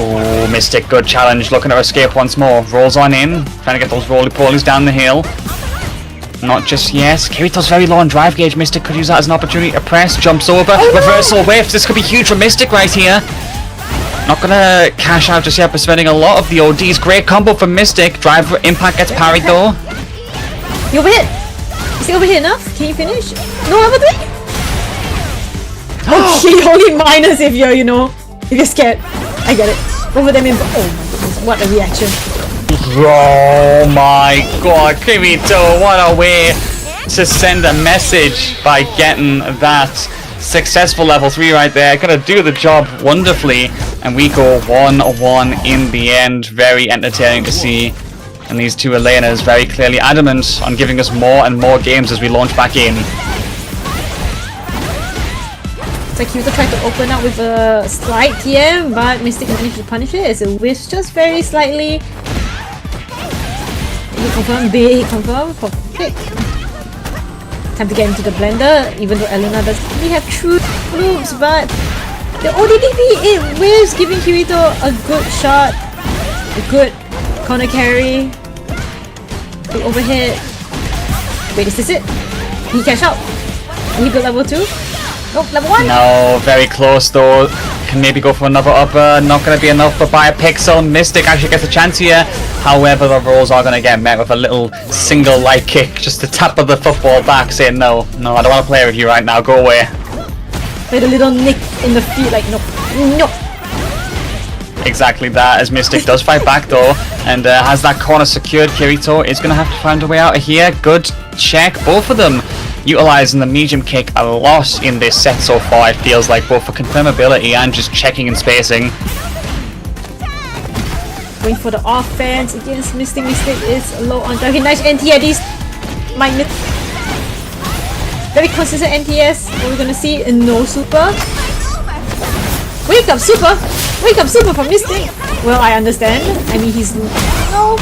Oh, Mystic, good challenge, looking to escape once more. Rolls on in, trying to get those roly-polies down the hill. Not just yet. Kirito's very low on drive gauge. Mystic could use that as an opportunity to press. Jumps over. Reversal whiff. This could be huge for Mystic right here. Not gonna cash out just yet, but spending a lot of the ODs. Great combo from Mystic. Drive impact gets parried though. You overhit! Is he overhit enough? Can you finish? No, level 3? Okay, only minus if you're, if you're scared. I get it. Over them in. Oh my goodness, what a reaction. Oh my god, Kyito, what a way to send a message by getting that successful level 3 right there. Gonna do the job wonderfully, and we go 1-1 in the end. Very entertaining to see, and these two Elenas very clearly adamant on giving us more and more games as we launch back in. Kyito tried to open up with a slight TM, but Mystic managed to punish it as it whiffs just very slightly. Big confirm, big confirm, perfect. Time to get into the blender, even though Elena doesn't really have true moves, but the ODDP, it whiffs, giving Kyito a good shot, a good corner carry, big overhead. Wait, is this it? He cash out? Will he build level 2? Nope, level 1. No, very close though. Can maybe go for another upper. Not going to be enough, but by a pixel. Mystic actually gets a chance here. However, the rolls are going to get met with a little single light kick. Just to tap of the football back, saying no, no, I don't want to play with you right now. Go away. With a little nick in the feet, like no, no. Exactly that, as Mystic does fight back though, and has that corner secured. Kyito is going to have to find a way out of here. Good check, both of them utilizing the medium kick a lot in this set so far, it feels like, both for confirmability and just checking and spacing. Going for the offense against Mystic. Mystic is low on drive. Nice NTIDs. Might miss. Very consistent NTS. What we're gonna see in no super. Wake up super! Wake up super from Mystic! Well, I understand. I mean, he's no.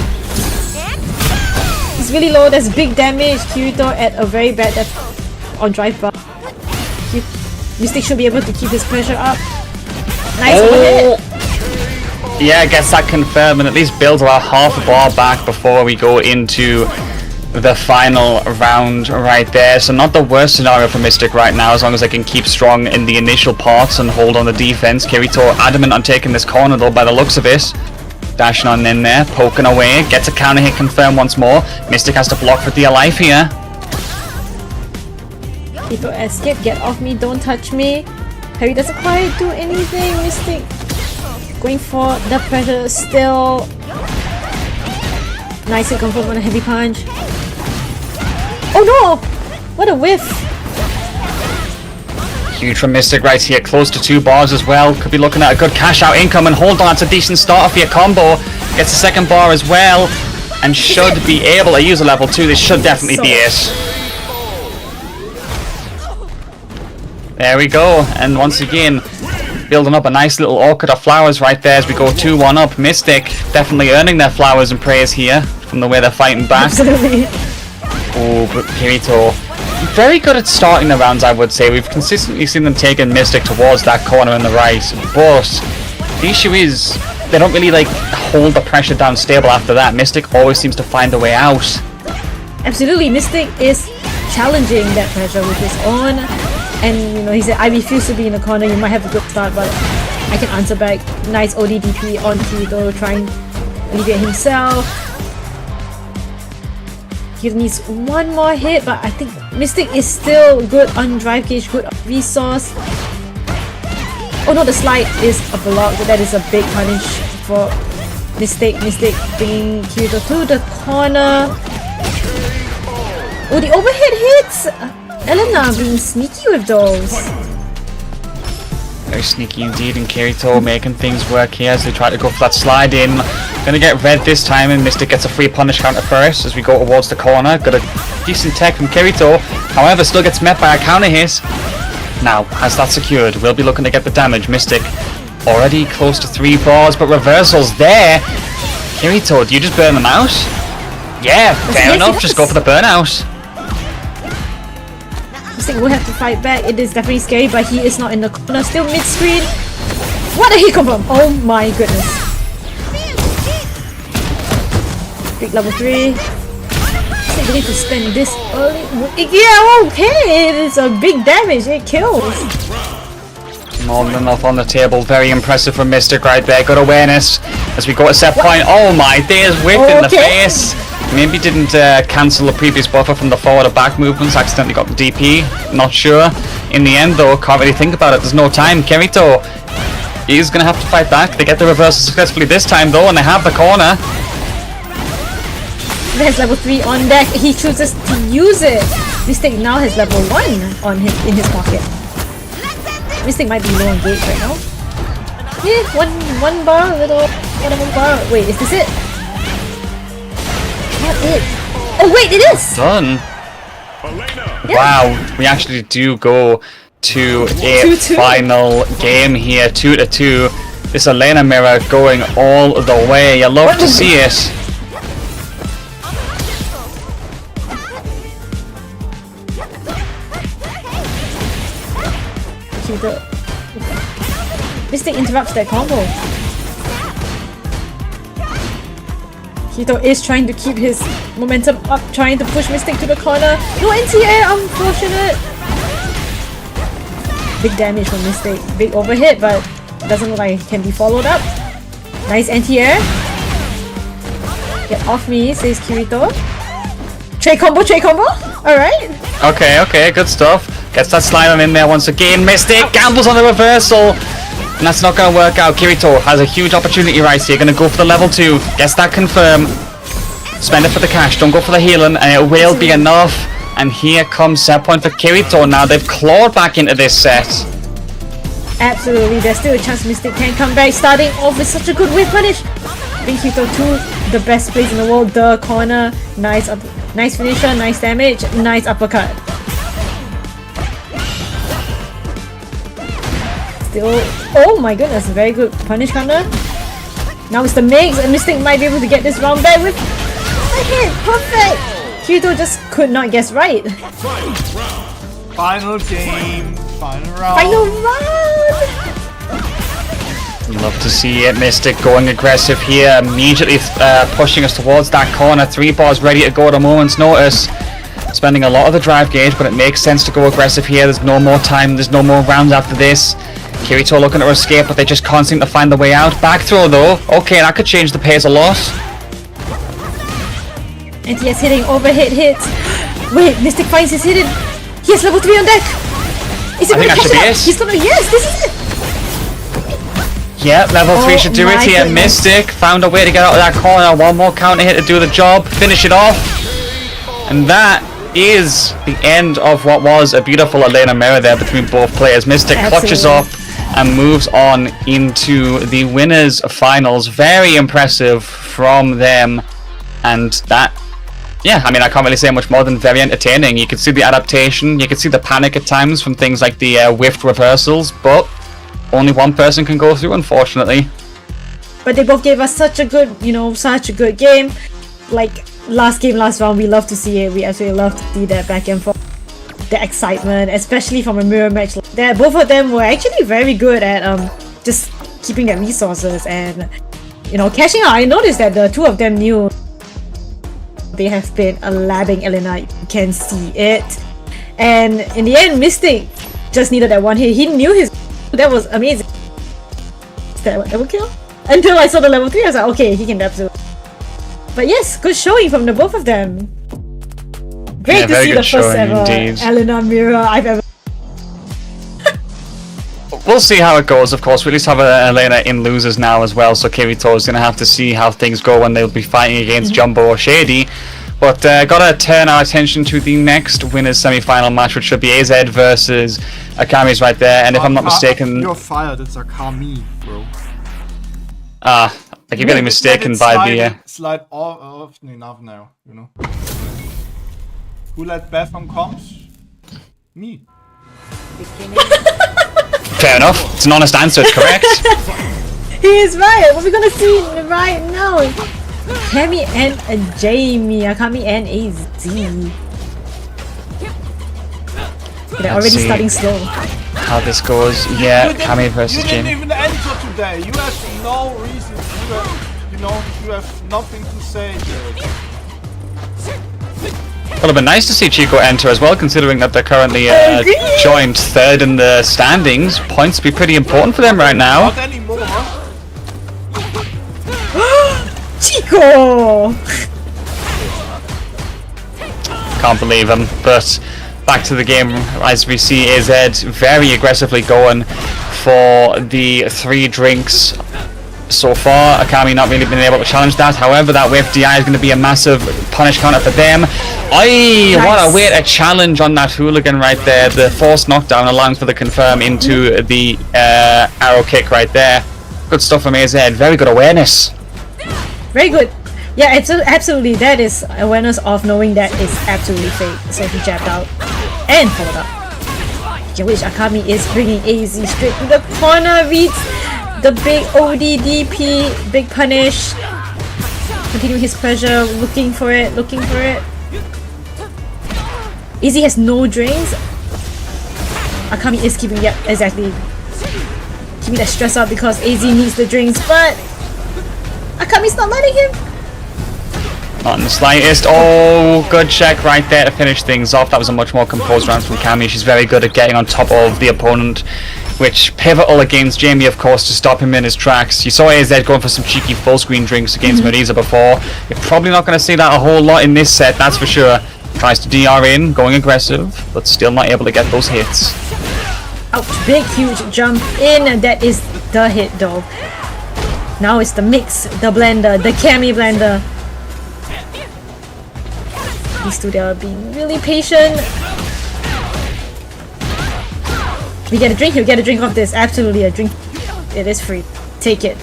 He's really low. There's big damage. Kyito at a very bad death on drive bar. Mystic should be able to keep his pressure up. Nice overhead. Yeah, gets that confirmed and at least builds about half a bar back before we go into the final round right there. So not the worst scenario for Mystic right now, as long as they can keep strong in the initial parts and hold on the defense. Kyito adamant on taking this corner though by the looks of it. Dashing on in there, poking away, gets a counter hit confirmed once more. Mystic has to block for dear life here. Kyito escape, get off me, don't touch me. Harry doesn't quite do anything. Mystic going for the pressure still. Nice hit confirmed on a heavy punch. Oh no! What a whiff! Huge from Mystic right here, close to 2 bars as well. Could be looking at a good cash out income, and hold on, it's a decent start for your combo. Gets a second bar as well, and should be able to use a level 2. This should definitely be it. There we go, and once again, building up a nice little orchid of flowers right there as we go 2-1 up. Mystic definitely earning their flowers and praise here from the way they're fighting back. Absolutely. Oh, but Kyito, very good at starting the rounds, I would say. We've consistently seen them taking Mystic towards that corner on the right, but the issue is they don't really like hold the pressure down stable after that. Mystic always seems to find a way out. Absolutely, Mystic is challenging that pressure with his own. And you know, he said, I refuse to be in the corner. You might have a good start, but I can answer back. Nice ODDP on Kyito, trying to alleviate himself. He needs one more hit, but I think Mystic is still good on drive gauge, good on resource. Oh no, the slide is a block. That is a big punish for Mystic. Mystic bringing Kyito to the corner. Oh, the overhead hits! Elena being sneaky with those. Very sneaky indeed, and Kyito making things work here as they try to go for that slide in. Gonna get red this time, and Mystic gets a free punish counter first as we go towards the corner. Got a decent tech from Kyito, however still gets met by a counter hit. Now, has that secured, we'll be looking to get the damage. Mystic already close to 3 bars, but reversals there. Kyito, do you just burn them out? Yeah, fair enough, just go for the burnout. Mystic will have to fight back. It is definitely scary, but he is not in the corner. Still mid-screen. What a hit confirm! Oh my goodness. Big level 3. Mystic need to spend this early. Yeah, okay! It is a big damage. It kills. More than enough on the table. Very impressive from Mystic right there. Good awareness as we go to set point. Oh my days, whip in the face. Maybe didn't cancel the previous buffer from the forward or back movements. Accidentally got the DP. Not sure. In the end though, can't really think about it. There's no time. Kyito is going to have to fight back. They get the reversal successfully this time though, and they have the corner. He has level 3 on deck. He chooses to use it. Mystic now has level 1 on his in his pocket. Mystic might be low on gauge right now. Yeah, one bar, little 1 bar. Wait, is this it? Not it. Oh wait, it is! Done. Yeah. Wow, we actually do go to a 2-2. final game here, 2-2. This Elena mirror going all the way. You love to see it. Mystic interrupts that combo. Kyito is trying to keep his momentum up, trying to push Mystic to the corner. No NTA, unfortunate. Big damage from Mystic. Big overhit, but doesn't look like it can be followed up. Nice anti-air. Get off me, says Kyito. Trade combo, trade combo. Alright. Okay, good stuff. Gets that slide on in there once again. Mystic gambles on the reversal. And that's not going to work out. Kyito has a huge opportunity right here. Going to go for the level 2. Gets that confirm. Spend it for the cash. Don't go for the healing. And it will be enough. And here comes set point for Kyito. Now they've clawed back into this set. Absolutely. There's still a chance Mystic can come back. Starting off with such a good wave punish. Bring Kyito to the best place in the world. The corner. Nice finisher. Nice damage. Nice uppercut. Still, oh my goodness, very good punish counter. Now it's the mix, and Mystic might be able to get this round back with a hit. Perfect! Kyito just could not guess right. Final game, final round. Final round! Love to see it. Mystic going aggressive here, immediately pushing us towards that corner. 3 bars ready to go at a moment's notice. Spending a lot of the drive gauge, but it makes sense to go aggressive here. There's no more time, there's no more rounds after this. Kyito looking to escape, but they just can't seem to find the way out. Back throw though. Okay, that could change the pace a lot. And he is hitting overhit hits. Wait, Mystic finds his hidden. He has level 3 on deck. Is it going to catch it up? He's gonna, yes, this is it. Yeah, level 3 should do it here. Goodness. Mystic found a way to get out of that corner. One more counter hit to do the job. Finish it off. And that is the end of what was a beautiful Elena mirror there between both players. Mystic clutches up and moves on into the winners finals. Very impressive from them. And that, yeah, I mean, I can't really say much more than very entertaining. You can see the adaptation, you can see the panic at times from things like the whiffed reversals, but only one person can go through, unfortunately. But they both gave us such a good, such a good game. Like, last game, last round, we love to see it. We absolutely love to see that back and forth. The excitement, especially from a mirror match like that. Both of them were actually very good at just keeping their resources and, cashing out. I noticed that the two of them knew they have been labbing Elena. You can see it. And in the end, Mystic just needed that one hit. He knew his... That was amazing. Is that level kill? Until I saw the level 3, I was like, okay, he can absolutely... But yes, good showing from the both of them. Great to see the first ever Elena mirror I've ever... We'll see how it goes, of course. We at least have Elena in losers now as well, so Kirito is going to have to see how things go when they'll be fighting against Jumbo or Shady. But gotta turn our attention to the next winners semi-final match, which should be AZ versus Akami's right there. And if I'm not mistaken... You're fired, it's Akami, bro. I keep getting mistaken by the... Slide often enough now, Who let Beth on comms? Me. Fair enough. It's an honest answer, it's correct. He is right. What are we gonna see right now? Akami and Jamie. Akami and AZ. They're already starting slow. How this goes. Yeah, Akami versus Jamie. You didn't even enter today. You have no reason. You have nothing to say here. Well, it'd be nice to see Chico enter as well, considering that they're currently joined 3rd in the standings. Points be pretty important for them right now. Not anymore. Chico! Can't believe him, but back to the game as we see AZ very aggressively going for the 3 drinks so far. Akami not really been able to challenge that. However, that whiff DI is going to be a massive punish counter for them. What a way to challenge on that hooligan right there. The forced knockdown allowing for the confirm into the arrow kick right there. Good stuff from AZ. Very good awareness. Very good. Yeah, it's absolutely. That is awareness of knowing that it's absolutely fake. So he jabbed out and followed up. Which Akami is bringing AZ straight to the corner. Reads the big ODDP, big punish. Continuing his pressure, looking for it. AZ has no drains. Akami is keeping, yep, exactly. Keeping that stress up because AZ needs the drains, but Akami's not letting him. Not in the slightest. Oh, good check right there to finish things off. That was a much more composed round from Akami. She's very good at getting on top of the opponent, which pivotal against Jamie, of course, to stop him in his tracks. You saw AZ going for some cheeky full screen drinks against Marisa before. You're probably not going to see that a whole lot in this set, that's for sure. Tries to DR in, going aggressive, but still not able to get those hits. Ouch, big huge jump in, and that is the hit though. Now it's the mix, the blender, the Akami blender. These two, they are being really patient. We get a drink, you get a drink of this. Absolutely a drink. It is free. Take it.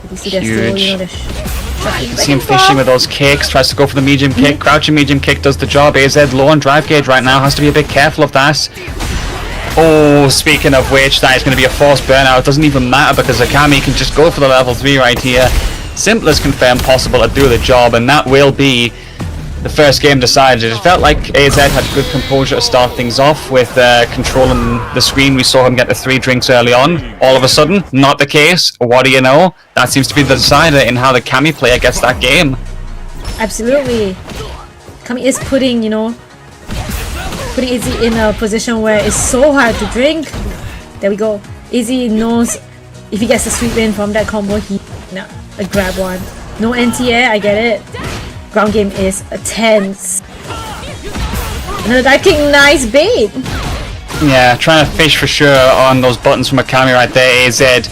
These two, they're still, you know, they're See him fishing with those kicks, tries to go for the medium kick, crouching medium kick does the job. AZ low on drive gauge right now, has to be a bit careful of that. Oh, speaking of which, that is going to be a forced burnout. It doesn't even matter because Akami can just go for the level 3 right here. Simple as confirmed possible to do the job, and that will be the first game decided. It felt like AZ had good composure to start things off with controlling the screen. We saw him get the 3 drinks early on. All of a sudden, not the case. What do you know? That seems to be the decider in how the Akami player gets that game. Absolutely. Akami is putting, you know, putting Izzy in a position where it's so hard to drink. There we go. Izzy knows if he gets a sweep in from that combo, he a grab one. No anti-air, I get it. Ground game is tense. Another dive kick, nice bait. Yeah, trying to fish for sure on those buttons from Akami right there. AZ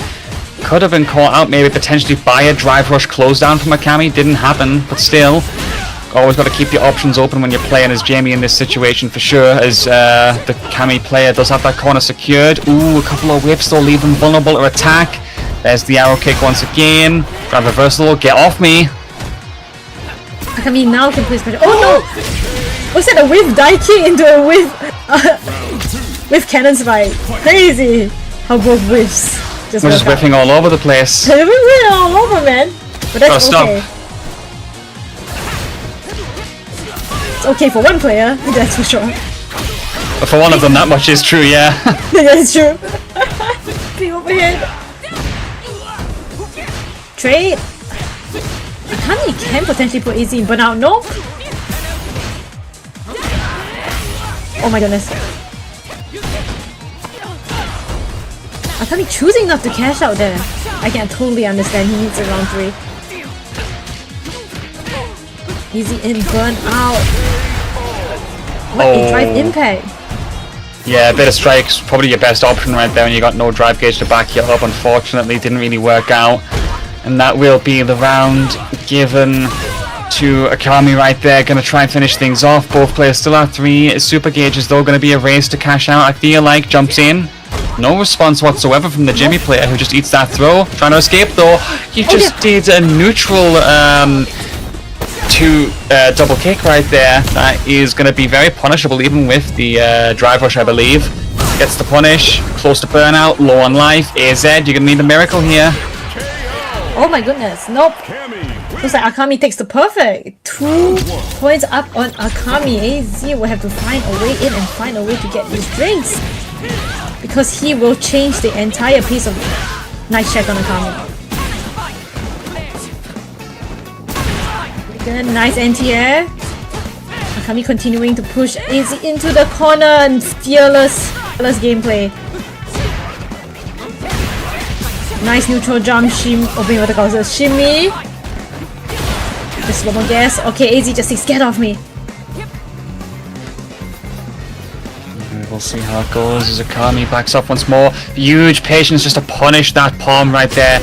could have been caught out maybe potentially by a drive rush close down from Akami. Didn't happen, but still. Always got to keep your options open when you're playing as Jamie in this situation for sure, as the Akami player does have that corner secured. Ooh, a couple of whips though leave him vulnerable to attack. There's the arrow kick once again. Drive reversal, get off me. Akami now can put his pressure. Oh no! Was that a whiff die kick into a whiff? Whiff cannon spike. Crazy! How both whiffs just We're just whiffing all over the place. We're whiffing all over, man. But that's okay. It's okay for one player, that's for sure. But for one of them, that much is true, yeah. That's true. Big overhead. Trade. Akami can potentially put Izzy in burnout. No. Oh my goodness. Akami choosing not to cash out there. I can totally understand. He needs a round 3. Izzy in burnout. What a drive impact. Yeah, a bit of strikes, probably your best option right there when you got no drive gauge to back you up. Unfortunately, didn't really work out. And that will be the round given to Akami right there. Going to try and finish things off. Both players still have 3 super gauges though. Going to be a race to cash out, I feel like. Jumps in. No response whatsoever from the Jimmy player who just eats that throw. Trying to escape though. You just did a neutral double kick right there. That is going to be very punishable even with the drive rush, I believe. Gets the punish. Close to burnout. Low on life. AZ, you're going to need a miracle here. Oh my goodness, nope. Looks like Akami takes the perfect. 2 points up on Akami. AZ will have to find a way in and find a way to get these drinks. Because he will change the entire piece of... Nice check on Akami. Good, nice anti-air. Akami continuing to push AZ into the corner and fearless gameplay. Nice neutral jump, opening what the call is shimmy. Just one more guess. Okay, AZ just says, get off me. We'll see how it goes as Akami backs up once more. Huge patience just to punish that palm right there.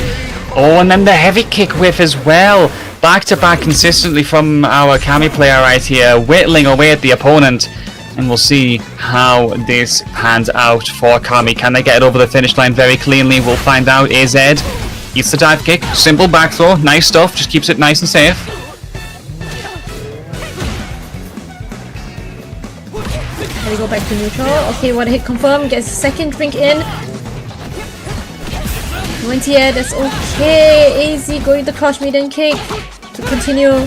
Oh, and then the heavy kick whiff as well. Back to back consistently from our Akami player right here, whittling away at the opponent. And we'll see how this pans out for Akami. Can they get it over the finish line very cleanly? We'll find out. AZ eats the dive kick. Simple back throw. Nice stuff. Just keeps it nice and safe. There we go back to neutral. Okay, what a hit confirmed. Gets a second drink in. Went here. That's okay. AZ going to crush medium kick to continue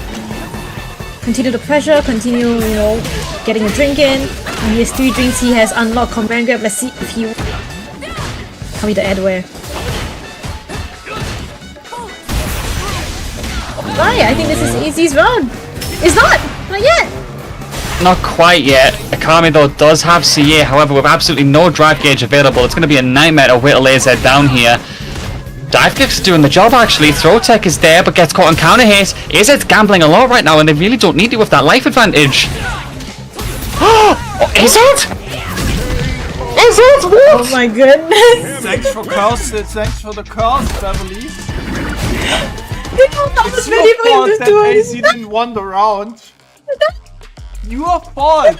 the pressure. Continue, you know, getting a drink in. And he has 3 drinks. He has unlocked combined grab. Let's see if he come with the adware. Right, I think this is Easy's round. It's not yet. Not quite yet. Akami though does have CA, however with absolutely no drive gauge available, it's going to be a nightmare to whittle AZ down here. Dive kick's doing the job actually. Throw tech is there but gets caught on counter hit. AZ's gambling a lot right now and they really don't need it with that life advantage. Oh, is it? Is it? What? Oh my goodness. Thanks for the calls, Beverly. I was ready for him to that do AC it. didn't won the round. Your fault.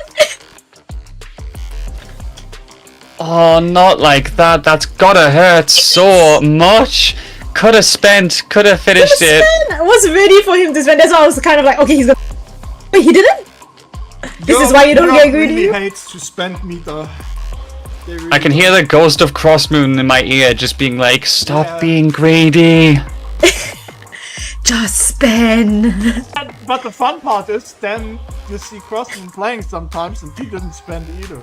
Oh, not like that. That's gotta hurt so much. Could have finished it. I was ready for him to spend. That's why I was kind of like, okay, he's gonna. Wait, he didn't? This is why you don't get greedy. Really hates to spend meter. Really I can hear the ghost of Crossmoon in my ear just being like, stop being greedy. Just spend. But the fun part is, then you see Crossman playing sometimes, and he didn't spend either.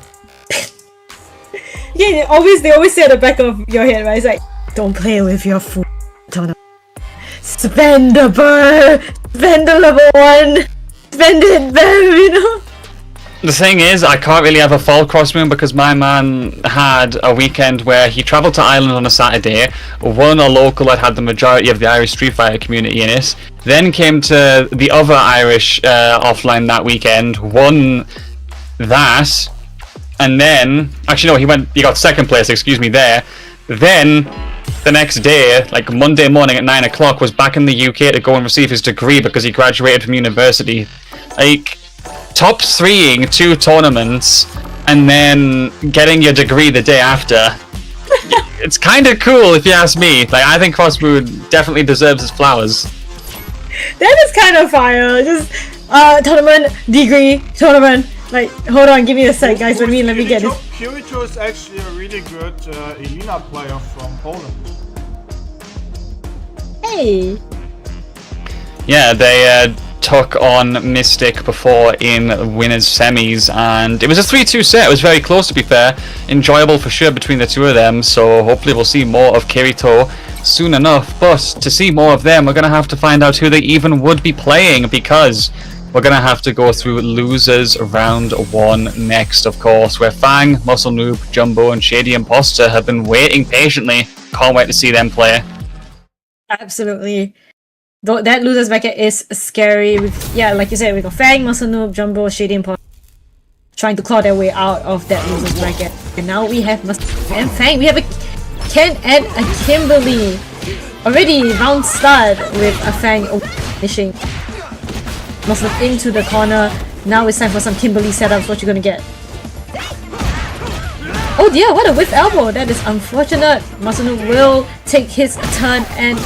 Yeah, they always say at the back of your head, right? It's like, don't play with your food. Spend the bar, spend the level 1, spend it, babe, you know? The thing is, I can't really have a fault Crossmoon because my man had a weekend where he travelled to Ireland on a Saturday, won a local that had the majority of the Irish Street Fighter community in it, then came to the other Irish offline that weekend, won that, and then, actually no, he got second place, excuse me, there. Then, the next day, like Monday morning at 9 o'clock, was back in the UK to go and receive his degree because he graduated from university. Like, top 3ing 2 tournaments and then getting your degree the day after. It's kind of cool if you ask me. Like, I think Crossmoon definitely deserves his flowers. That is kind of fire. Just tournament, degree, tournament. Like, hold on, give me a sec, guys. Let me get this. Kyito is actually a really good Elena player from Poland. Hey. Yeah, they took on Mystic before in winners semis, and it was a 3-2 set. It was very close, to be fair. Enjoyable for sure between the two of them, so hopefully we'll see more of Kyito soon enough. But to see more of them, we're going to have to find out who they even would be playing, because we're going to have to go through losers round 1 next, of course, where Fang, Muscle Noob, Jumbo and Shady Impostor have been waiting patiently. Can't wait to see them play. Absolutely. Though that losers bracket is scary. Yeah, like you said, we got Fang, Muscle Noob, Jumbo, Shady Impostor trying to claw their way out of that losers bracket. And now we have Muscle and Fang. We have a Ken and a Kimberly. Already round start with a Fang finishing Muscle into the corner. Now it's time for some Kimberly setups. What you gonna get? Oh dear, what a whiff elbow. That is unfortunate. Muscle Noob will take his turn and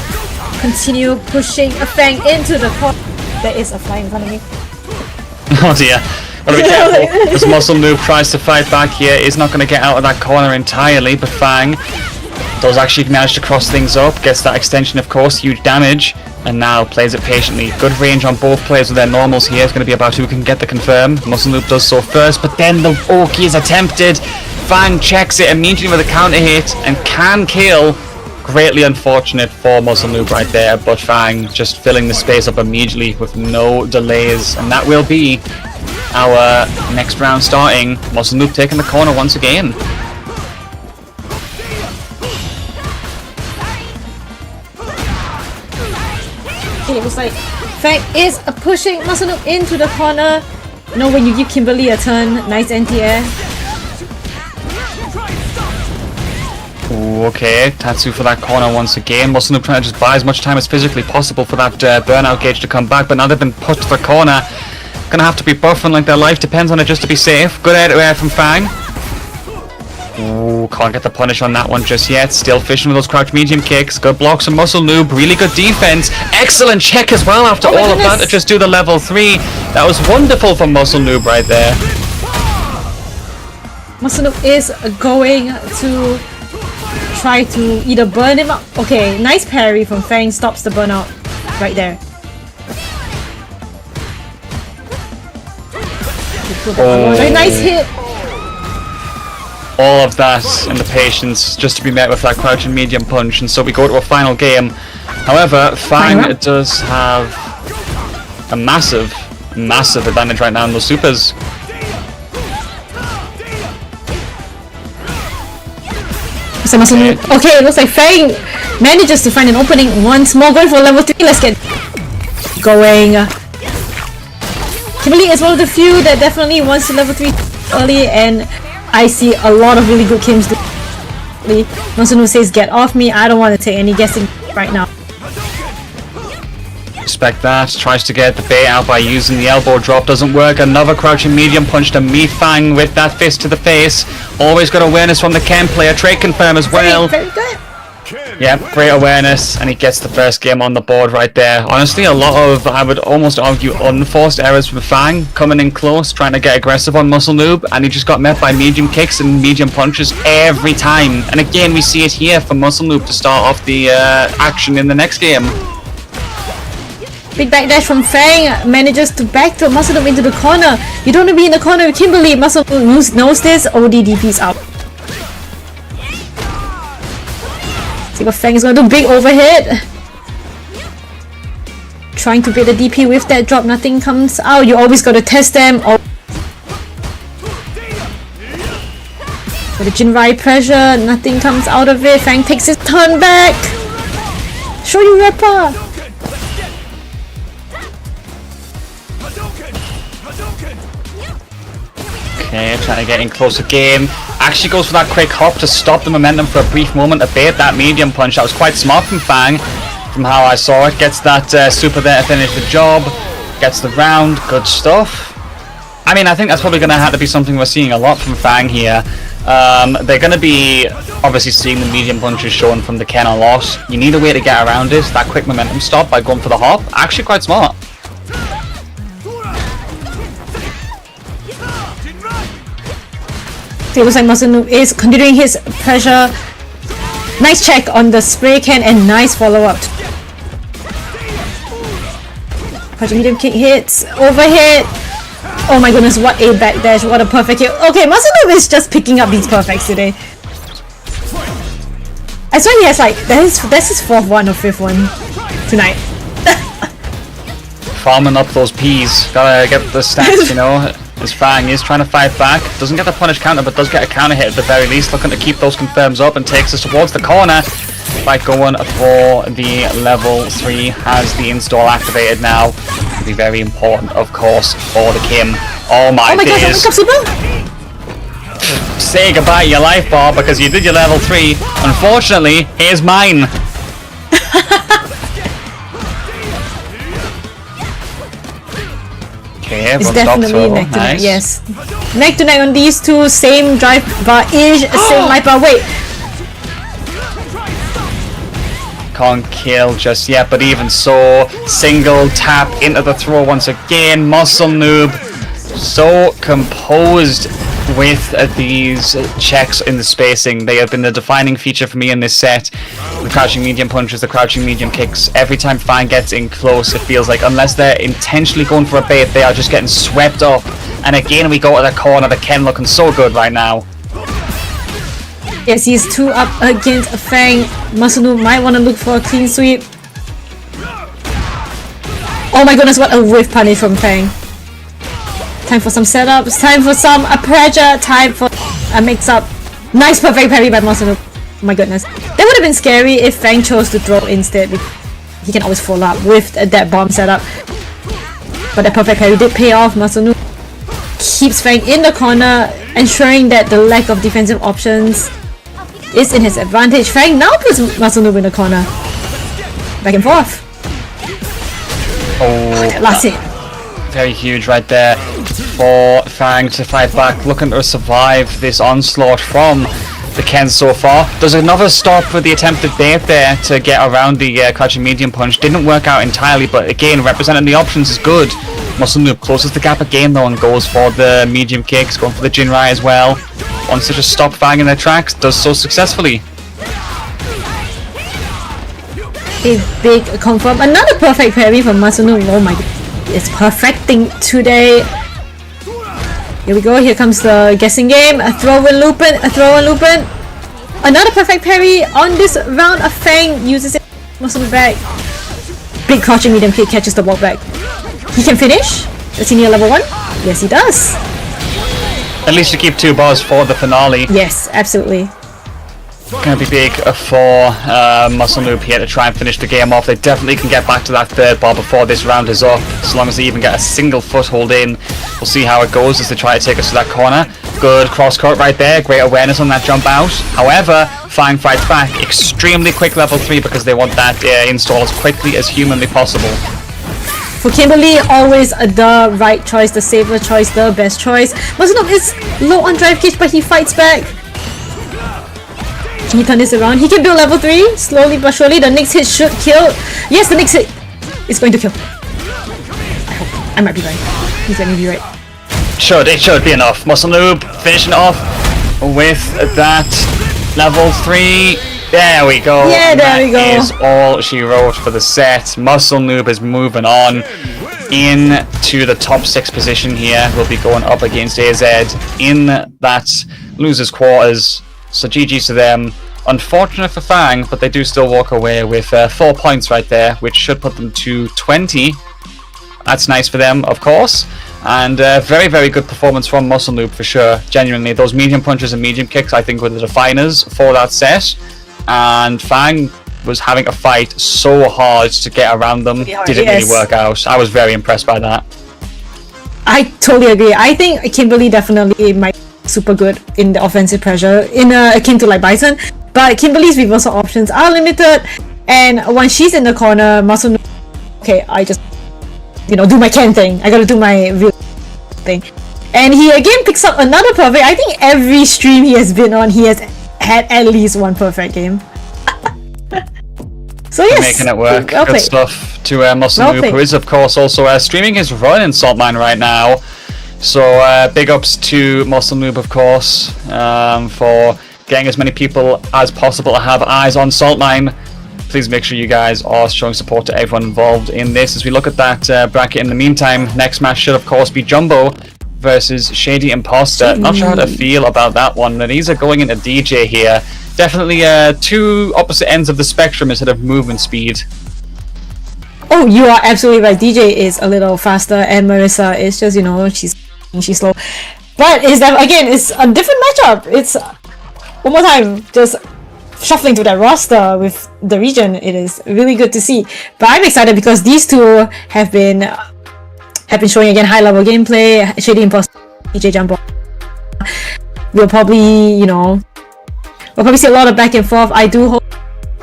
continue pushing a Fang into the corner. There is a fly in front of me. Oh dear. Gotta be careful. As Muscle Noob tries to fight back here, is not going to get out of that corner entirely, but Fang does actually manage to cross things up, gets that extension of course, huge damage, and now plays it patiently. Good range on both players with their normals here. It's going to be about who can get the confirm. Muscle Noob does so first, but then the Oki is attempted. Fang checks it immediately with a counter hit and can kill. Greatly unfortunate for Muscle Noob right there, but Fang just filling the space up immediately with no delays, and that will be our next round starting. Muscle Noob taking the corner once again. It was like Fang is pushing Muscle Noob into the corner. You know, when you give Kimberly a turn, nice anti-air. Ooh, okay, Tatsu for that corner once again. Muscle Noob trying to just buy as much time as physically possible for that burnout gauge to come back, but now they've been put to the corner. Gonna have to be buffing like their life depends on it just to be safe. Good air to air from Fang. Ooh, can't get the punish on that one just yet. Still fishing with those crouch medium kicks. Good blocks from Muscle Noob. Really good defense. Excellent check as well after all of that to just do the level 3. That was wonderful from Muscle Noob right there. Muscle Noob is going to try to either burn him up. Okay, nice parry from Fang, stops the burnout right there. Oh. Nice hit. All of that and the patience just to be met with that crouching medium punch, and so we go to a final game. However, Fang does have a massive advantage right now in those supers. Okay, it looks like Fang manages to find an opening once more, going for level 3. Let's get going. Kimberly is one of the few that definitely wants to level 3 early, and I see a lot of really good Kims. Masunu says, get off me, I don't want to take any guessing right now. Respect that. Tries to get the bait out by using the elbow drop. Doesn't work. Another crouching medium punch to Fang with that fist to the face. Always got awareness from the Ken player. Trade confirm as well. Very good. Yeah, great awareness, and he gets the first game on the board right there. Honestly, a lot of, I would almost argue, unforced errors from Fang, coming in close, trying to get aggressive on Muscle Noob, and he just got met by medium kicks and medium punches every time. And again, we see it here for Muscle Noob to start off the action in the next game. Big backdash from Fang, manages to backthrow Muscle Noob into the corner. You don't want to be in the corner with Kimberly. Muscle Noob knows this. ODDP's out. See what Fang is going to do. Big overhead. Trying to bait the DP with that drop. Nothing comes out. You always got to test them. For the Jinrai pressure, nothing comes out of it. Fang takes his turn back. Show you Rapper. Okay, trying to get in close again. Actually goes for that quick hop to stop the momentum for a brief moment to bait that medium punch. That was quite smart from Fang, from how I saw it. Gets that super there to finish the job. Gets the round. Good stuff. I mean, I think that's probably going to have to be something we're seeing a lot from Fang here. They're going to be obviously seeing the medium punches shown from the Ken a lot. You need a way to get around it. That quick momentum stop by going for the hop. Actually quite smart. It looks like Muscle Noob is continuing his pressure. Nice check on the spray can and nice follow-up. Medium kick hits. Overhead. Oh my goodness, what a backdash. What a perfect hit. Okay, Muscle Noob is just picking up these perfects today. I swear he has like, that's his 4th one or 5th one tonight. Farming up those P's. Gotta get the stats, you know. As Fang is trying to fight back. Doesn't get the punish counter, but does get a counter hit at the very least. Looking to keep those confirms up and takes us towards the corner by going for the level 3. Has the install activated now. It'll be very important, of course, for the Kim. Oh my days. Say goodbye to your life bar because you did your level 3. Unfortunately, here's mine. Okay, it's definitely neck to neck, yes. Neck to neck on these two, same drive bar-ish, same life bar. Wait. Can't kill just yet, but even so, single tap into the throw once again. Muscle Noob, so composed with these checks in the spacing. They have been the defining feature for me in this set. The crouching medium punches, the crouching medium kicks. Every time Fang gets in close, it feels like unless they're intentionally going for a bait, they are just getting swept up. And again, we go to the corner. The Ken looking so good right now. Yes, he's 2 up against a Fang. Muscle Noob might want to look for a clean sweep. Oh my goodness, what a whiff punish from Fang. Time for some setups, time for some pressure, time for a mix-up. Nice perfect parry by Muscle Noob. Oh my goodness. That would have been scary if Fang chose to throw instead. He can always follow up with that bomb setup. But that perfect parry did pay off. Muscle Noob keeps Fang in the corner, ensuring that the lack of defensive options is in his advantage. Fang now puts Muscle Noob in the corner. Back and forth. Oh, last hit. Very huge right there for Fang to fight back, looking to survive this onslaught from the Ken so far. There's another stop with the attempted bait there to get around the crouching medium punch. Didn't work out entirely, but again, representing the options is good. Muscle Noob closes the gap again though and goes for the medium kicks, going for the Jinrai as well. Wants to just stop Fang in their tracks, does so successfully. A big confirm. Another perfect parry from Muscle Noob. Oh my god. It's perfecting today. Here we go. Here comes the guessing game. A throw and looping. A throw and looping. Another perfect parry on this round. A Fang uses it. Muscle Noob back. Big crouching medium kick catches the ball back. He can finish? Does he need a level 1? Yes, he does. At least to keep 2 bars for the finale. Yes, absolutely. Gonna be big for Muscle Noob here to try and finish the game off. They definitely can get back to that 3rd bar before this round is up, as long as they even get a single foothold in. We'll see how it goes as they try to take us to that corner. Good cross-court right there, great awareness on that jump out. However, Fang fights back. Extremely quick level 3 because they want that install as quickly as humanly possible. For Kimberly, always the right choice, the safer choice, the best choice. Muscle Noob is low on drive gauge, but he fights back. Can he turn this around? He can build level 3, slowly but surely. The next hit should kill. Yes, the next hit is going to kill. I hope. I might be right. Please let me be right. It should be enough. Muscle Noob finishing off with that level 3. There we go. Yeah, there we go. That is all she wrote for the set. Muscle Noob is moving on into the top 6 position here. We'll be going up against AZ in that losers quarters. So GG's to them. Unfortunate for Fang, but they do still walk away with 4 points right there, which should put them to 20. That's nice for them, of course. And very, very good performance from Muscle Noob for sure. Genuinely, those medium punches and medium kicks, I think, were the definers for that set. And Fang was having a fight so hard to get around them. Didn't really work out. I was very impressed by that. I totally agree. I think Kimberly definitely might be super good in the offensive pressure, akin to like Bison. But Kimberly's reversal options are limited. And when she's in the corner, Muscle Noob, okay, I just, do my Ken thing. I gotta do my real thing. And he again picks up another perfect. I think every stream he has been on, he has had at least one perfect game. So yes, making it work. Well Good played. stuff to Muscle Well Noob, played. who is of course also streaming his run in Saltmine right now. So big ups to Muscle Noob, of course, for getting as many people as possible to have eyes on Saltmine. Please make sure you guys are showing support to everyone involved in this as we look at that bracket. In the meantime, next match should of course be Jumbo versus Shady Impostor. Not sure how to feel about that one. These are going into DJ here. Definitely 2 opposite ends of the spectrum instead of movement speed. Oh, you are absolutely right. DJ is a little faster, and Marissa is just, she's slow. But it's a different matchup. It's one more time just shuffling through that roster with the region. It is really good to see. But I'm excited because these two have been showing again high level gameplay. Shady Impostor, DJ Jumbo. We'll probably, see a lot of back and forth. I do hope,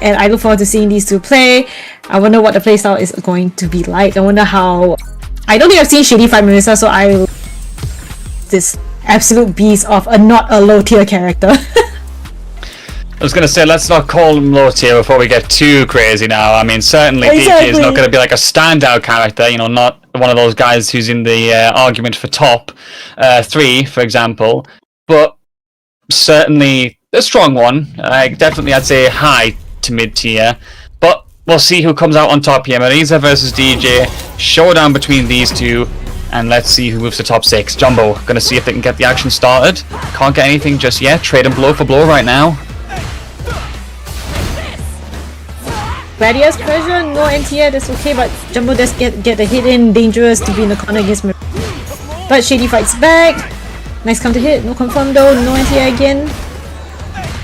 and I look forward to seeing these two play. I wonder what the playstyle is going to be like. I wonder how. I don't think I've seen Shady fight Marissa, so this absolute beast of not a low tier character. I was going to say, let's not call him low tier before we get too crazy now. I mean, certainly Exactly. DJ is not going to be like a standout character, not one of those guys who's in the argument for top 3, for example. But certainly a strong one. Definitely, I'd say high to mid tier. But we'll see who comes out on top here. Marisa versus DJ. Showdown between these two. And let's see who moves to top 6. Jumbo, going to see if they can get the action started. Can't get anything just yet. Trading blow for blow right now. Radius pressure, no NTR, that's okay, but Jumbo does get the hit in. Dangerous to be in the corner against me. But Shady fights back. Nice counter hit, no confirm though, no NTR again.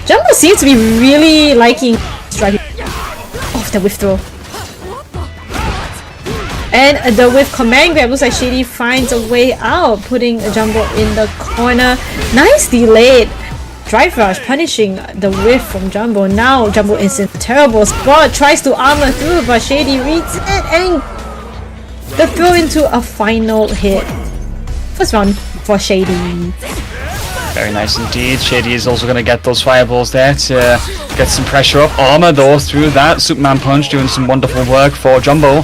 Jumbo seems to be really liking striking off the whiff throw. And the whiff command grab looks like Shady finds a way out, putting Jumbo in the corner. Nice delayed drive rush, punishing the whiff from Jumbo. Now Jumbo is in a terrible spot, tries to armor through, but Shady reads it and the throw into a final hit. First round for Shady. Very nice indeed. Shady is also going to get those fireballs there to get some pressure up. Armor though through that. Superman punch doing some wonderful work for Jumbo,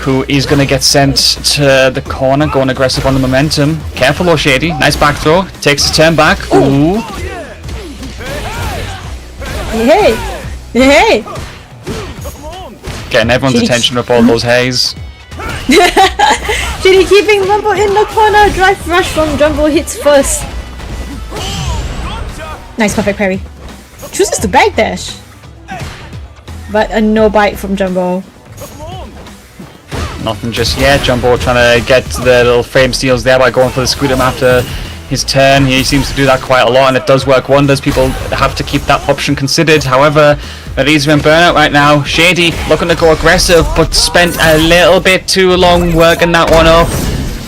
who is going to get sent to the corner, going aggressive on the momentum. Careful though, Shady. Nice back throw. Takes a turn back. Ooh. Hey! Hey! Getting everyone's Shady. attention with all those haze. Shady keeping Jumbo in the corner. Drive rush from Jumbo hits first. Nice perfect parry. Chooses to backdash. But a no bite from Jumbo. Nothing just yet. Jumbo trying to get the little frame steals there by going for the squid after his turn. He seems to do that quite a lot, and it does work wonders. People have to keep that option considered. However, Bryzy in burnout right now. Shady looking to go aggressive, but spent a little bit too long working that one up.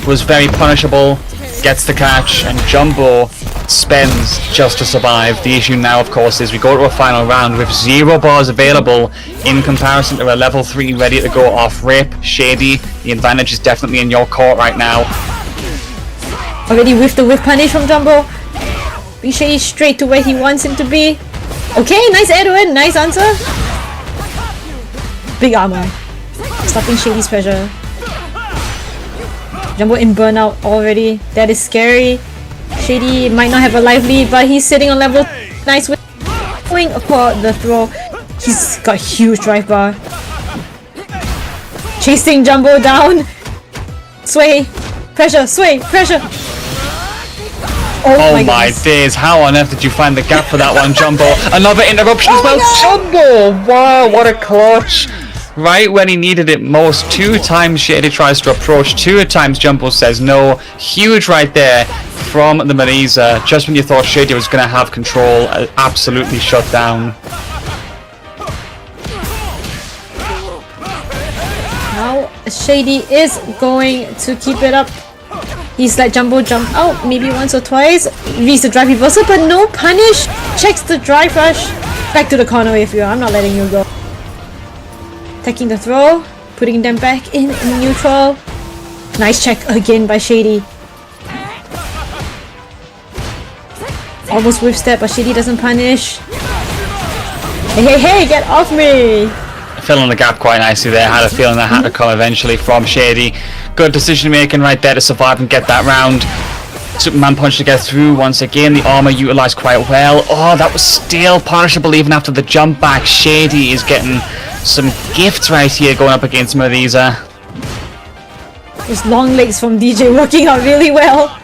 Was very punishable. Gets the catch, and Jumbo spends just to survive. The issue now, of course, is we go to a final round with 0 bars available in comparison to a level 3 ready to go off rip. Shady, the advantage is definitely in your court right now. Already with the whiff punish from Jumbo. Bring Shady straight to where he wants him to be. Okay, nice air to in, nice answer. Big armor. Stopping Shady's pressure. Jumbo in burnout already. That is scary. Shady might not have a life lead, but he's sitting on level. Nice with going across the throw. He's got huge drive bar. Chasing Jumbo down. Sway. Pressure. Sway. Pressure. Oh my days, how on earth did you find the gap for that one, Jumbo? Another interruption as well. Jumbo! Wow, what a clutch. Right when he needed it most. 2 times Shady tries to approach, 2 times Jumbo says no. Huge right there from the Bryzy. Just when you thought Shady was going to have control, absolutely shut down. Now Shady is going to keep it up. He's let Jumbo jump out maybe once or twice. Reads the drive reversal, but no punish. Checks the drive rush. Back to the corner with you. I'm not letting you go. Taking the throw, putting them back in neutral. Nice check again by Shady. Almost whiff step, but Shady doesn't punish. Hey, get off me! Filling the gap quite nicely there. Had a feeling that had to come eventually from Shady. Good decision making right there to survive and get that round. Superman punch to get through once again. The armor utilized quite well. Oh, that was still punishable even after the jump back. Shady is getting some gifts right here going up against Bryzy. Those long legs from DJ working out really well.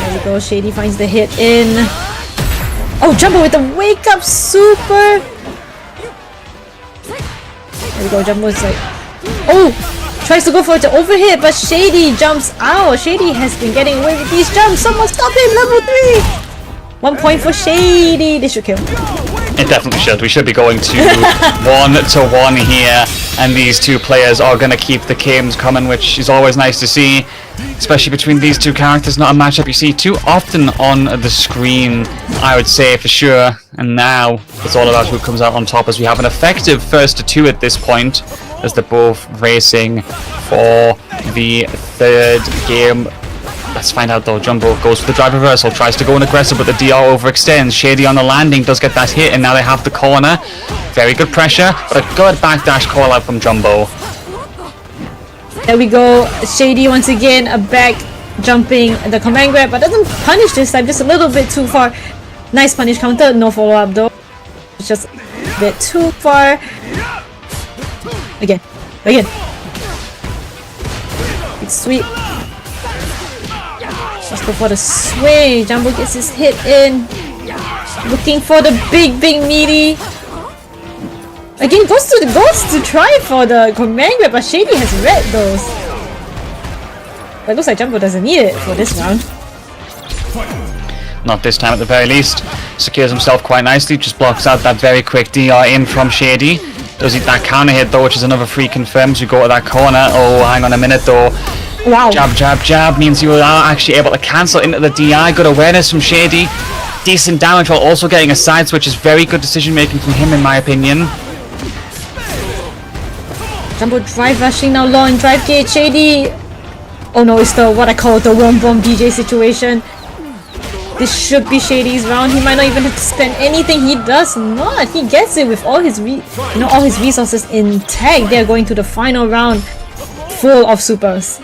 There we go. Shady finds the hit in. Oh, Jumbo with the wake up super. There we go. Jumbo's like, oh, tries to go for the overhit, but Shady jumps out. Shady has been getting away with these jumps. Someone stop him. Level 3. 1 point for Shady. This should kill. It definitely should. We should be going to 1-1 here, and these 2 players are going to keep the games coming, which is always nice to see, especially between these 2 characters. Not a matchup you see too often on the screen, I would say for sure. And now it's all about who comes out on top, as we have an effective 1-2 at this point, as they're both racing for the 3rd game. Let's find out though. Jumbo goes for the drive reversal, tries to go in aggressive, but the DR overextends. Shady on the landing does get that hit, and now they have the corner. Very good pressure, but a good backdash call out from Jumbo. There we go. Shady once again back jumping the command grab, but doesn't punish this time, just a little bit too far. Nice punish counter, no follow up though. It's just a bit too far. Again. It's sweet. Let's go for the sway. Jumbo gets his hit in. Looking for the big meaty. Again, goes to try for the command grab, but Shady has read those. But it looks like Jumbo doesn't need it for this round. Not this time at the very least. Secures himself quite nicely. Just blocks out that very quick DR in from Shady. Does eat that counter hit though, which is another free confirms. We go to that corner. Oh, hang on a minute though. Wow. Jab means you are actually able to cancel into the DI. Good awareness from Shady. Decent damage while also getting a side switch is very good decision making from him in my opinion. Jumbo drive rushing now low on drive gate. Shady. Oh no, it's the what I call the worm bomb DJ situation. This should be Shady's round. He might not even have to spend anything. He does not. He gets it with all his all his resources intact. They're going to the final round full of supers.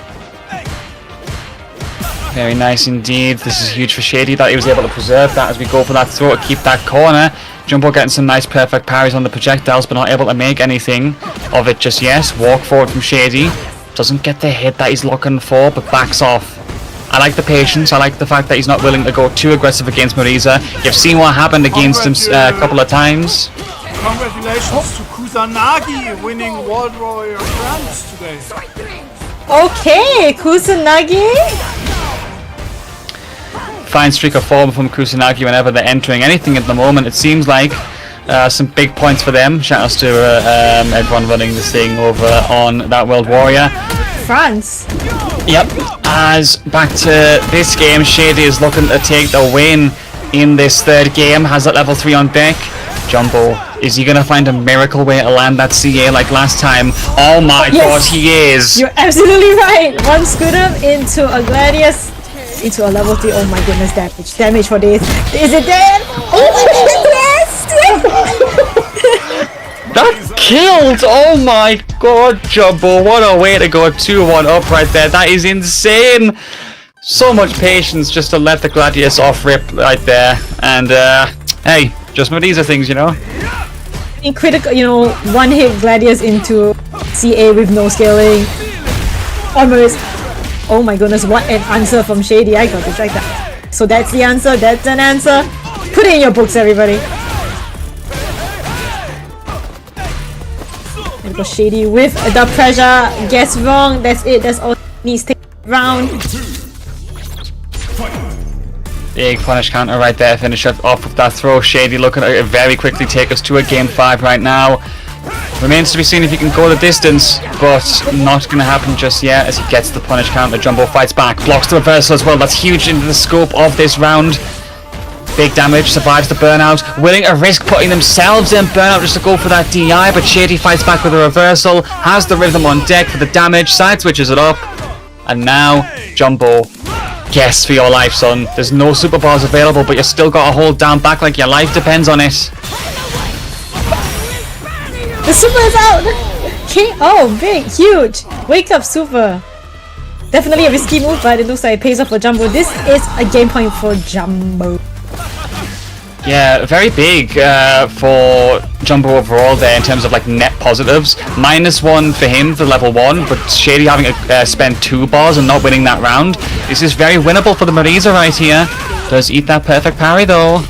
Very nice indeed. This is huge for Shady that he was able to preserve that as we go for that throw to keep that corner. Jumbo getting some nice perfect parries on the projectiles, but not able to make anything of it just yet. Walk forward from Shady. Doesn't get the hit that he's looking for, but backs off. I like the patience. I like the fact that he's not willing to go too aggressive against Bryzy. You've seen what happened against him a couple of times. Congratulations to Kusanagi winning World Warrior France today. Okay, Kusanagi. Fine streak of form from Kusanagi whenever they're entering anything at the moment. It seems like some big points for them. Shout outs to everyone running this thing over on that World Warrior. France. Yep. As back to this game, Shady is looking to take the win in this third game. Has that level 3 on deck. Jumbo, is he gonna find a miracle way to land that CA like last time? Oh my god, he is! You're absolutely right! One scooter into a Gladius, into a level 3. Oh my goodness, damage. Damage for this. Is it dead? Oh yes! That killed! Oh my god, Jumbo, what a way to go 2-1 up right there. That is insane! So much patience just to let the Gladius off rip right there. And hey, just one of these are things, you know? In critical, you know, one hit Gladius into CA with no scaling. Almost. Oh my goodness, what an answer from Shady. I got distracted. So that's the answer, that's an answer. Put it in your books, everybody. There goes Shady with the pressure. Guess wrong, that's it, that's all he needs to take round. Big punish counter right there, finish it off with that throw. Shady looking to very quickly take us to a game 5 right now. Remains to be seen if he can go the distance, but not going to happen just yet as he gets the punish counter. Jumbo fights back, blocks the reversal as well. That's huge into the scope of this round. Big damage, survives the burnout. Willing to risk putting themselves in burnout just to go for that DI, but Shady fights back with a reversal, has the rhythm on deck for the damage, side switches it up, and now Jumbo. Guess for your life, son. There's no super bars available, but you still got to hold down back like your life depends on it. The super is out! Okay, oh, big, huge. Wake up, super. Definitely a risky move, but it looks like it pays off for Jumbo. This is a game point for Jumbo. Yeah, very big for Jumbo overall there in terms of like net positives. -1 for him for level 1, but Shady having to spend 2 bars and not winning that round. This is very winnable for the Marisa right here. Does eat that perfect parry though.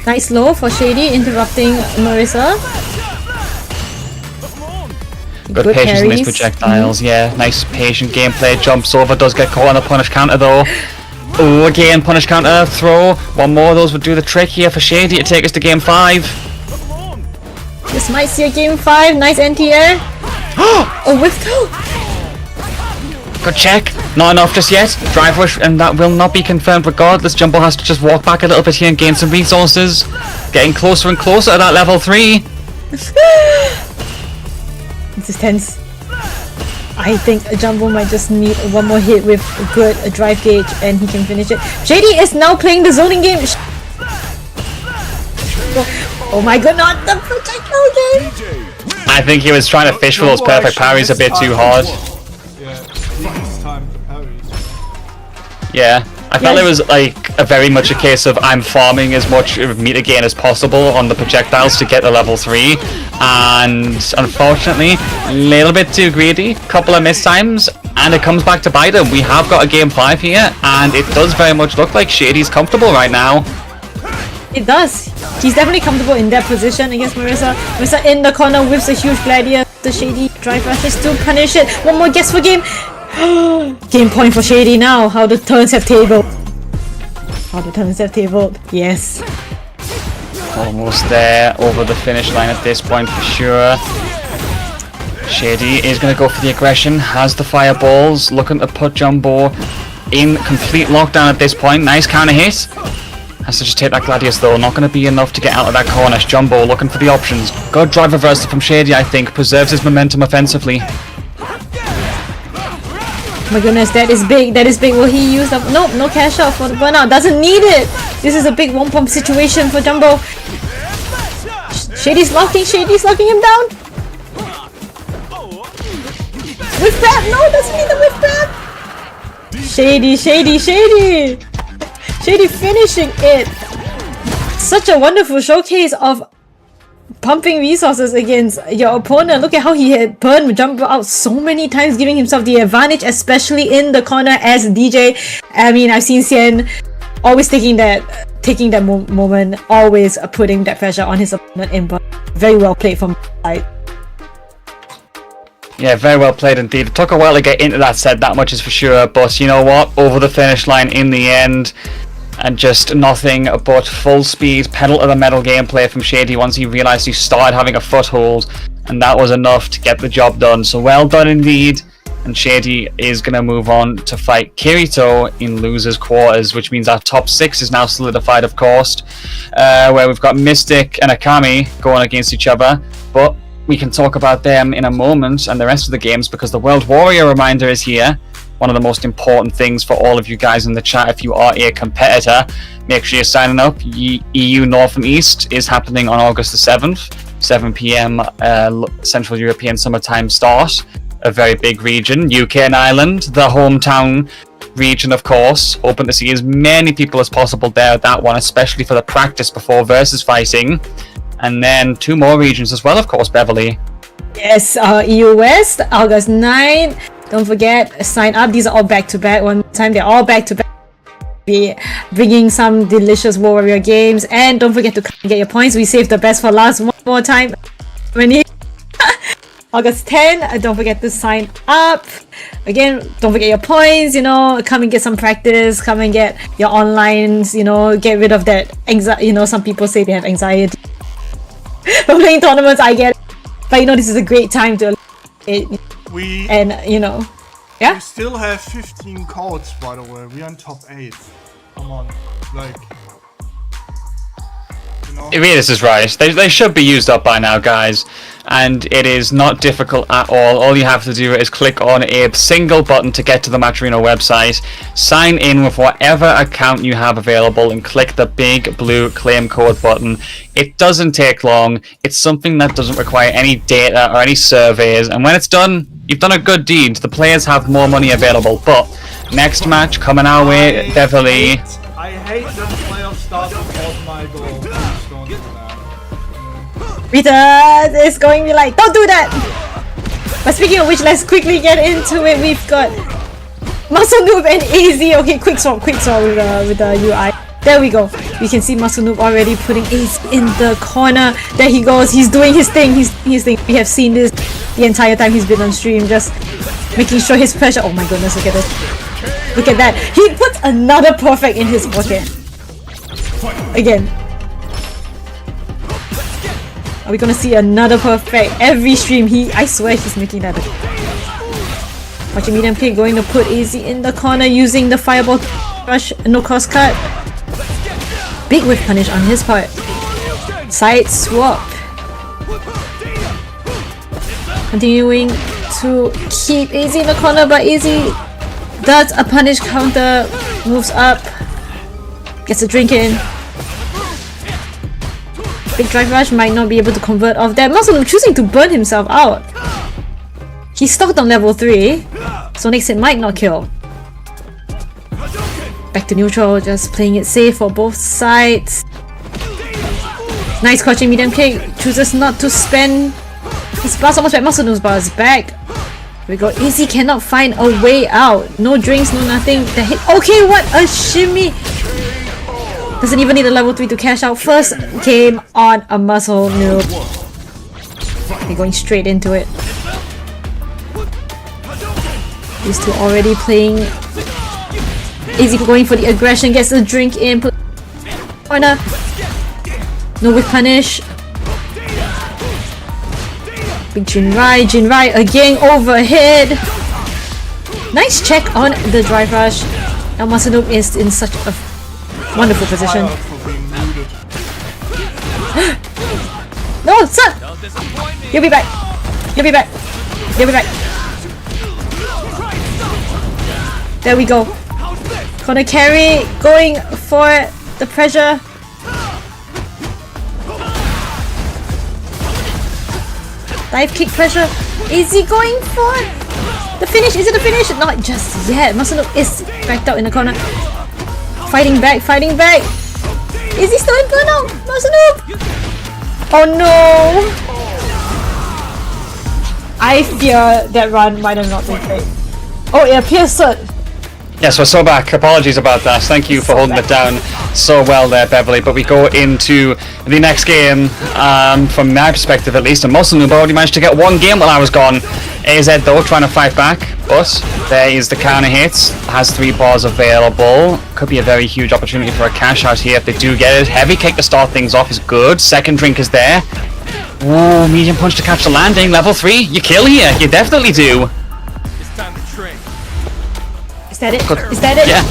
Nice low for Shady, interrupting Marisa. Good patience in these projectiles, yeah. Nice patient gameplay, jumps over, does get caught on the punish counter though. Oh, again, punish counter, throw. One more of those would do the trick here for Shady to take us to game 5. This might see a game 5, nice NTR. Oh, whiff through. Good check, not enough just yet. Drive rush, and that will not be confirmed regardless. Jumbo has to just walk back a little bit here and gain some resources. Getting closer and closer to that level 3. This is tense. I think Jumbo might just need one more hit with a good drive gauge and he can finish it. Shady is now playing the zoning game. Oh my god, not the projectile game! I think he was trying to fish for those perfect parries a bit too hard. Yeah, I felt it was like a very much a case of I'm farming as much meter gain as possible on the projectiles to get to level 3, and unfortunately a little bit too greedy, couple of missed times, and it comes back to bite him. We have got a game 5 here, and it does very much look like Shady's comfortable right now. It does. He's definitely comfortable in that position against Marisa. Marisa in the corner whips a huge gladiator. The Shady drive rushes to punish it. One more guess for game. Game point for Shady now. How the turns have tabled. How the turns have tabled. Yes. Almost there, over the finish line at this point for sure. Shady is going to go for the aggression, has the fireballs, looking to put Jumbo in complete lockdown at this point. Nice counter hit. Has to just take that Gladius though, not going to be enough to get out of that corner. Jumbo looking for the options. Good drive reversal from Shady, I think, preserves his momentum offensively. Oh my goodness, that is big, that is big. Will he use the... Nope, no cash out for the burnout. Doesn't need it. This is a big one pump situation for Jumbo. Shady's locking him down. Whiff grab, no, doesn't need the whiff grab. Shady. Shady finishing it. Such a wonderful showcase of pumping resources against your opponent. Look at how he had burned Jumbo out so many times, giving himself the advantage, especially in the corner as DJ. I mean, I've seen Sien always taking that taking that moment, always putting that pressure on his opponent in, but very well played from side. Yeah, very well played indeed. It took a while to get into that set, that much is for sure, but you know what? Over the finish line in the end, and just nothing but full speed, pedal to the metal gameplay from Shady once he realised he started having a foothold, and that was enough to get the job done. So well done indeed. And Shady is going to move on to fight Kyito in losers quarters, which means our top 6 is now solidified, of course, where we've got Mystic and Akami going against each other, but we can talk about them in a moment and the rest of the games, because the World Warrior reminder is here. One of the most important things for all of you guys in the chat, if you are a competitor, make sure you're signing up. EU North and East is happening on August the 7th, 7 PM Central European Summertime start. A very big region. UK and Ireland, the hometown region, of course. Hoping to see as many people as possible there at that one, especially for the practice before versus fighting. And then 2 more regions as well, of course, Beverly. Yes, EU West, August 9. Don't forget, sign up. These are all back-to-back. One more time, they're all back-to-back. Be bringing some delicious Warrior games. And don't forget to get your points. We saved the best for last. One more time. August 10, don't forget to sign up. Again, don't forget your points, you know, come and get some practice, come and get your onlines, you know, get rid of that anxiety. You know, some people say they have anxiety from playing tournaments, I get it. But you know, this is a great time to We you know, yeah? we still have 15 codes, by the way. We're on top 8. Come on, like, you know. This is right. They should be used up by now, guys. And it is not difficult at all. All you have to do is click on a single button to get to the Matcherino website, sign in with whatever account you have available, and click the big blue claim code button. It doesn't take long. It's something that doesn't require any data or any surveys, and when it's done, you've done a good deed. The players have more money available. But next match coming our way, Beverly. I hate that playoff start of my goal. Please don't do that. Rita is going to be like, don't do that! But speaking of which, let's quickly get into it. We've got Muscle Noob and AZ. Okay, quick swap with the UI. There we go. We can see Muscle Noob already putting AZ in the corner. There he goes. He's doing his thing. His thing. We have seen this the entire time he's been on stream, just making sure his pressure. Oh my goodness, look at this. Look at that. He puts another perfect in his pocket. Again. Are we gonna see another perfect every stream? I swear he's making that. Watching medium kick, going to put AZ in the corner using the fireball rush, no cross cut. Big whiff punish on his part. Side swap. Continuing to keep AZ in the corner, but AZ does a punish counter, moves up, gets a drink in. Big drive rush might not be able to convert off that. Muscle choosing to burn himself out. He's stuck on level 3, so next hit might not kill. Back to neutral, just playing it safe for both sides. Nice crouching medium kick. Chooses not to spend his blast almost back. Muscle Noob's bar is back. Here we go. AZ cannot find a way out. No drinks, no nothing. The hit. Okay, what a shimmy! Doesn't even need a level 3 to cash out. First game on a Muscle Noob. They're going straight into it. These two already playing. AZ going for the aggression, gets a drink in. Corner. No whip punish. Big Jinrai again overhead. Nice check on the drive rush. Now Muscle Noob is in such a wonderful position. No, son! You'll be back. You'll be back. You'll be back. There we go. Corner carry, going for the pressure. Dive kick pressure. Is he going for the finish? Is it the finish? Not just yet. Muscle Noob is backed out in the corner. Fighting back, fighting back. Is he still in burnout? Muscle Noob! Oh no! I fear that run might have not been great. Oh, it appears so. Yes, we're so back. Apologies about that. Thank you for holding it down so well there, Beverly. But we go into the next game, from my perspective at least, and most of them already managed to get one game while I was gone. AZ though, trying to fight back, but there is the counter hits. Has 3 bars available. Could be a very huge opportunity for a cash out here if they do get it. Heavy kick to start things off is good. Second drink is there. Ooh, medium punch to catch the landing. Level 3, you kill here. You definitely do. It's time to train. Is that it? Is that it? Yeah.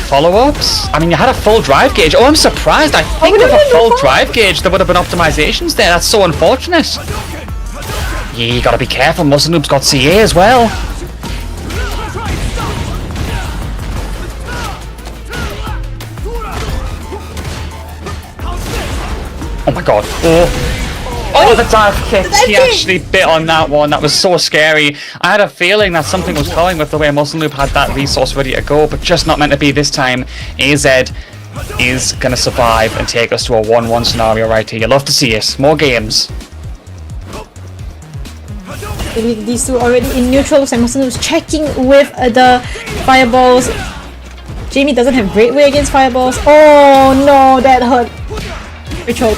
Follow-ups? I mean, you had a full drive gauge. Oh, I'm surprised. I think with a full drive gauge, there would have been optimizations there. That's so unfortunate. Yeah, you gotta be careful. Muscle Noob's got CA as well. Oh my god. Oh, the dive kick. He actually bit on that one. That was so scary. I had a feeling that something was going with the way Muscle Noob had that resource ready to go, but just not meant to be this time. AZ is going to survive and take us to a 1-1 scenario right here. You love to see it. More games. These two already in neutral, and Muscle Noob's checking with the fireballs. Jamie doesn't have great way against fireballs. Oh no, that hurt. Ritual.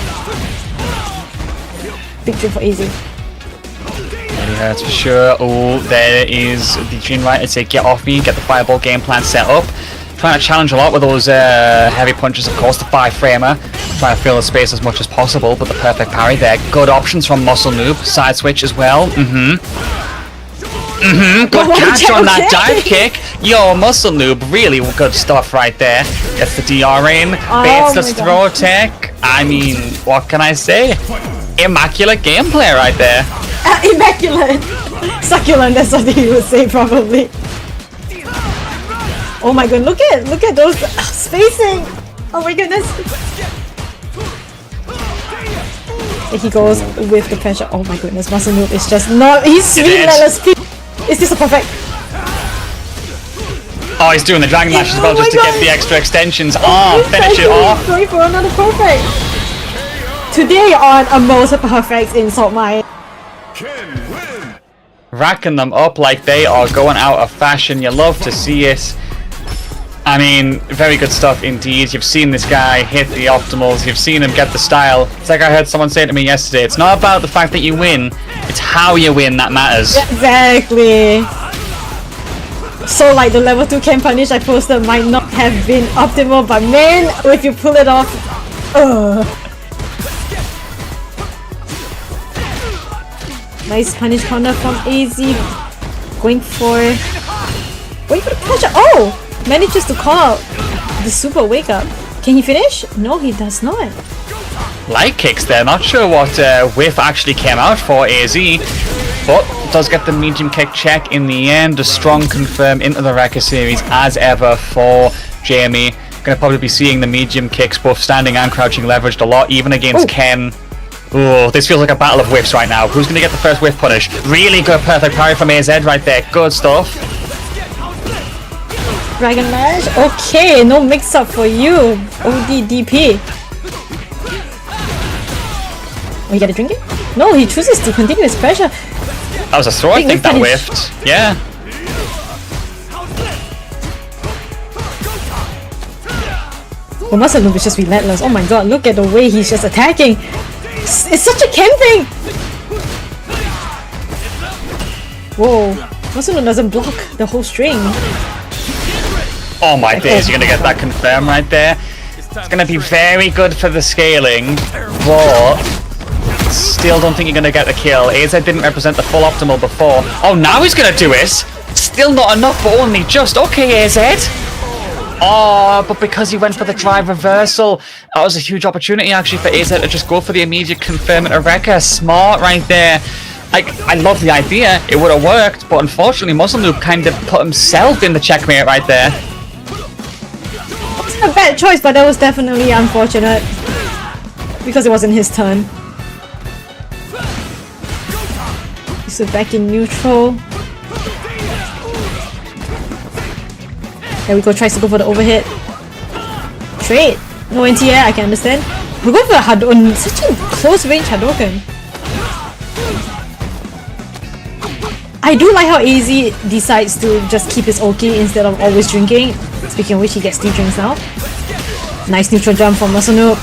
Big dream for AZ. Really hurts for sure. Oh, there is the Jin right to say, get off me, get the fireball game plan set up. Trying to challenge a lot with those heavy punches, of course, the 5-framer. Trying to fill the space as much as possible, but the perfect parry there. Good options from Muscle Noob. Side switch as well. Good catch on that dive kick. Yo, Muscle Noob, really good stuff right there. Gets the DR in. Baits the throw tech. I mean, what can I say? Immaculate gameplay right there. Immaculate! Succulent, that's what he would say probably. Oh my god, look at those spacing! Oh my goodness! He goes with the pressure. Oh my goodness, Muscle Noob is just not. He's relentless. Is this a perfect? Oh, he's doing the dragon lash as well just to get the extra extensions. Oh, finish it off. Going for another perfect. Today on a most perfect in Saltmine. Racking them up like they are going out of fashion. You love to see it. I mean, very good stuff indeed. You've seen this guy hit the optimals. You've seen him get the style. It's like I heard someone say to me yesterday. It's not about the fact that you win. It's how you win that matters. Exactly. So like the level 2 can punish I posted might not have been optimal, but man, if you pull it off, nice punish counter from AZ. Going for the pressure. Oh! Manages to call out the super wake up. Can he finish? No, he does not. Light kicks there. Not sure what whiff actually came out for AZ, but does get the medium kick check in the end. A strong confirm into the Wrecker series as ever for Jamie. Gonna probably be seeing the medium kicks both standing and crouching leveraged a lot, even against Ken. Oh, this feels like a battle of whiffs right now. Who's gonna get the first whiff punish? Really good perfect parry from AZ right there. Good stuff. Dragon Lash? Okay, no mix up for you. ODDP. Oh, you gotta drink it? No, he chooses to continue his pressure. That was a throw, I think that whiffed. Yeah. Oh, Muscle Noob is just relentless. Oh my god, look at the way he's just attacking. It's such a Ken thing! Whoa. Muscle Noob doesn't block the whole string. Oh my days, you're gonna get that confirm right there. It's gonna be very good for the scaling, but still don't think you're gonna get the kill. AZ didn't represent the full optimal before. Oh, now he's gonna do it. Still not enough, but only just. Okay, AZ. Oh, but because he went for the drive reversal, that was a huge opportunity actually for AZ to just go for the immediate confirm and a wrecker. Smart right there. I love the idea. It would have worked, but unfortunately Muscle Noob kind of put himself in the checkmate right there. A bad choice, but that was definitely unfortunate because it wasn't his turn. So back in neutral. There we go, tries to go for the overhead. Trade. No anti-air, I can understand. We're going for a Hadouken, such a close range Hadouken. I do like how AZ decides to just keep his Oki instead of always drinking. Speaking of which, he gets 2 drinks now. Nice neutral jump from Muscle Noob.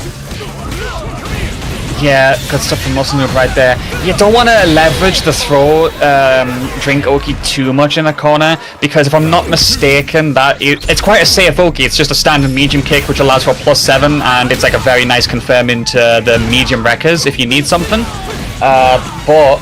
Yeah, good stuff from Muscle Noob right there. You don't want to leverage the throw drink Oki too much in a corner, because if I'm not mistaken, it's quite a safe Oki. It's just a standard medium kick which allows for a +7, and it's like a very nice confirm into the medium wreckers if you need something. But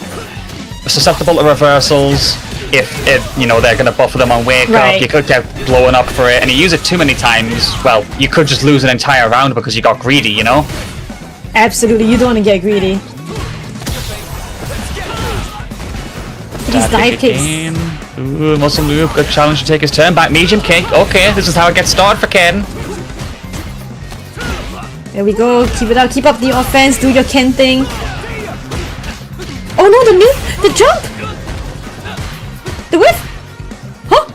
susceptible to reversals. If they're going to buffer them on wake up, you could get blown up for it, and you use it too many times, well, you could just lose an entire round because you got greedy, you know? Absolutely, you don't want to get greedy. These dive kicks. Ooh, Muscle Noob, good challenge to take his turn back. Medium kick. Okay, this is how it gets started for Ken. There we go. Keep it up. Keep up the offense. Do your Ken thing. Oh no, the jump! The whiff! Huh?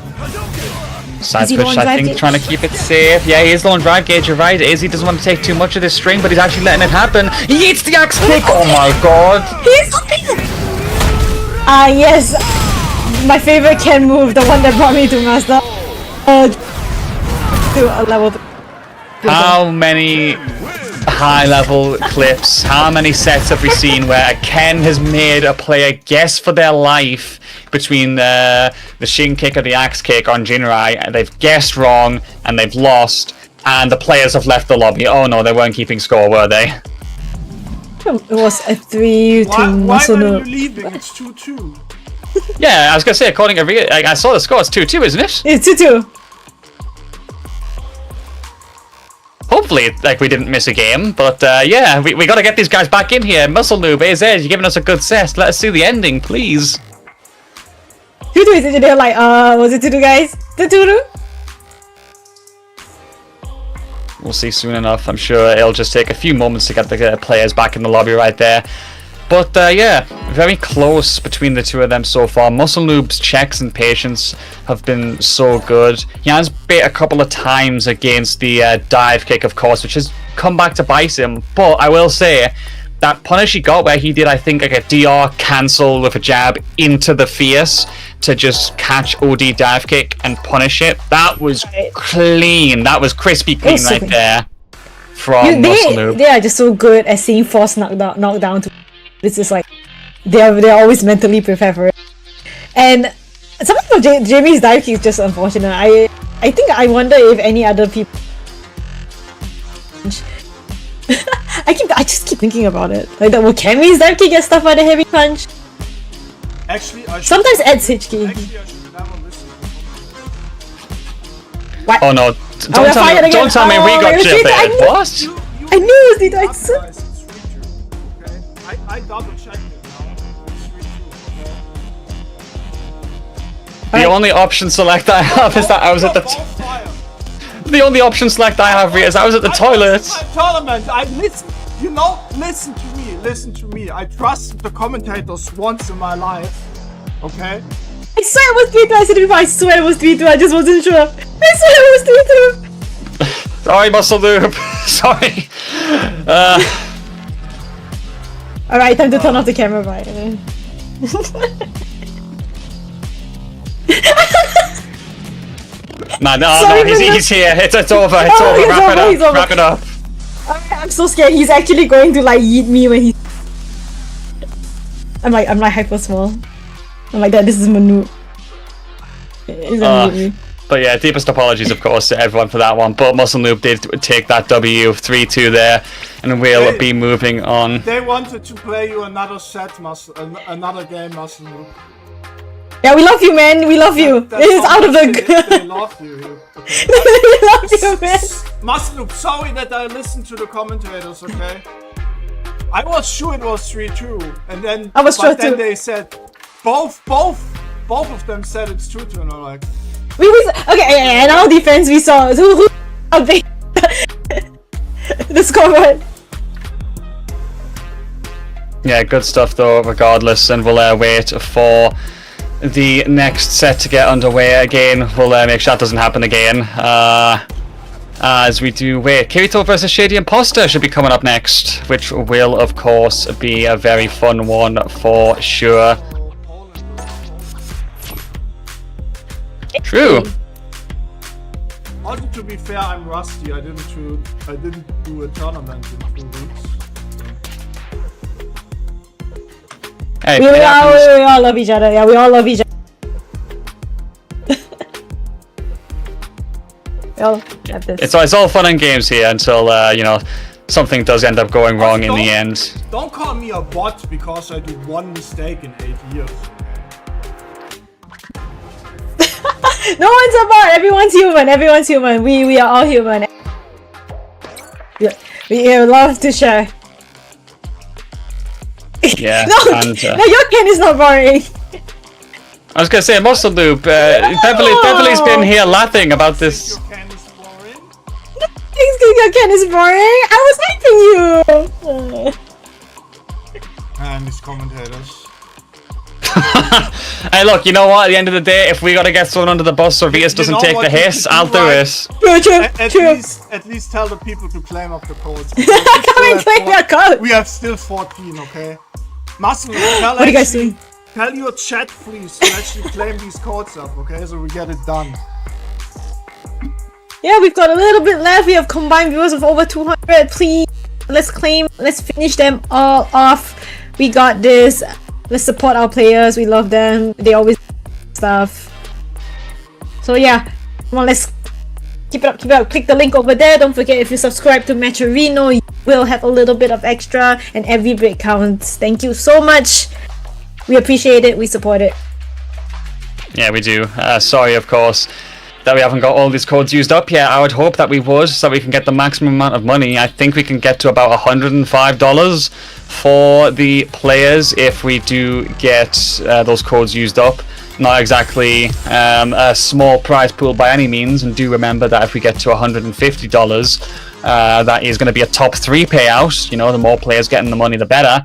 Side push, I think, trying to keep it safe. Yeah, he is low on drive gauge, you're right. Izzy doesn't want to take too much of this string, but he's actually letting it happen. He eats the axe kick! Oh my god! He's yes! My favorite Ken move, the one that brought me to Master. To a level. How many high-level clips, how many sets have we seen where Ken has made a player guess for their life between the shin kick or the axe kick on Jinrai, and they've guessed wrong and they've lost, and the players have left the lobby? Oh no, they weren't keeping score, were they? It was a 3 to Muscle Why Noob. are you leaving? It's 2-2. Yeah, I was gonna say, according to I saw the score, it's 2-2, isn't it? It's 2-2. Hopefully, like, we didn't miss a game, but yeah, we gotta get these guys back in here. Muscle Noob, AZ, you're giving us a good set. Let us see the ending, please. 2-2, they're like, was it 2-2 guys? 2-2? We'll see soon enough. I'm sure it'll just take a few moments to get the players back in the lobby right there. But yeah, very close between the two of them so far. Muscle Noob's checks and patience have been so good. He has bit a couple of times against the dive kick, of course, which has come back to bite him. But I will say, that punish he got where he did, I think, like a DR cancel with a jab into the face to just catch OD dive kick and punish it, that was clean. That was crispy clean right there from Muscle Noob. They are just so good at seeing force knockdown. It's just like they're always mentally prepared for it. And something about Jamie's dive kick is just unfortunate. I wonder if any other people. I just keep thinking about it. Like that, will Kami's dive kick get stuff by the heavy punch? Actually, sometimes Ed's HK. Actually, I should never listen. What? Oh no! Don't tell me we got jailbait. What? I knew it was the Guys, it's 3-2, okay? I double checked it now. It's 3-2, The only option select I have is that I was at the. The only option select I have is I was at the toilet. Tournament. Listen to me. I trusted the commentators once in my life. Okay? I swear it was 3-2. I said it before. I swear it was 3-2. I just wasn't sure. I swear it was 3-2. Sorry, Muscle Noob. Sorry. Alright, time to turn off the camera, right? No, he's here. It's over. It's over. Wrap it up. I'm so scared. He's actually going to like yeet me when he. I'm like hyper small. I'm like that. This is Manu. He's gonna yeet me. But yeah, deepest apologies, of course, to everyone for that one. But Muscle Noob did take that W 3-2 there, and we'll be moving on. They wanted to play you another set, another game, Muscle Noob. Yeah, we love you, man. We love you. It is out of the. They love you. Okay? We love you, man. Muscle Noob, sorry that I listened to the commentators. Okay. I was sure it was 3-2, and then then they said both of them said it's 2-2, and I'm like. Okay, in our defense, we saw who the scoreboard. Yeah, good stuff though, regardless, and we'll wait for the next set to get underway again. We'll make sure that doesn't happen again. As we do wait, Kyito versus Shady Impostor should be coming up next, which will, of course, be a very fun one for sure. True. Also, to be fair, I'm rusty. I didn't do a tournament in 2 weeks. Hey, We all love each other. Yeah, we all love each other. We all have this. It's all fun and games here until you know, something does end up going wrong in the end. Don't call me a bot because I do 1 mistake in 8 years. No one's a bot. Everyone's human. Everyone's human. We are all human. We love to share. Yeah. No, and, no, your Ken is not boring. I was gonna say, Monster Noob, Beverly's been here laughing about this. Your can is boring. Thanks, your Ken is boring. I was hyping you. And these commentators. Hey, look, you know what? At the end of the day, if we gotta get thrown under the bus or Vias doesn't take the hiss, I'll do it. At least tell the people to claim up the codes. Come and claim your code. We have still 14, okay? Muscle, tell What are you guys doing? Tell your chat please to actually claim these codes up, okay? So we get it done. Yeah, we've got a little bit left. We have combined viewers of over 200. Please, let's finish them all off. We got this. Let's support our players. We love them. They always stuff. So yeah, come on, let's keep it up, Click the link over there. Don't forget, if you subscribe to Matcherino, you will have a little bit of extra, and every bit counts. Thank you so much. We appreciate it. We support it. Yeah, we do. Sorry, of course, that we haven't got all these codes used up yet. I would hope that we would, so we can get the maximum amount of money. I think we can get to about $105 for the players if we do get those codes used up. Not exactly a small prize pool by any means, and do remember that if we get to $150, that is going to be a top 3 payout. You know, the more players getting the money, the better.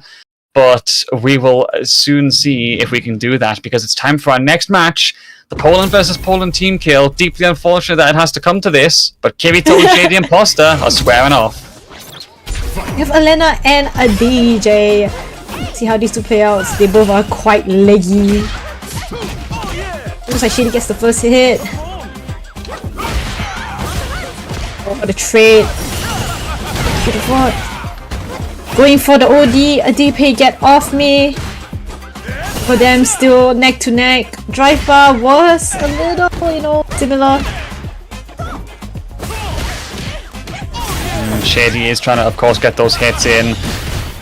But we will soon see if we can do that, because it's time for our next match. The Poland versus Poland team kill. Deeply unfortunate that it has to come to this, but Kyito and Shady Impostor are squaring off. We have Elena and a DJ. See how these two play out. They both are quite leggy. Looks like Shady gets the first hit. Oh, for the trade. Going for the OD. A DP get off me. For them, still neck to neck. Drive bar was a little, you know, similar. Shady is trying to, of course, get those hits in.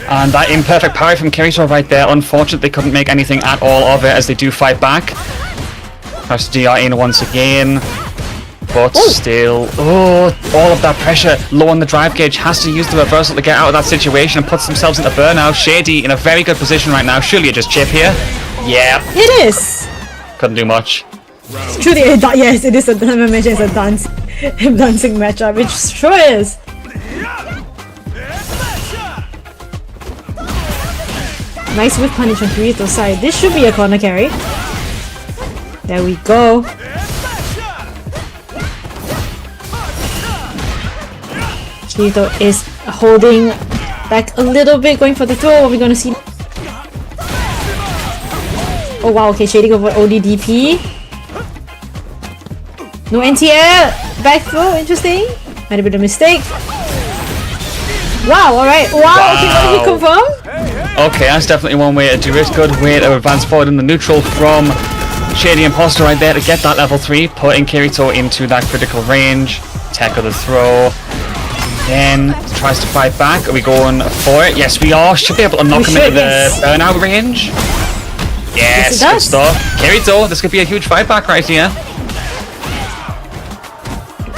And that imperfect parry from Kyito right there. Unfortunately, they couldn't make anything at all of it as they do fight back. Press DR in once again. But still, all of that pressure low on the drive gauge. Has to use the reversal to get out of that situation and puts themselves into burnout. Shady in a very good position right now. Surely a just chip here. Yeah. It is. Couldn't do much. Truly, yes, it is a dancing matchup. It sure is. Nice whip punish on Kyito's side. This should be a corner carry. There we go. Kyito is holding back a little bit, going for the throw. What are we gonna see? Oh wow, okay, Shady go for ODDP. No NTL! Back throw, interesting. Might have been a mistake. Wow, alright. Wow, okay, what did he confirm? Okay, that's definitely one way to do it. Good way to advance forward in the neutral from Shady Impostor right there to get that level 3, putting Kyito into that critical range. Tech of the throw. Then tries to fight back. Are we going for it? Yes, we are. Should be able to knock him into the burnout range. Yes, good stuff. Kyito, this could be a huge fight back right here.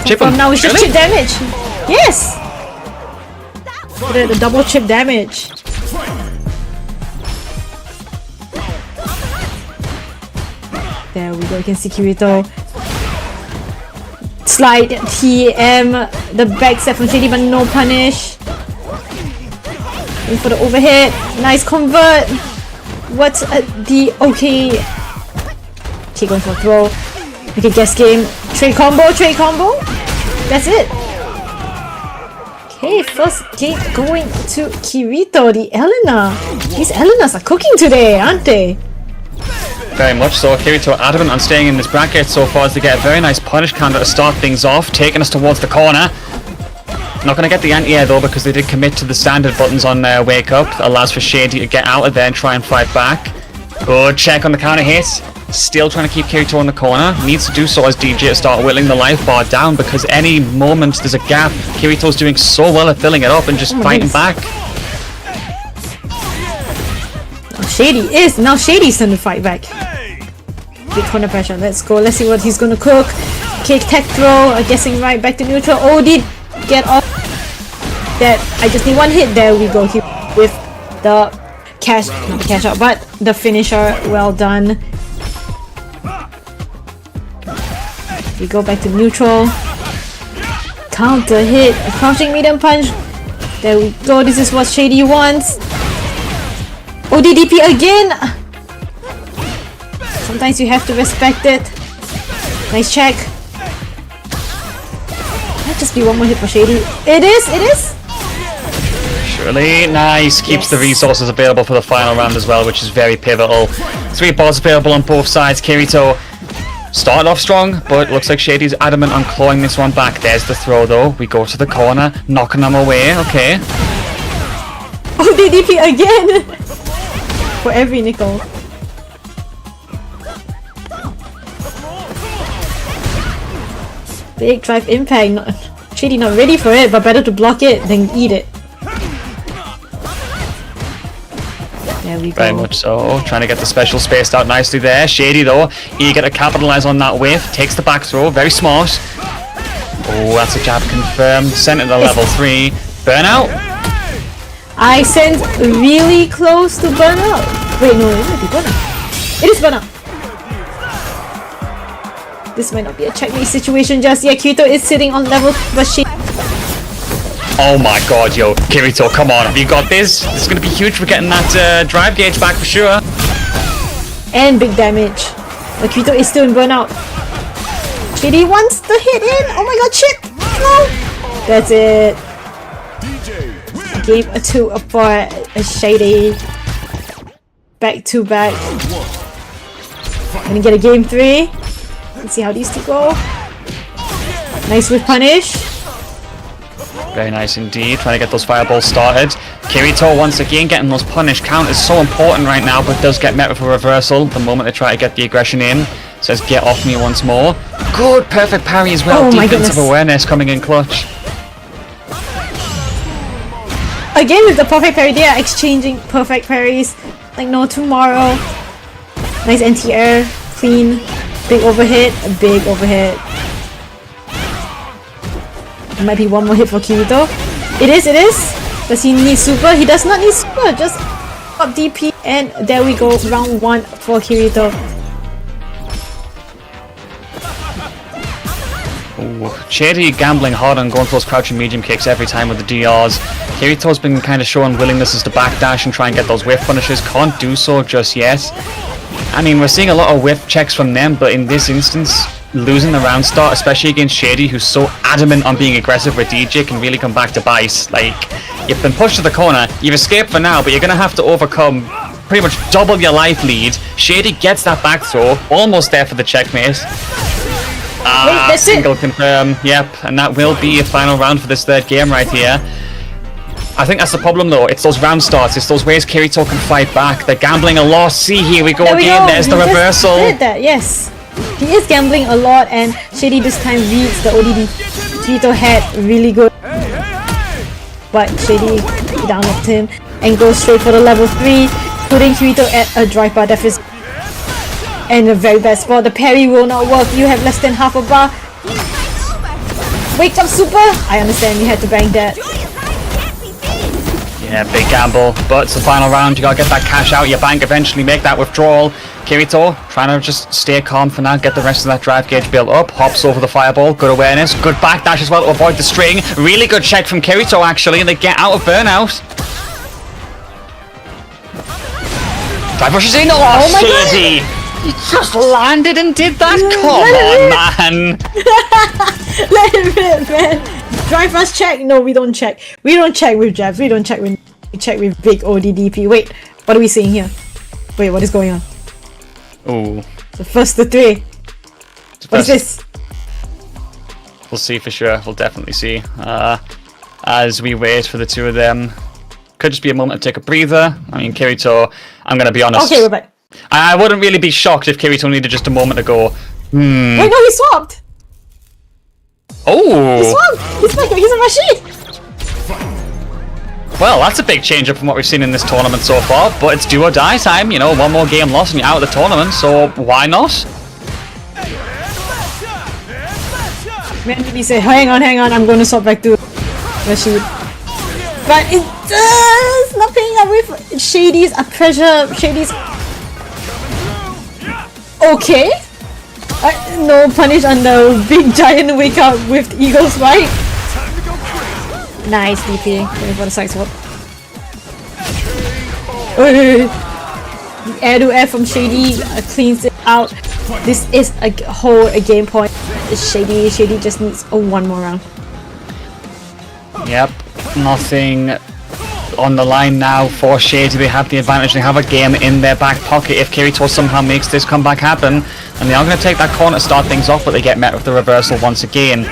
Chip him. Now it's just chip damage. Yes! The double chip damage. There we go, you can see Kyito. Slide TM, the back step from Shady, but no punish. Going for the overhead. Nice convert. What's the okay? Okay, going for a throw. Okay, guess game. Trade combo. That's it. Okay, first game going to Kyito, the Elena. These Elenas are cooking today, aren't they? Very much so. Kyito adamant on staying in this bracket so far as to get a very nice punish counter to start things off, taking us towards the corner. Not going to get the anti-air though because they did commit to the standard buttons on Wake Up. Allows for Shady to get out of there and try and fight back. Good check on the counter hit. Still trying to keep Kyito in the corner. Needs to do so as DJ to start whittling the life bar down because any moment there's a gap, Kirito's doing so well at filling it up and just fighting back. Now Shady's time to fight back. Big corner pressure. Let's go. Let's see what he's gonna cook. Kick, tech throw. Guessing right back to neutral. Oh, did get off that. I just need one hit. There we go. He with the cash, not the cash out, but the finisher. Well done. We go back to neutral. Counter hit. Crouching medium punch. There we go. This is what Shady wants. ODDP again! Sometimes you have to respect it. Nice check. Might just be one more hit for Shady. It is! Surely, nice. Keeps the resources available for the final round as well, which is very pivotal. 3 balls available on both sides. Kirito started off strong, but looks like Shady's adamant on clawing this one back. There's the throw though. We go to the corner, knocking them away. Okay. ODDP again! For every nickel. Big drive impact. Shady not ready for it, but better to block it than eat it. There we go. Very much so. Trying to get the special spaced out nicely there. Shady though, eager to capitalize on that whiff. Takes the back throw. Very smart. Oh, that's a jab confirmed. Sent it to level 3. Burnout. I sense really close to burnout. Wait, no, it might be burnout. It is burnout. This might not be a checkmate situation just yet. Kyito is sitting on level, but she. Oh my god, yo. Kirito, come on. Have you got this? This is going to be huge for getting that drive gauge back for sure. And big damage. But Kyito is still in burnout. Shady wants to hit in. Oh my god, shit. No. That's it. Game 2 for Shady. Back to back. Gonna get a game 3. Let's see how these two go. Nice with punish. Very nice indeed. Trying to get those fireballs started. Kirito once again getting those punish count is so important right now, but does get met with a reversal the moment they try to get the aggression in. Says get off me once more. Good, perfect parry as well. Oh my Defensive goodness. awareness coming in clutch. Again with the perfect parry, they are exchanging perfect parries like no tomorrow. Nice anti-air, clean, big overhit, big overhit. Might be one more hit for Kyito. It is. Does he need super? He does not need super, just up DP and there we go, round 1 for Kyito. Ooh, Shady gambling hard on going for those crouching medium kicks every time with the DRs. Kirito's been kind of showing willingness to backdash and try and get those whiff punishes. Can't do so just yet. I mean, we're seeing a lot of whiff checks from them, but in this instance, losing the round start, especially against Shady, who's so adamant on being aggressive with DJ, can really come back to bite. Like, you've been pushed to the corner, you've escaped for now, but you're going to have to overcome pretty much double your life lead. Shady gets that back throw, almost there for the checkmate. That's Single confirm, yep, and that will be a final round for this third game right here. I think that's the problem though, it's those round starts, it's those ways Kirito can fight back. They're gambling a lot. See, here we go again, there's the reversal. Did that, yes. He is gambling a lot and Shady this time reads the ODD Kyito had really good. But Shady downlocked him and goes straight for the level 3, putting Kyito at a drive bar deficit. And a very bad spot. The parry will not work. You have less than half a bar. Wake up super! I understand you had to bank that. Yeah, big gamble, but it's the final round. You gotta get that cash out your bank, eventually make that withdrawal. Kirito trying to just stay calm for now, get the rest of that drive gauge built up. Hops over the fireball, good awareness, good backdash as well to avoid the string. Really good check from Kirito actually, and they get out of burnout. Drive rushes in. Oh my Shady! God. He just landed and did that? Come on, man! Let him rip, man! Drive rush check? No, we don't check. We don't check with jabs. We don't check with... We check with big ODDP. Wait, what are we seeing here? Wait, what is going on? Ooh. The first of 3. What's this? We'll see for sure. We'll definitely see. As we wait for the two of them. Could just be a moment to take a breather. I mean, Kyito, I'm going to be honest. Okay, we're back. I wouldn't really be shocked if Kyito needed just a moment to go, Wait, no, he swapped! Oh! He swapped! He's back, he's a Rashid! Well, that's a big change up from what we've seen in this tournament so far, but it's do or die time, you know, one more game lost and you're out of the tournament, so why not? Randomly say, hang on, I'm going to swap back to Rashid. But it does nothing with Shady's pressure. Shady's okay. No punish on the big giant wake up with Eagle's right. Nice DP. Waiting for the side swap. The air to air from Shady cleans it out. This is a whole game point. Shady just needs one more round. Yep, nothing on the line now for Shady. They have the advantage. They have a game in their back pocket if Kyito somehow makes this comeback happen. And they are going to take that corner to start things off, but they get met with the reversal once again.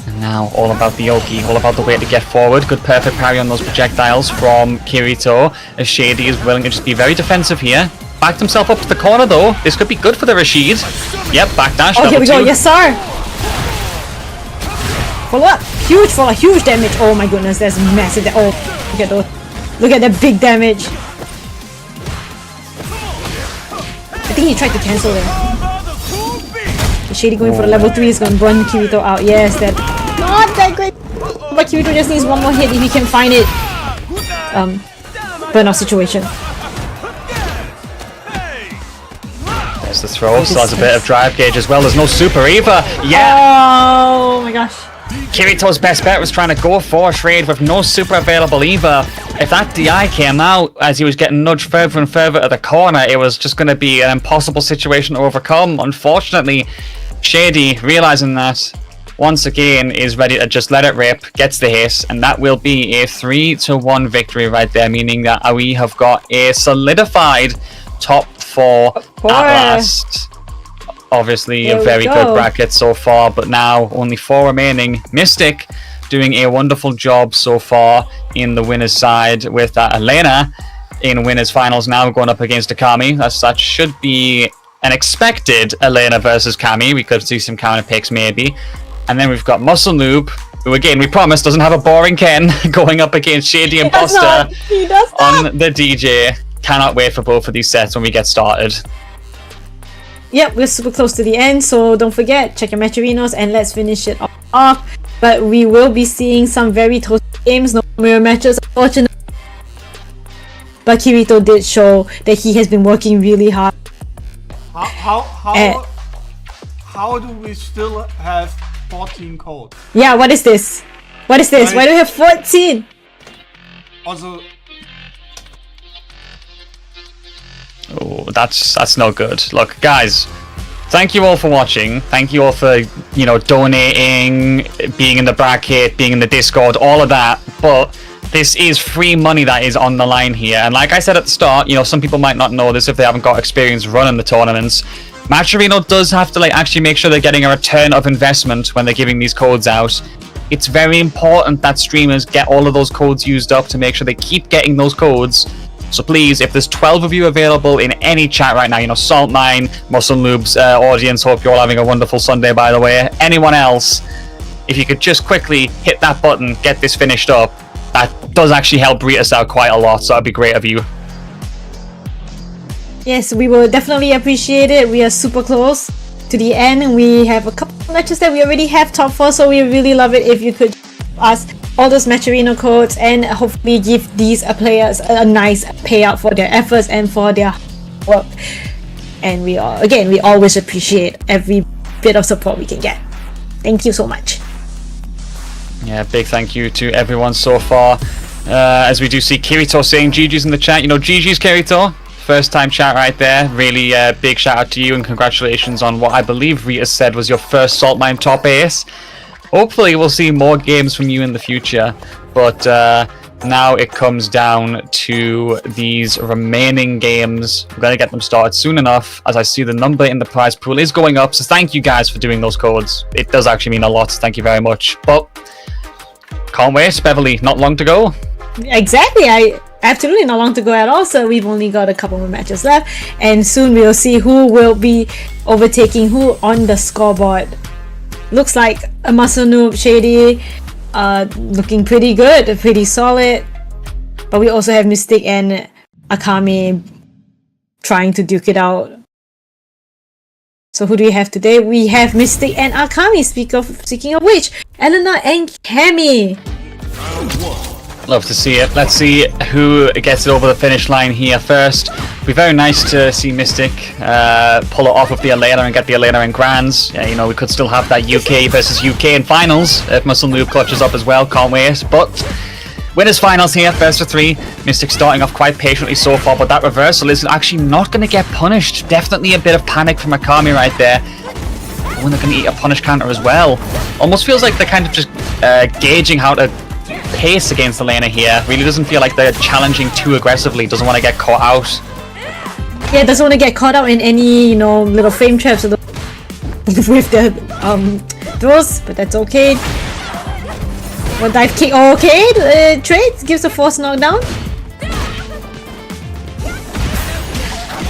And now all about the Oki, all about the way to get forward. Good perfect parry on those projectiles from Kyito, as Shady is willing to just be very defensive here. Backed himself up to the corner though. This could be good for the Rashid. Yep, backdash. Oh, here we go. Yes, sir. Follow up. Huge damage. Oh my goodness, that's massive. Oh, look at those. Look at that big damage. I think he tried to cancel there. Shady going for the level 3 is going to burn Kyito out. Yes, that not that great. But Kyito just needs one more hit if he can find it. Burnout situation. There's the throw. Still has a bit of drive gauge as well. There's no super either. Yeah. Oh my gosh. Kirito's best bet was trying to go for a trade with no super available either. If that DI came out as he was getting nudged further and further to the corner, it was just going to be an impossible situation to overcome. Unfortunately, Shady, realizing that, once again is ready to just let it rip, gets the hit, and that will be a 3-1 victory right there, meaning that we have got a solidified top 4 at last. Obviously a very good bracket so far, but now only 4 remaining. Mystic doing a wonderful job so far in the winners side with Elena in winners finals now going up against Akami. That should be an expected Elena versus Kami. We could see some counter picks maybe. And then we've got Muscle Noob, who again we promise doesn't have a boring Ken, going up against Shady Impostor on the DJ. Cannot wait for both of these sets when we get started. Yep, we're super close to the end, so don't forget, check your matcherinos and let's finish it off. But we will be seeing some very toasty games, no mirror matches, unfortunately. But Kyito did show that he has been working really hard. How do we still have 14 codes? Yeah, what is this? What is this? Why do we have 14? Also, oh, that's no good. Look, guys, thank you all for watching. Thank you all for, you know, donating, being in the bracket, being in the Discord, all of that. But this is free money that is on the line here. And like I said at the start, you know, some people might not know this if they haven't got experience running the tournaments. Matcherino does have to actually make sure they're getting a return of investment when they're giving these codes out. It's very important that streamers get all of those codes used up to make sure they keep getting those codes. So please, if there's 12 of you available in any chat right now, you know, Saltmine, Muscle Noob's audience, hope you're all having a wonderful Sunday, by the way. Anyone else, if you could just quickly hit that button, get this finished up, that does actually help read us out quite a lot, so that'd be great of you. Yes, we will definitely appreciate it. We are super close to the end. We have a couple of matches that we already have top 4, so we really love it if you could ask all those Matcherino codes and hopefully give these players a nice payout for their efforts and for their work. And we always appreciate every bit of support we can get. Thank you so much. Yeah, big thank you to everyone so far. As we do see Kyito saying GG's in the chat. You know, GG's Kyito. First time chat right there. Really big shout out to you and congratulations on what I believe Rita said was your first Saltmine top ace. Hopefully we'll see more games from you in the future. But Now it comes down to these remaining games. I'm going to get them started soon enough, as I see the number in the prize pool is going up. So thank you guys for doing those codes. It does actually mean a lot. Thank you very much. But can't wait, Beverly. Not long to go. Exactly. Absolutely not long to go at all. So we've only got a couple more matches left, and soon we'll see who will be overtaking who on the scoreboard. Looks like a muscle Noob, Shady, looking pretty good, pretty solid. But we also have Mystic and Akami trying to duke it out. So who do we have today? We have Mystic and Akami. Speaking of which, Elena and Cammy. Love to see it. Let's see who gets it over the finish line here first. It'd be very nice to see Mystic pull it off with the Elena and get the Elena in grands. Yeah, you know, we could still have that UK versus UK in finals if Muscle Noob clutches up as well. Can't wait. But winners finals here, first of 3. Mystic starting off quite patiently so far, but that reversal is actually not going to get punished. Definitely a bit of panic from Akami right there. Oh, and they're going to eat a punish counter as well. Almost feels like they're kind of just gauging how to pace against Elena here. Really doesn't feel like they're challenging too aggressively. Doesn't want to get caught out. Yeah, doesn't want to get caught out in any, you know, little frame traps with the throws, but that's okay. One dive kick, okay. Trade gives a force knockdown.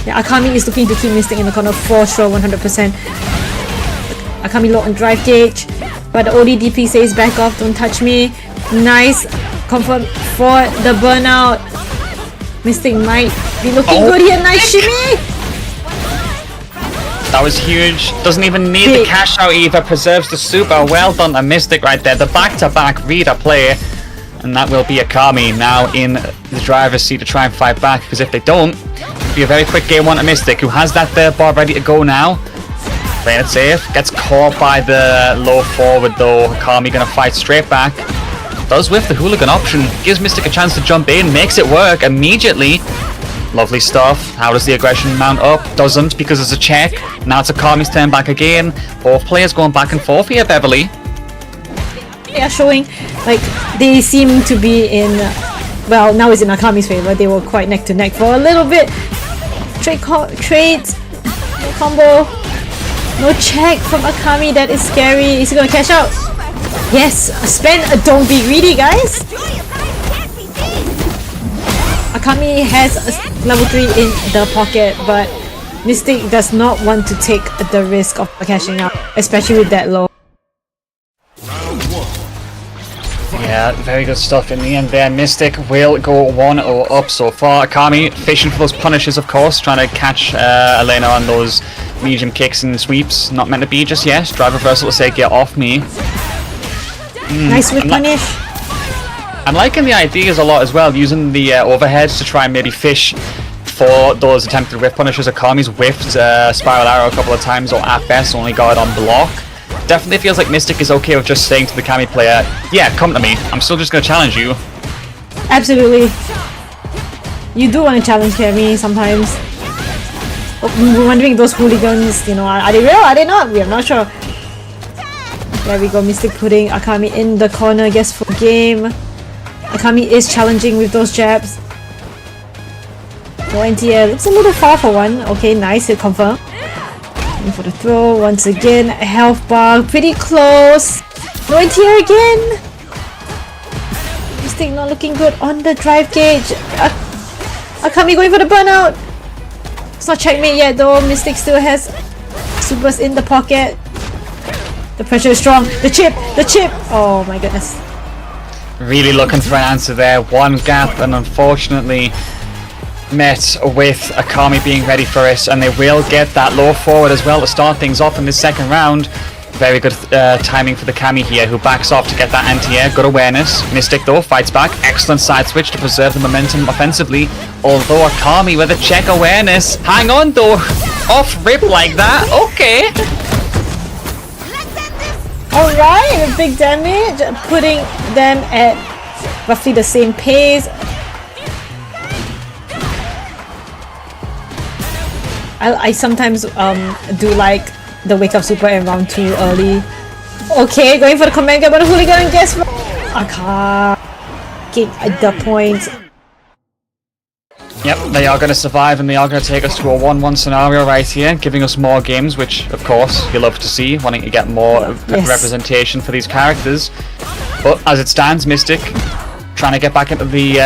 Yeah, Akami is looking to keep Mystic in the corner for sure, 100%. Akami low on drive gauge, but the ODDP says back off, don't touch me. Nice comfort for the burnout. Mystic might be looking good here. Nice shimmy. That was huge. Doesn't even need the cash out either. Preserves the super. Well done to Mystic right there. The back-to-back reader play. And that will be Akami now in the driver's seat to try and fight back. Because if they don't, it'll be a very quick game one to Mystic, who has that third bar ready to go now. Playing it safe. Gets caught by the low forward though. Akami gonna fight straight back. Does whiff the hooligan option, gives Mystic a chance to jump in, makes it work immediately. Lovely stuff. How does the aggression mount up? Doesn't, because it's a check. Now it's Akami's turn back again. Both players going back and forth here, Beverly. Yeah, showing like they seem to be in, well, now it's in Akami's favor. They were quite neck to neck for a little bit. Trades, no combo, no check from Akami. That is scary. Is he gonna cash out? Yes, spend, don't be greedy, guys. Akami has a level 3 in the pocket, but Mystic does not want to take the risk of cashing out, especially with that low. Yeah, very good stuff in the end there. Mystic will go 1-0 up so far. Akami fishing for those punishes, of course, trying to catch Elena on those medium kicks and sweeps. Not meant to be just yet. Drive reversal to say, get off me. Nice with punish. I'm liking the ideas a lot as well, using the overheads to try and maybe fish for those attempted whiff punishes. Akami's whiffed Spiral Arrow a couple of times, or at best only got it on block. Definitely feels like Mystic is okay with just saying to the Akami player, yeah, come to me, I'm still just going to challenge you. Absolutely. You do want to challenge Akami sometimes. We're wondering, those hooligans, you know, are they real, are they not? We are not sure. There we go, Mystic putting Akami in the corner, guess for game. Akami is challenging with those jabs. No NTL, looks a little far for one. Okay, nice, hit confirm. And for the throw, once again, health bar, pretty close. No NTL again. Mystic not looking good on the drive gauge. Akami going for the burnout. It's not checkmate yet though, Mystic still has supers in the pocket. The pressure is strong. The chip! Oh my goodness. Really looking for an answer there. One gap, and unfortunately met with Akami being ready for it, and they will get that low forward as well to start things off in this second round. Very good timing for the Kami here, who backs off to get that anti-air. Good awareness. Mystic though fights back. Excellent side switch to preserve the momentum offensively. Although Akami with a check awareness. Hang on though. Off rip like that. Okay. Alright, big damage, putting them at roughly the same pace. I sometimes do like the wake up super in round 2 early. Okay, going for the command grab on the hooligan, guess what? taking the point. Yep, they are going to survive and they are going to take us to a 1-1 scenario right here, giving us more games, which of course you love to see, wanting to get more representation for these characters. But as it stands, Mystic trying to get back into the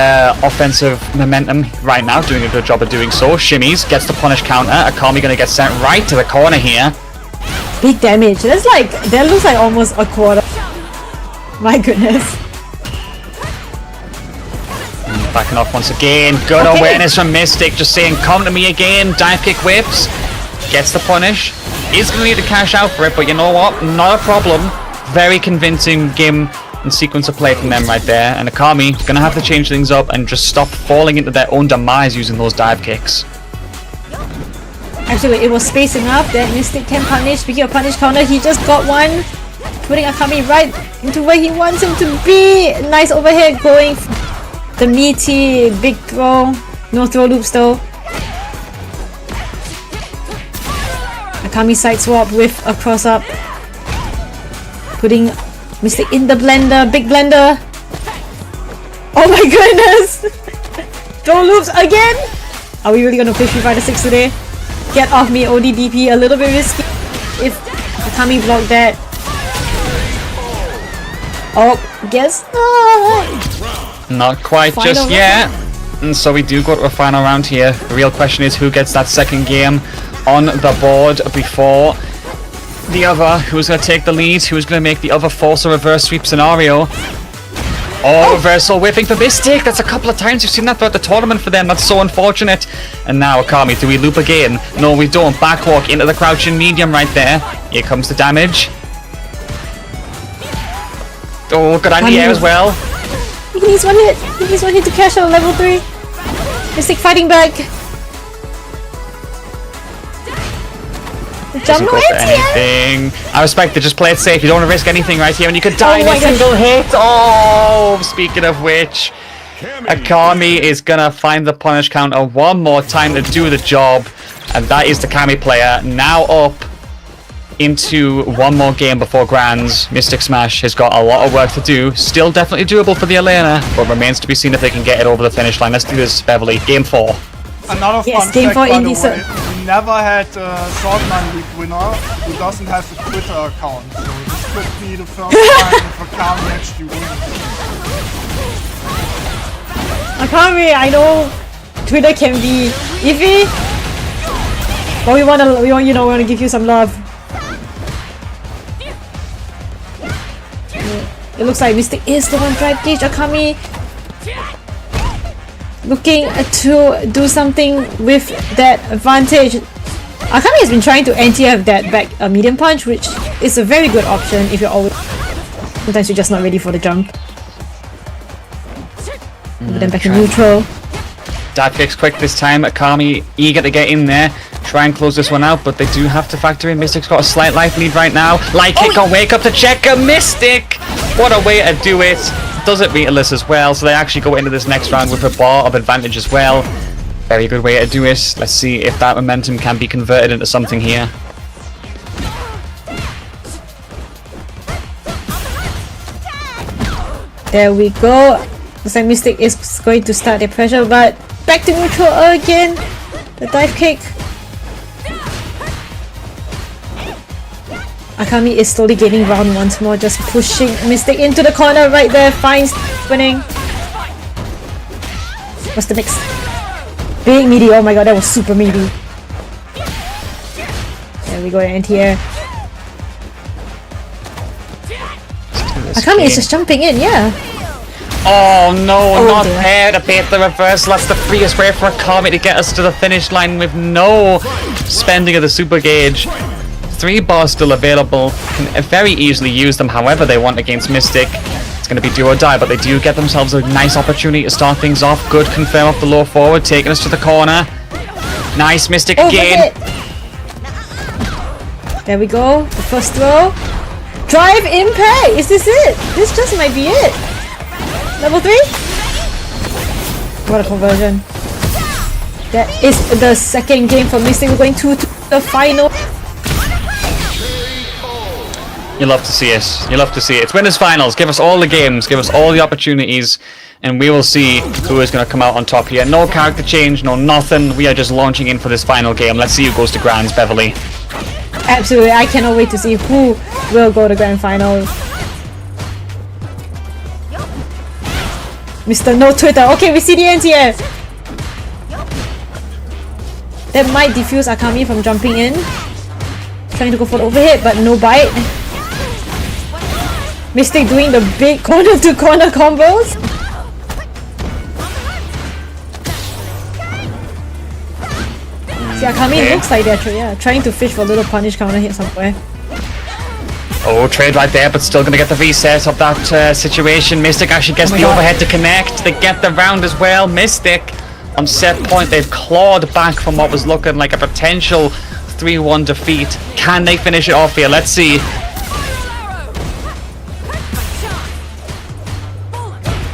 offensive momentum right now, doing a good job of doing so. Shimmies, gets the punish counter. Akami going to get sent right to the corner here. Big damage. That looks like almost a quarter. My goodness. Backing off once again. Good awareness from Mystic, just saying, come to me again. Dive kick whips. Gets the punish. Is going to need to cash out for it, but you know what? Not a problem. Very convincing game and sequence of play from them right there. And Akami is going to have to change things up and just stop falling into their own demise using those dive kicks. Actually, it was spacing up that Mystic can punish. Speaking of punish counter, he just got one. Putting Akami right into where he wants him to be. Nice overhead going. The meaty big throw. No throw loops though. Akami side swap with a cross up. Putting Mystic in the blender. Big blender. Oh my goodness! Throw loops again? Are we really gonna play Street Fighter 6 today? Get off me, ODDP. A little bit risky. If Akami blocked that. Oh, guess not. Not quite Final just yet. And so we do go to a final round here. The real question is who gets that second game on the board before the other. Who's going to take the lead? Who's going to make the other force a reverse sweep scenario? Oh, reversal whipping for Mystic. That's a couple of times. You've seen that throughout the tournament for them. That's so unfortunate. And now Akami, do we loop again? No, we don't. Backwalk into the crouching medium right there. Here comes the damage. Oh, good on the air as well. He needs one hit. He needs one hit to cash out level 3. Mystic fighting back. Jump no anything. I respect it. Just play it safe. You don't want to risk anything right here, and you could die in a single hit. Oh, speaking of which, Akami is gonna find the punish counter one more time to do the job, and that is the Kami player now up into one more game before Grands. Mystic Smash has got a lot of work to do. Still definitely doable for the Elena, but remains to be seen if they can get it over the finish line. Let's do this, Beverly. Game 4. Another fun game fact, 4 by in the this. way, we never had a Saltmine League winner who doesn't have a Twitter account. So this could be the first time if Akami actually wins. Akami, I know Twitter can be iffy, but we want to give you some love. It looks like Mystic is the one drive gauge. Akami looking to do something with that advantage. Akami has been trying to anti-F that back medium punch, which is a very good option if you're always... Sometimes you're just not ready for the jump. But then back in neutral. Dive kicks quick this time. Akami eager to get in there. Try and close this one out, but they do have to factor in Mystic's got a slight life lead right now. Light kick on wake up to check a Mystic! What a way to do it. Does it beat Alyssa as well, so they actually go into this next round with a bar of advantage as well. Very good way to do it. Let's see if that momentum can be converted into something here. There we go. Looks like Mystic is going to start the pressure, but back to neutral again. The dive kick. Akami is slowly gaining ground once more, just pushing Mystic into the corner right there. Finds winning. What's the mix? Big meaty. Oh my god, that was super meaty. There we go, anti-air. Akami is just jumping in, yeah. Oh no, not dear. there to bait the reversal. That's the freest way for Akami to get us to the finish line with no spending of the super gauge. 3 bars still available. Can very easily use them however they want against Mystic. It's going to be do or die, but they do get themselves a nice opportunity to start things off. Good confirm off the low forward, taking us to the corner. Nice Mystic again. There we go. The first throw. Drive impact. Is this it? This just might be it. Level 3? What a conversion. That is the second game for Mystic. We're going to the final. You love to see it. You love to see it. It's winners finals. Give us all the games. Give us all the opportunities. and we will see who is going to come out on top here. No character change, no nothing. We are just launching in for this final game. Let's see who goes to Grands, Beverly. Absolutely, I cannot wait to see who will go to grand finals. Mr. No Twitter. Okay, we see the ends here. That might defuse Akami from jumping in. Trying to go for the overhead, but no bite. Mystic doing the big corner to corner combos. See, Akami looks like they're trying to fish for a little punish counter hit somewhere. Oh, trade right there, but still going to get the reset of that situation. Mystic actually gets the overhead to connect. They get the round as well. Mystic on set point. They've clawed back from what was looking like a potential 3-1 defeat. Can they finish it off here? Let's see.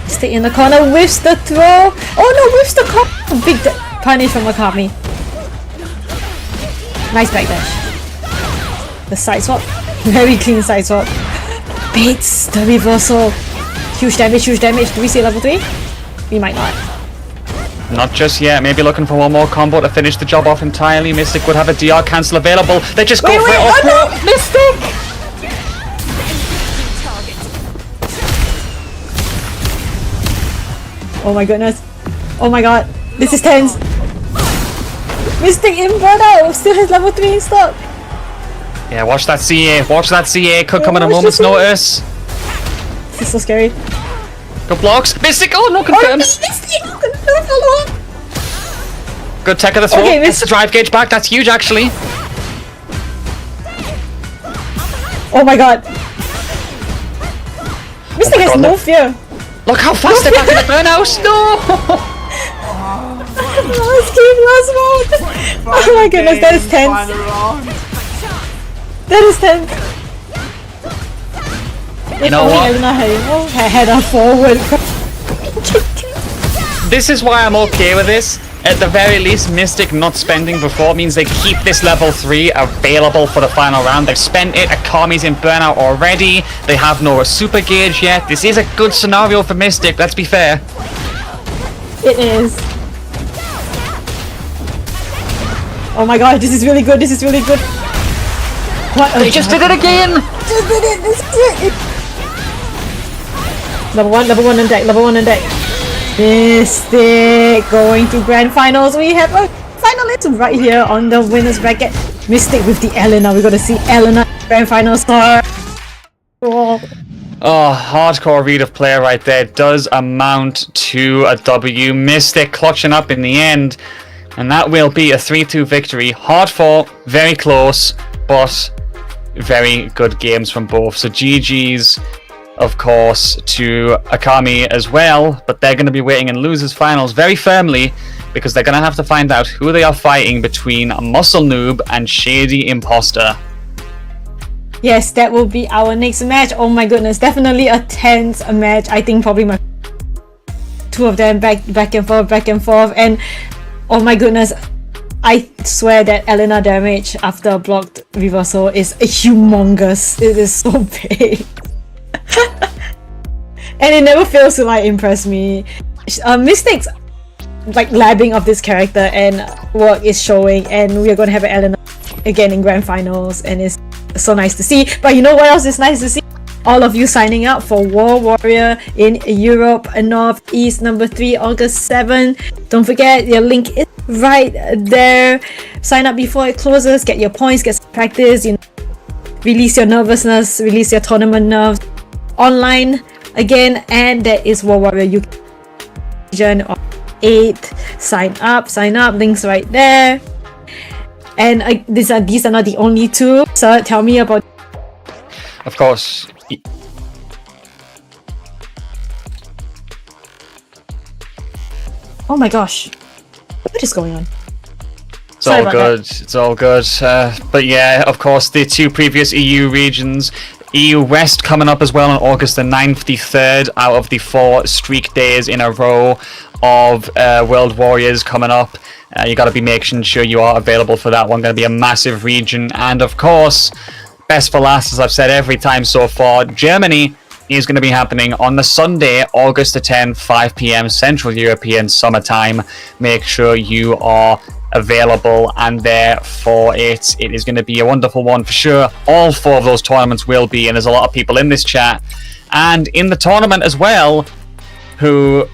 Stay in the corner, whiffs the throw. Oh no, whiffs the corner. Big punish from Akami. Nice backdash. The side swap. Very clean side swap. Baits the reversal. Huge damage, huge damage. Do we see level 3? We might not. Not just yet. Maybe looking for one more combo to finish the job off entirely. Mystic would have a DR cancel available. They just go for it. Oh no! Mystic! Oh my goodness. Oh my god. This is tense. Mystic in burnout. Still has level 3 in stock. Yeah, watch that CA. Watch that CA. Could come in a moment's notice. This is so scary. Good blocks. Mystic. Oh, no confirm. Good tech of the throw. Okay, Gets the drive gauge back. That's huge, actually. Oh my god. Mystic has no fear. Look how fast they're back in the burnout. No. Last game, last round. Oh my goodness, that is tense. That is tense. You know what? Head on forward. This is why I'm okay with this. At the very least, Mystic not spending before means they keep this level 3 available for the final round. They've spent it. Akami's in burnout already. They have no super gauge yet. This is a good scenario for Mystic, let's be fair. It is. Oh my god, this is really good. This is really good. What? They just did it again! Just did it. This is it. Level 1 on deck. Level 1 on deck. Mystic going to grand finals. We have a finalist right here on the winners bracket. Mystic with the Elena. We're gonna see Elena grand final star. Oh, hardcore read of play right there does amount to a W. Mystic clutching up in the end, and that will be a 3-2 victory. Hard fought, very close, but very good games from both. So GG's, of course, to Akami as well, but they're going to be waiting in losers finals very firmly, because they're going to have to find out who they are fighting between Muscle Noob and Shady Impostor. yes, that will be our next match. Oh my goodness, definitely a tense match. I think probably my two of them back and forth, and oh my goodness, I swear that Elena damage after a blocked reversal is humongous. It is so big. And it never fails to like impress me. Mystic's like labbing of this character and work is showing, and we are going to have Elena again in grand finals, and it's so nice to see. But you know what else is nice to see? All of you signing up for War Warrior in Europe Northeast number 3, August 7. Don't forget, your link is right there. Sign up before it closes, get your points, get some practice, you know, release your nervousness, release your tournament nerves online again. And that is War Warrior UK region on 8th. Sign up, links right there. And these are not the only two. So tell me about. Of course. Oh my gosh, what is going on? It's all good. It's all good. But yeah, of course, the two previous EU regions. EU West coming up as well on August the 9th, the 3rd out of the 4 streak days in a row of World Warriors coming up. You got to be making sure you are available for that one. Going to be a massive region. And of course, best for last, as I've said every time so far, Germany is going to be happening on the Sunday, August the 10th, 5 p.m. Central European Summertime. Make sure you are available and there for it. It is going to be a wonderful one for sure. All 4 of those tournaments will be, and there's a lot of people in this chat and in the tournament as well who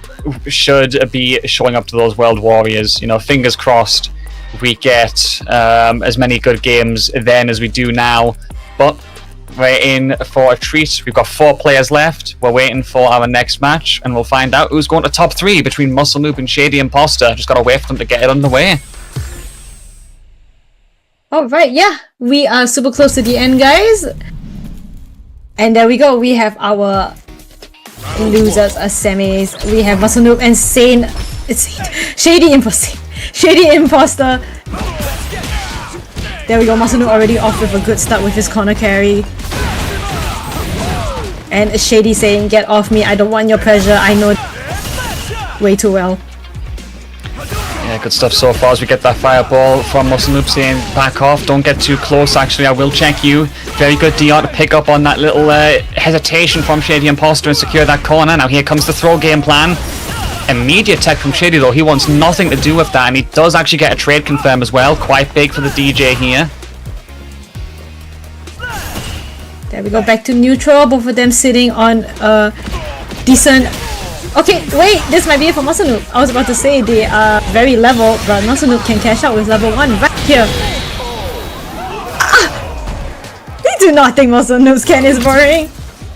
should be showing up to those World Warriors. You know, fingers crossed we get as many good games then as we do now. But we're in for a treat. We've got 4 players left. We're waiting for our next match, and we'll find out who's going to top 3 between Muscle Noob and Shady Impostor. Just gotta wait for them to get it underway. Alright, yeah. We are super close to the end, guys. And there we go. We have our losers as semis. We have Muscle Noob and Shady Impostor. Shady Impostor. There we go. Muscle Noob already off with a good start with his corner carry. And Shady saying, "Get off me. I don't want your pressure. I know way too well." Yeah, good stuff so far as we get that fireball from Muscle Noob saying, "Back off, don't get too close, actually, I will check you." Very good DR to pick up on that little hesitation from Shady Impostor and secure that corner. Now here comes the throw game plan. Immediate tech from Shady though, he wants nothing to do with that, and he does actually get a trade confirm as well. Quite big for the DJ here. There we go, back to neutral. Both of them sitting on a decent... Okay, wait, this might be it for Muscle Noob. I was about to say they are very level, but Muscle Noob can cash out with level 1 right here. I do not think Muscle Noob's can is boring.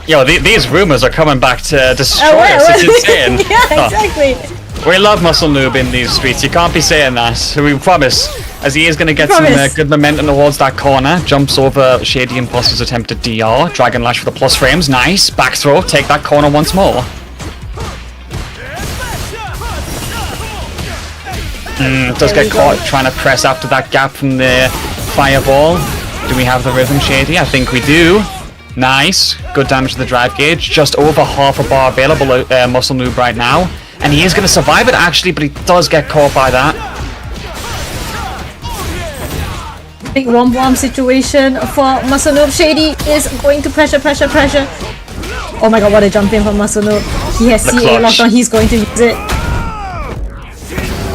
Yo, these rumors are coming back to destroy us. It's insane. Yeah, exactly. We love Muscle Noob in these streets. You can't be saying that. We promise. As he is going to get some good momentum towards that corner. Jumps over Shady Imposter's attempted DR. Dragon Lash for the plus frames. Nice. Back throw. Take that corner once more. Does get caught trying to press after that gap from the fireball. Do we have the rhythm, Shady? I think we do. Nice. Good damage to the drive gauge. Just over half a bar available, Muscle Noob right now. And he is going to survive it actually, but he does get caught by that. Big womp situation for Muscle Noob. Shady is going to pressure. Oh my god, what a jump in from Muscle Noob. He has CA locked on, he's going to use it.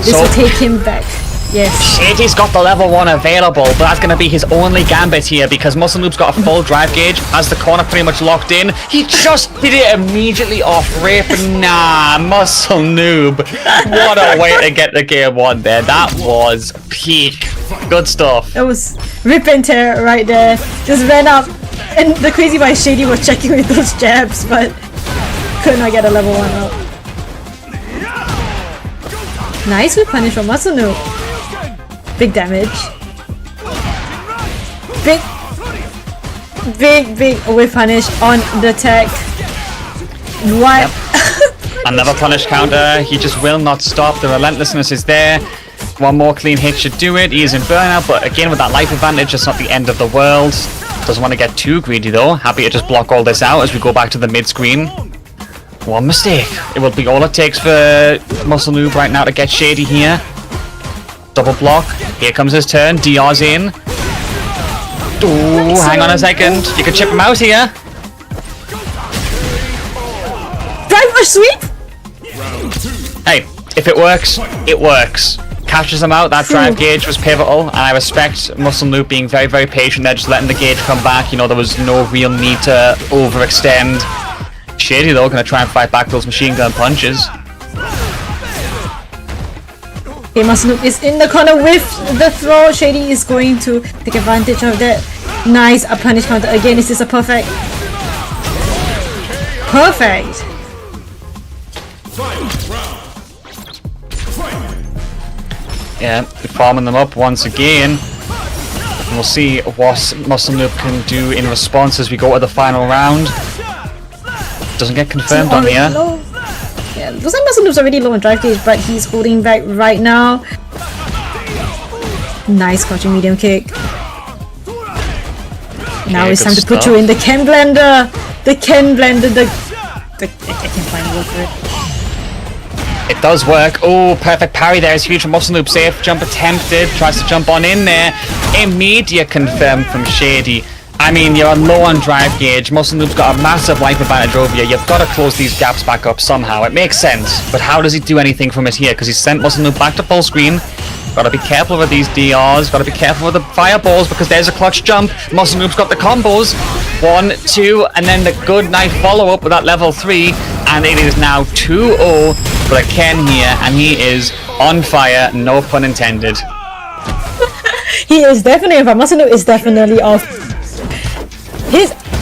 This will take him back. Yes. Shady's got the level 1 available, but that's going to be his only gambit here because Muscle Noob's got a full drive gauge, has the corner pretty much locked in. He just did it immediately off rip. Nah, Muscle Noob. What a way to get the game 1 there. That was peak. Good stuff. It was rip and tear right there. Just ran up. And the crazy part is Shady was checking with those jabs, but could not get a level 1 up. Nice whip punish from Muscle Noob. Big damage. Big whip punish on the tech. What? Yep. Another punish counter. He just will not stop. The relentlessness is there. One more clean hit should do it. He is in burnout, but again with that life advantage, it's not the end of the world. Doesn't want to get too greedy though. Happy to just block all this out as we go back to the mid screen. One mistake. It will be all it takes for Muscle Noob right now to get Shady here. Double block. Here comes his turn. DR's in. Ooh, hang on a second. You can chip him out here. Driver sweep? Hey, if it works, it works. Catches him out. That drive gauge was pivotal, and I respect Muscle Noob being very, very patient there, just letting the gauge come back. You know, there was no real need to overextend. Shady though, gonna try and fight back those machine gun punches. Okay, Muscle Noob is in the corner with the throw. Shady is going to take advantage of that. Nice, a punish counter again. Is this a perfect? Perfect. Yeah, farming them up once again. And we'll see what Muscle Noob can do in response as we go to the final round. Doesn't get confirmed on here. Yeah, looks like Muscle Noob's already low on drive gauge, but he's holding back right now. Nice crouching medium kick. Now it's time to put you in the Ken Blender. The Ken Blender. I can't find a word for it. It does work. Oh, perfect parry there is huge from Muscle Noob. Safe jump attempted. Tries to jump on in there. Immediate confirm from Shady. I mean, you're low on drive gauge. Muscle Noob's got a massive life advantage over you. You've got to close these gaps back up somehow. It makes sense, but how does he do anything from it here? Because he's sent Muscle Noob back to full screen. Gotta be careful with these DRs. Gotta be careful with the fireballs because there's a clutch jump. Muscle Noob's got the combos. 1, 2, and then the good night follow-up with that level 3. And it is now 2-0 for the Ken here, and he is on fire, no pun intended. He is definitely, but Muscle Noob is definitely off.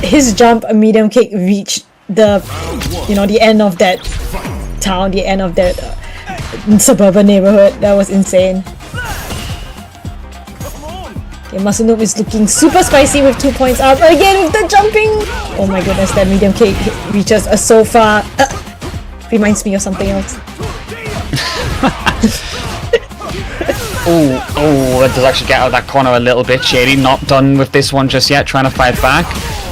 His jump medium kick reached the, the end of that town, the end of that suburban neighborhood. That was insane. Okay, Muscle Noob is looking super spicy with 2 points up again with the jumping. Oh my goodness, that medium kick reaches a so far. Reminds me of something else. Oh, that does actually get out of that corner a little bit. Shady not done with this one just yet, trying to fight back.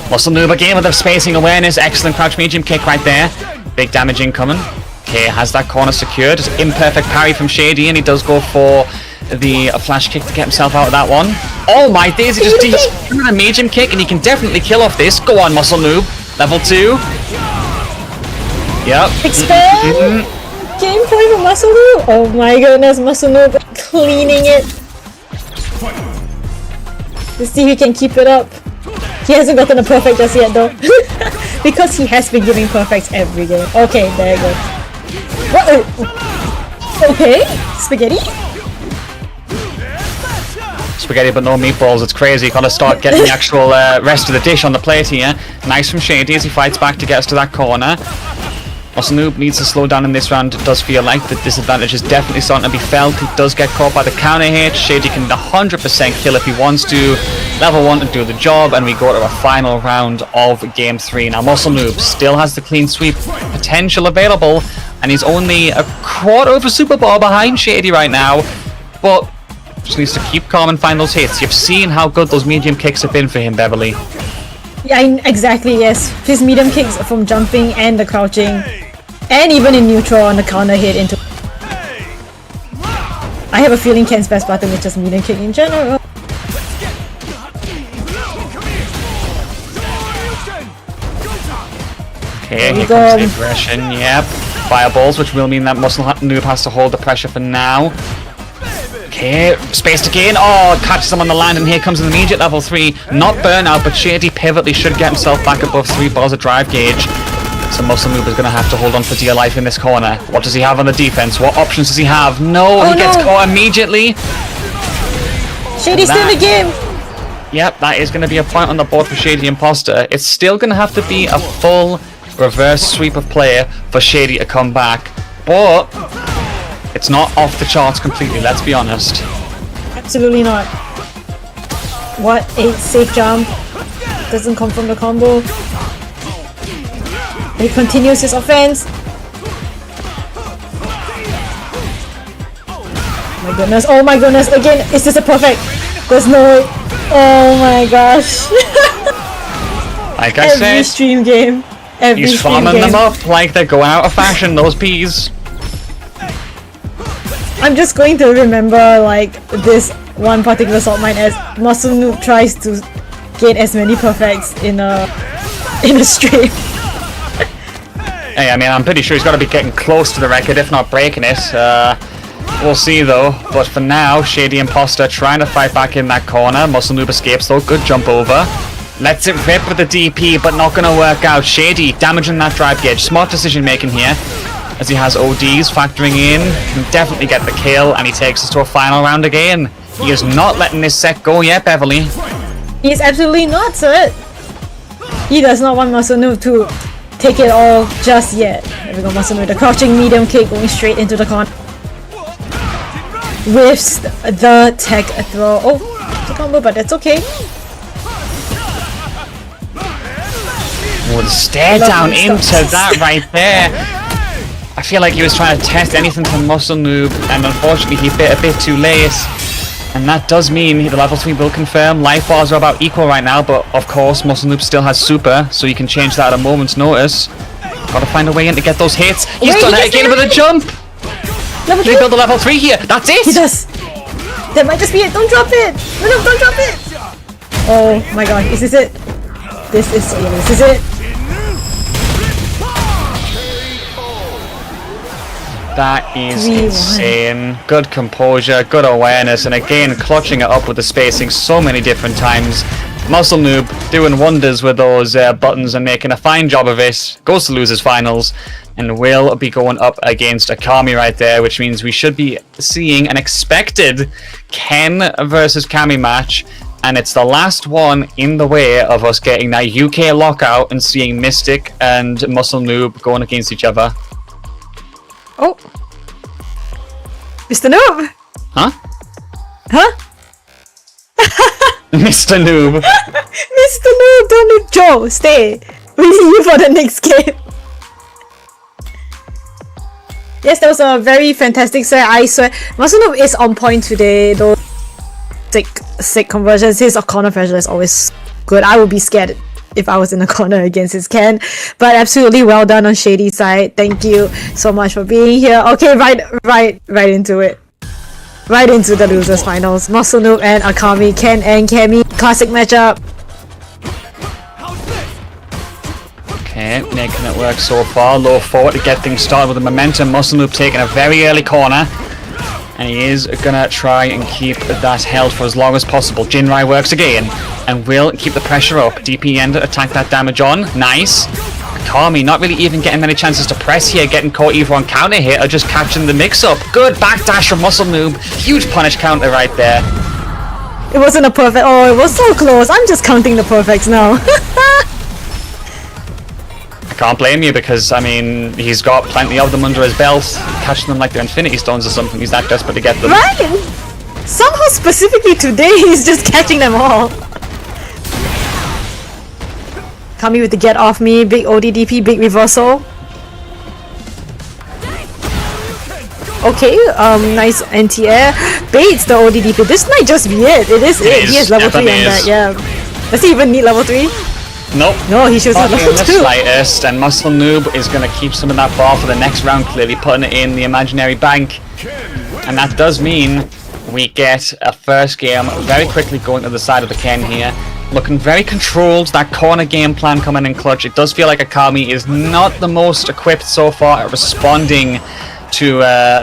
Muscle Noob again with the spacing awareness. Excellent crouch medium kick right there. Big damage incoming. Okay, has that corner secured. Just imperfect parry from Shady, and he does go for the flash kick to get himself out of that one. Oh my days, he just with a medium kick, and he can definitely kill off this. Go on, Muscle Noob. Level 2. Yep. Expand! Game point for Muscle Noob! Oh my goodness, Muscle Noob cleaning it. Let's see if he can keep it up. He hasn't gotten a perfect just yet though. Because he has been giving perfects every game. Okay, there you go. What? Okay, spaghetti? Spaghetti but no meatballs, it's crazy. Gotta start getting the actual rest of the dish on the plate here. Nice from Shady as he fights back to get us to that corner. Muscle Noob needs to slow down in this round. It does feel like the disadvantage is definitely starting to be felt. He does get caught by the counter hit. Shady can 100% kill if he wants to. Level 1 to do the job, and we go to a final round of Game 3. Now Muscle Noob still has the clean sweep potential available, and he's only a quarter of a super bar behind Shady right now, but just needs to keep calm and find those hits. You've seen how good those medium kicks have been for him, Beverly. Yeah, exactly, yes. His medium kicks from jumping and the crouching, and even in neutral on the counter hit into... I have a feeling Ken's best button is just medium kick in general. Okay, here comes the aggression, yep. Fireballs, which will mean that Muscle Noob has to hold the pressure for now. Okay, spaced again. Oh, catches him on the land, and here comes an immediate level 3. Not burnout, but Shady pivotally should get himself back above 3 bars of drive gauge. So Muscle Noob is going to have to hold on for dear life in this corner. What does he have on the defense? What options does he have? No, he gets caught immediately. Shady's still in the game. Yep, that is going to be a point on the board for Shady Impostor. It's still going to have to be a full reverse sweep of play for Shady to come back. But it's not off the charts completely, let's be honest. Absolutely not. What a safe jump. Doesn't come from the combo. He continues his offense. Oh my goodness, again, is this a perfect? There's no way. Oh my gosh. Like I said, every stream game. He's farming them up like they're going out of fashion, those peas. I'm just going to remember like this one particular Saltmine as Muscle Noob tries to get as many perfects in a stream. Hey, I mean, I'm pretty sure he's got to be getting close to the record, if not breaking it. We'll see though. But for now, Shady Impostor trying to fight back in that corner. Muscle Noob escapes though. Good jump over. Lets it rip with the DP, but not going to work out. Shady damaging that drive gauge. Smart decision making here, as he has ODs factoring in. Can definitely get the kill, and he takes us to a final round again. He is not letting this set go yet, Beverly. He is absolutely not, sir. He does not want Muscle Noob to take it all just yet. There we go, Muscle Noob. The crouching medium kick going straight into the corner. Whiffs the tech throw. Oh, it's a combo, but that's okay. Oh, the stare down into that right there. I feel like he was trying to test anything from Muscle Noob, and unfortunately he bit a bit too late. And that does mean the level 3 will confirm. Life bars are about equal right now, but of course Muscle Noob still has super, so you can change that at a moment's notice. Gotta find a way in to get those hits. He's done it again with a jump! Level 3? They build a level 3 here, that's it! He does! That might just be it, don't drop it! No, don't drop it! Oh my god, is this it? This is it. That is 3-1. insane. Good composure, good awareness, and again clutching it up with the spacing so many different times. Muscle Noob doing wonders with those buttons and making a fine job of it. Goes to losers finals and will be going up against Akami right there, which means we should be seeing an expected Ken versus Kami match. And it's the last one in the way of us getting that UK lockout and seeing Mystic and Muscle Noob going against each other. Oh, Mr. Noob. Huh? Huh? Mr. Noob. Mr. Noob, don't leave Joe. Stay. We need you for the next game. Yes, that was a very fantastic set. I swear, Muscle Noob is on point today. Those sick conversions. His corner pressure is always good. I would be scared if I was in a corner against his Ken, but absolutely well done on Shady's side. Thank you so much for being here. Okay, right into it. Right into the losers finals. Muscle Noob and Akami, Ken and Kami. Classic matchup. Okay, making it work so far. Low forward to get things started with the momentum. Muscle Noob taking a very early corner. And he is gonna try and keep that held for as long as possible. Jinrai works again and will keep the pressure up. DP end attack that damage on. Nice. Akami not really even getting many chances to press here, getting caught either on counter hit or just catching the mix up. Good backdash from Muscle Noob. Huge punish counter right there. It wasn't a perfect. Oh, it was so close. I'm just counting the perfects now. I can't blame you because, I mean, he's got plenty of them under his belt. Catching them like they're Infinity Stones or something. He's that desperate to get them. Right? Somehow specifically today he's just catching them all. Kami with the get off me, big ODDP, big reversal. Okay, nice anti-air. Baits the ODDP. This might just be it. It is it. He has level 3 on that, yeah. Does he even need level 3? Nope. No, he shows Not level in the 2. slightest, and Muscle Noob is going to keep some of that ball for the next round, clearly putting it in the imaginary bank. And that does mean we get a first game very quickly going to the side of the Ken here. Looking very controlled, that corner game plan coming in clutch. It does feel like Akami is not the most equipped so far at responding to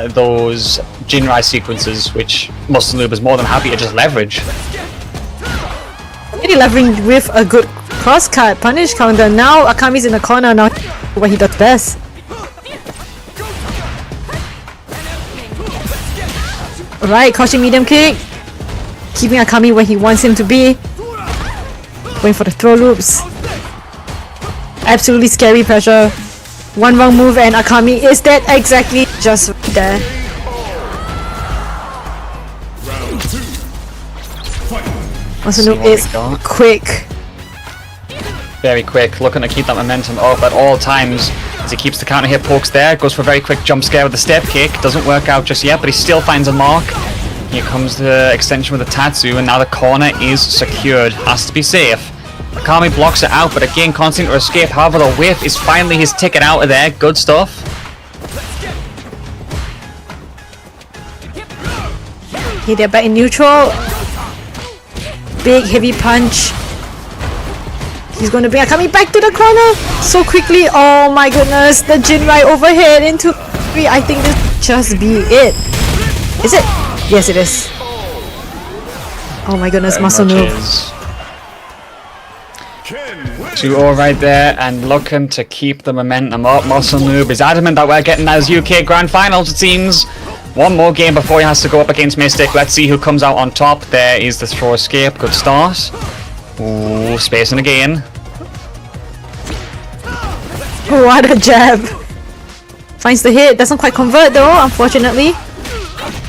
those Jinrai sequences, which Muscle Noob is more than happy to just leverage. Really leveraging with a good cross-cut punish counter. Now Akami's in the corner, now what he does best. Alright, crouching medium kick. Keeping Akami where he wants him to be. Going for the throw loops. Absolutely scary pressure. One wrong move and Akami is dead. Exactly, just right there. Also, Noob is quick. Very quick, looking to keep that momentum up at all times as he keeps the counter hit pokes there. Goes for a very quick jump scare with the step kick. Doesn't work out just yet, but he still finds a mark. Here comes the extension with the Tatsu, and now the corner is secured. Has to be safe. Akami blocks it out, but again can't seem to escape. However, the whiff is finally his ticket out of there. Good stuff. Okay, they're back in neutral. Big heavy punch. He's going to bring Akami back to the corner so quickly. Oh my goodness, the Jinrai overhead into 3. I think this could just be it. Is it? Yes, it is. Oh my goodness, Muscle Noob. 2-0 right there, and looking to keep the momentum up. Muscle Noob is adamant that we're getting those UK Grand Finals, it seems. One more game before he has to go up against Mystic. Let's see who comes out on top. There is the throw escape. Good start. Ooh, spacing again. What a jab. Finds the hit. Doesn't quite convert though, unfortunately.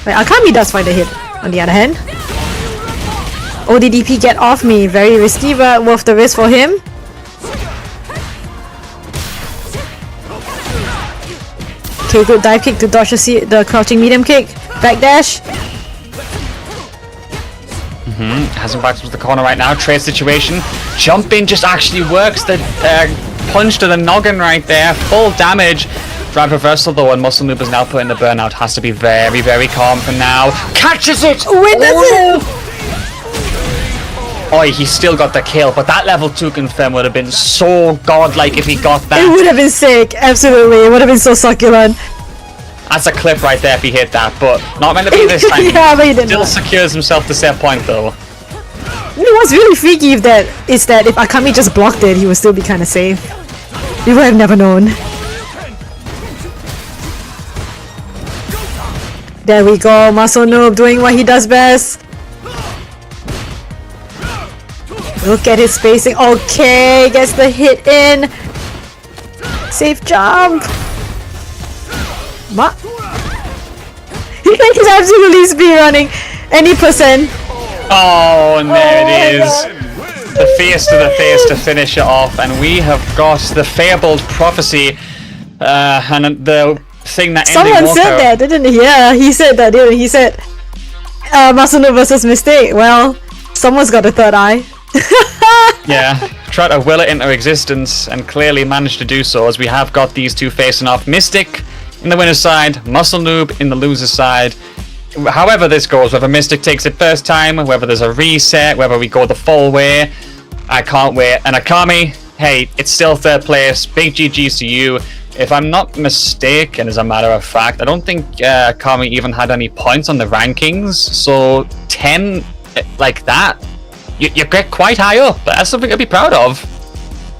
But Akami does find the hit, on the other hand. ODDP get off me. Very risky, but worth the risk for him. Okay, good dive kick to dodge the crouching medium kick. Backdash. Hasn't backed to the corner right now. Trade situation. Jump in just actually works. The punch to the noggin right there. Full damage. Drive reversal though, and Muscle Noob is now putting the burnout. Has to be very, very calm for now. Catches it! Witnesses! Oh, he still got the kill, but that level 2 confirm would have been so godlike if he got that. It would have been sick, absolutely. It would have been so succulent. That's a clip right there if he hit that, but not meant to be this time. Yeah, but he did Still not. secures himself the set point though. You know what's really freaky is that if Akami just blocked it, he would still be kind of safe. We would have never known. There we go, Muscle Noob doing what he does best. Look at his spacing. Okay, gets the hit in. Safe jump. What? He's absolutely speedrunning. Any percent. Oh, and there it is. The face to the face to finish it off, and we have got the fabled prophecy, and the thing that Someone said that, didn't he? Yeah, he said that, didn't he? He said, Masuno versus Mistake. Well, someone's got a third eye. Yeah, try to will it into existence, and clearly managed to do so, as we have got these two facing off. Mystic in the winner's side, Muscle Noob in the loser's side. However this goes, whether Mystic takes it first time, whether there's a reset, whether we go the full way, I can't wait. And Akami, hey, it's still third place. Big GG's to you. If I'm not mistaken, as a matter of fact, I don't think Akami even had any points on the rankings. So 10 like that, you get quite high up. That's something to be proud of.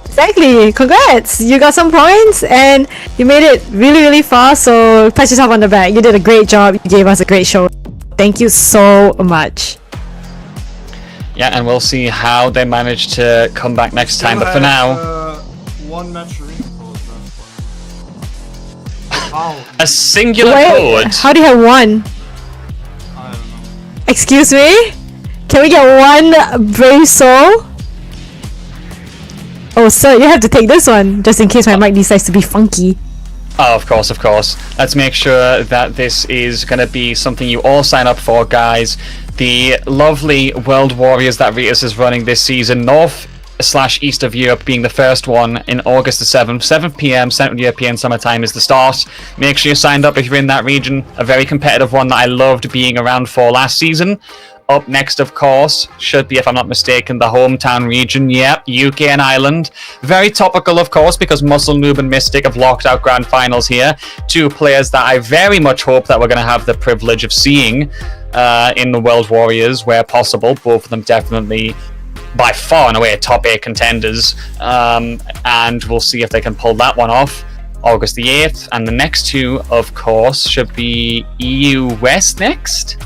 Exactly. Congrats. You got some points and you made it really, really far. So pat yourself on the back. You did a great job. You gave us a great show. Thank you so much. Yeah, and we'll see how they manage to come back next time. But for now, one match arena code. a singular Wait, code. how do you have one? I don't know. Excuse me? Can we get one brave soul? Oh, sir, you have to take this one, just in case my mic decides to be funky. Oh, of course, of course. Let's make sure that this is going to be something you all sign up for, guys. The lovely World Warriors that Ritas is running this season, North/East of Europe being the first one in August the 7th. 7 p.m. Central European Summertime is the start. Make sure you're signed up if you're in that region. A very competitive one that I loved being around for last season. Up next, of course, should be, if I'm not mistaken, the hometown region. Yep, UK and Ireland. Very topical, of course, because Muscle Noob and Mystic have locked out grand finals here. Two players that I very much hope that we're going to have the privilege of seeing in the World Warriors where possible. Both of them definitely, by far and away, top 8 contenders. And we'll see if they can pull that one off. August the 8th. And the next two, of course, should be EU West next.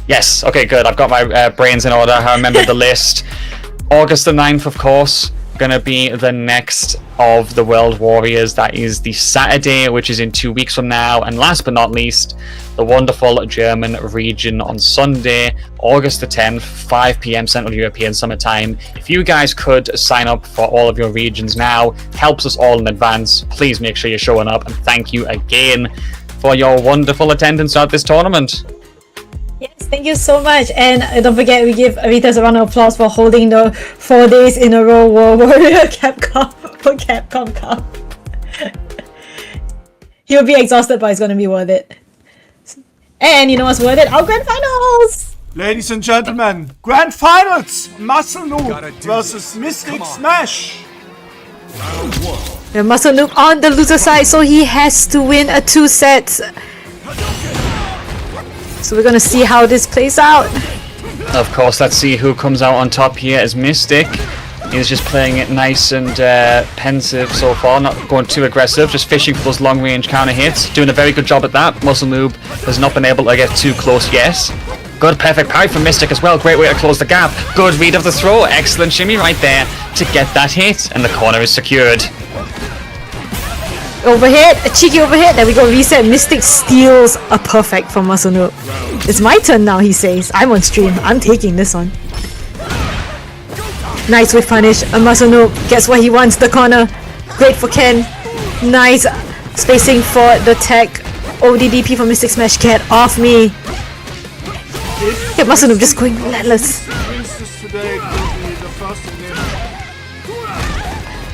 Yes, okay, good. I've got my brains in order. I remember the list. August the 9th, of course, going to be the next of the World Warriors. That is the Saturday, which is in 2 weeks from now. And last but not least, the wonderful German region on Sunday, August the 10th, 5 p.m. Central European Summertime. If you guys could sign up for all of your regions now, helps us all in advance. Please make sure you're showing up. And thank you again for your wonderful attendance at this tournament. Yes, thank you so much. And don't forget, we give Ritas a round of applause for holding the 4 days in a row World Warrior Capcom for Capcom Cup. He'll be exhausted, but it's going to be worth it. And you know what's worth it? Our grand finals! Ladies and gentlemen, grand finals! Muscle Noob versus Mystic Smash! The Muscle Noob on the loser side, so he has to win a 2 sets. So we're gonna see how this plays out. Of course, let's see who comes out on top here as Mystic. He's just playing it nice and pensive so far, not going too aggressive, just fishing for those long-range counter hits. Doing a very good job at that. Muscle Noob has not been able to get too close yet. Good, perfect parry from Mystic as well. Great way to close the gap. Good read of the throw. Excellent shimmy right there to get that hit. And the corner is secured. Overhead, a cheeky overhead. There we go, reset. Mystic steals a perfect from Muscle Noob. It's my turn now, he says. I'm on stream. I'm taking this one. Nice whiff punish. A Muscle Noob gets what he wants. The corner. Great for Ken. Nice spacing for the tech. ODDP for Mystic Smash. Get off me. Get Muscle Noob just going relentless.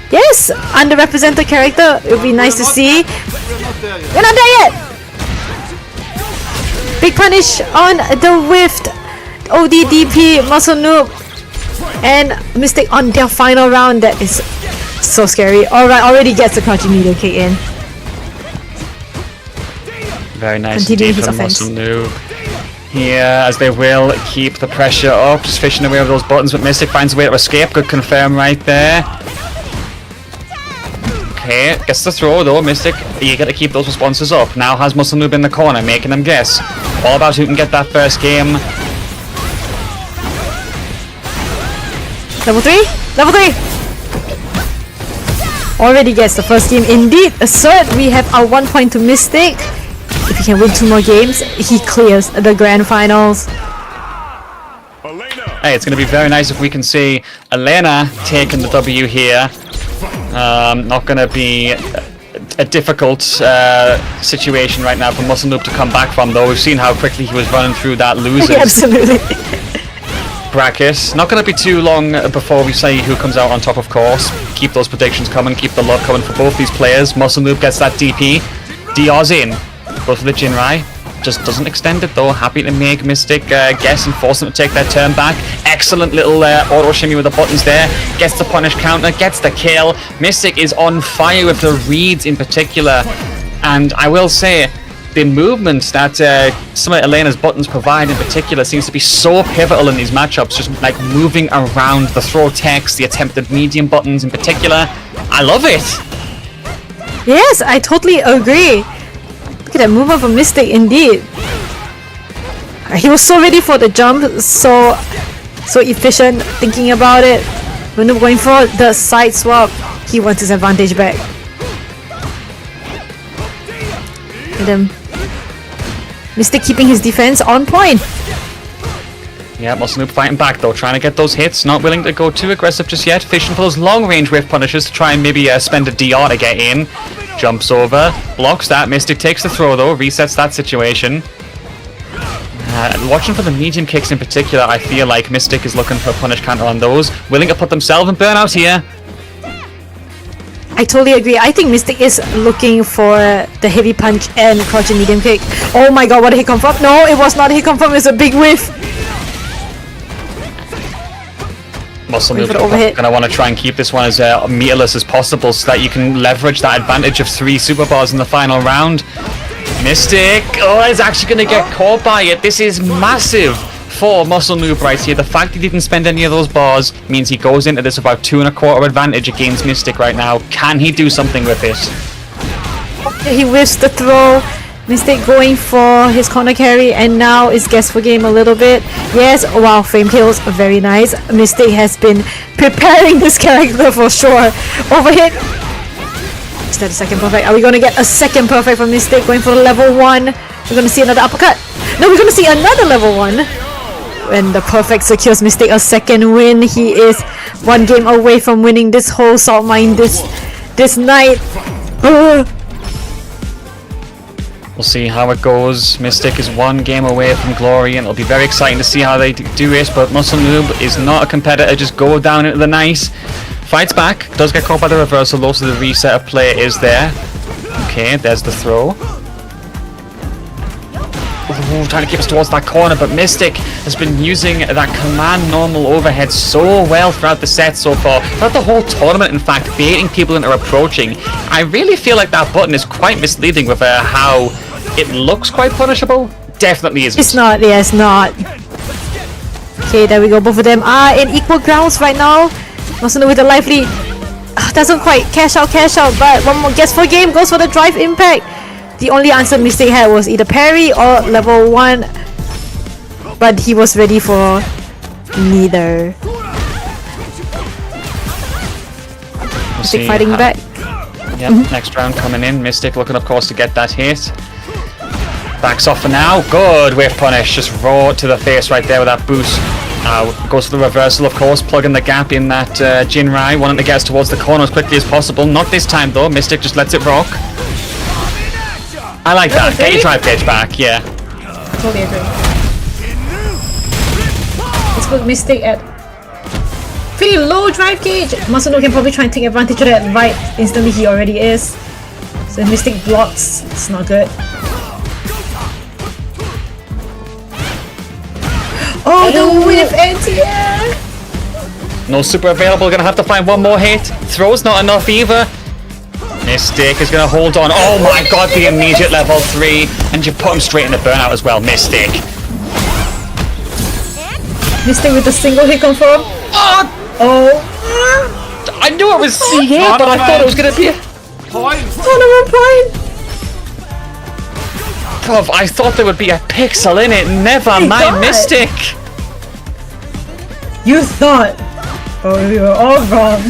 Yes, underrepresented character. It would be nice to see. We're not there yet. Big punish on the whiffed. ODDP, Muscle Noob, and Mystic on their final round. That is so scary. Alright, already gets the crouching medium kick in. Very nice Continuing indeed his from offense. Muscle Noob. Here, as they will keep the pressure up, just fishing away with those buttons, but Mystic finds a way to escape. Good confirm right there. Okay, gets the throw though, Mystic. You gotta keep those responses up. Now has Muscle Noob in the corner, making them guess. All about who can get that first game. Level 3? Level 3! Already gets the first game. Indeed, assert we have our 1 point to Mystic. If he can win 2 more games, he clears the grand finals. Hey, it's going to be very nice if we can see Elena taking the W here. Not going to be a difficult situation right now for Muscle Noob to come back from, though. We've seen how quickly he was running through that losers Absolutely. bracket. Not going to be too long before we see who comes out on top, of course. Keep those predictions coming, keep the love coming for both these players. Muscle Noob gets that DP. DR's in. Goes for the Jinrai. Just doesn't extend it though. Happy to make Mystic guess and force them to take their turn back. Excellent little auto shimmy with the buttons there. Gets the punish counter, gets the kill. Mystic is on fire with the reads in particular. And I will say, the movement that some of Elena's buttons provide in particular seems to be so pivotal in these matchups. Just like moving around the throw text, the attempted medium buttons in particular. I love it. Yes, I totally agree. Look at that movement from Mystic, indeed. He was so ready for the jump, so efficient, thinking about it. When going for the side swap, he wants his advantage back. Look at him. Mystic keeping his defense on point. Yeah, Muscle Noob fighting back though, trying to get those hits, not willing to go too aggressive just yet, fishing for those long range whiff punishes to try and maybe spend a DR to get in. Jumps over, blocks that, Mystic takes the throw though, resets that situation. Watching for the medium kicks in particular, I feel like Mystic is looking for a punish counter on those, willing to put themselves in burnout here. I totally agree. I think Mystic is looking for the heavy punch and crouching medium kick. Oh my god, what did he come from? No, it was not a hit confirm, it was a big whiff. Muscle Noob gonna want to try and keep this one as meterless as possible so that you can leverage that advantage of 3 super bars in the final round. Mystic, is actually gonna get caught by it. This is massive for Muscle Noob right here. The fact he didn't spend any of those bars means he goes into this about 2 1/4 advantage against Mystic right now. Can he do something with it? He whiffs the throw. Mystic going for his corner carry, and now is guess for game a little bit. Yes, wow, frame kills, very nice. Mystic has been preparing this character for sure. Overhit. Is that a second perfect? Are we going to get a second perfect from Mystic going for the level 1? We're going to see another uppercut. No, we're going to see another level 1. When the perfect secures Mystic a second win, he is 1 game away from winning this whole Saltmine this night. We'll see how it goes. Mystic is 1 game away from glory, and it'll be very exciting to see how they do it. But Muscle Noob is not a competitor. Just go down into the night. Fights back. Does get caught by the reversal, though, so the reset of play is there. Okay, there's the throw. Ooh, trying to keep us towards that corner, but Mystic has been using that command normal overhead so well throughout the set so far. Throughout the whole tournament, in fact, baiting people into approaching. I really feel like that button is quite misleading with how it looks quite punishable. Definitely isn't. It's not, yeah, it's not. Okay, there we go. Both of them are in equal grounds right now. Muscle Noob with a lively. Doesn't quite cash out, but one more guess for game goes for the drive impact. The only answer Mystic had was either parry or level 1, but he was ready for neither. Mystic fighting back. Yep, next round coming in. Mystic looking, of course, to get that hit. Backs off for now. Good whiff punish. Just raw to the face right there with that boost. Goes for the reversal, of course, plugging the gap in that Jinrai, wanting to get us towards the corner as quickly as possible. Not this time, though. Mystic just lets it rock. I like that. Get your drive gauge back, yeah. Totally agree. Let's put Mystic at pretty low drive gauge. Muscle Noob can probably try and take advantage of that right instantly. He already is. So if Mystic blocks, it's not good. Oh, the whiff anti-air! No super available, gonna have to find one more hit. Throw's not enough either. Mystic is gonna hold on. Oh my god, the immediate level 3. And you put him straight in the burnout as well, Mystic. Mystic with a single hit confirm. Oh! I knew it was CA, but I thought it was gonna be a Point! Tournament point! Bruv, I thought there would be a pixel in it. Never My mind, God. Mystic. You thought! Oh, we were all wrong.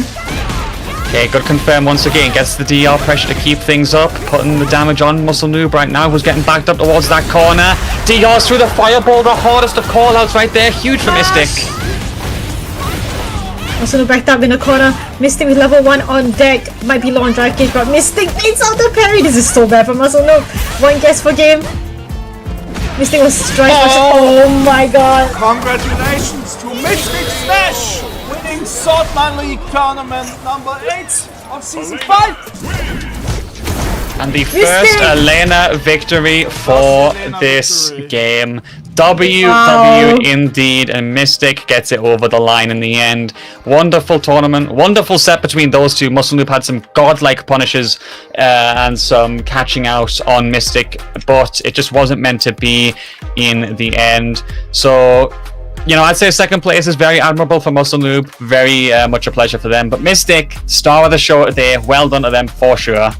Okay, good confirm once again. Gets the DR pressure to keep things up. Putting the damage on Muscle Noob right now, who's getting backed up towards that corner. DR's through the fireball, the hardest of call-outs right there. Huge for Mystic. Also backed up in the corner. Mystic with level 1 on deck. Might be low on drive gauge, but Mystic beats out the parry. This is so bad for Muscle Noob. One guess for game. Mystic was strike. Oh my god. Congratulations to Mystic Smash! Winning Saltmine League tournament number 8 of season 5! And the first Elena victory for this game. W indeed, and Mystic gets it over the line in the end. Wonderful tournament, wonderful set between those two. Muscle Noob had some godlike punishes and some catching out on Mystic, but it just wasn't meant to be in the end. So, you know, I'd say second place is very admirable for Muscle Noob. Very much a pleasure for them. But Mystic, star of the show today. Well done to them for sure.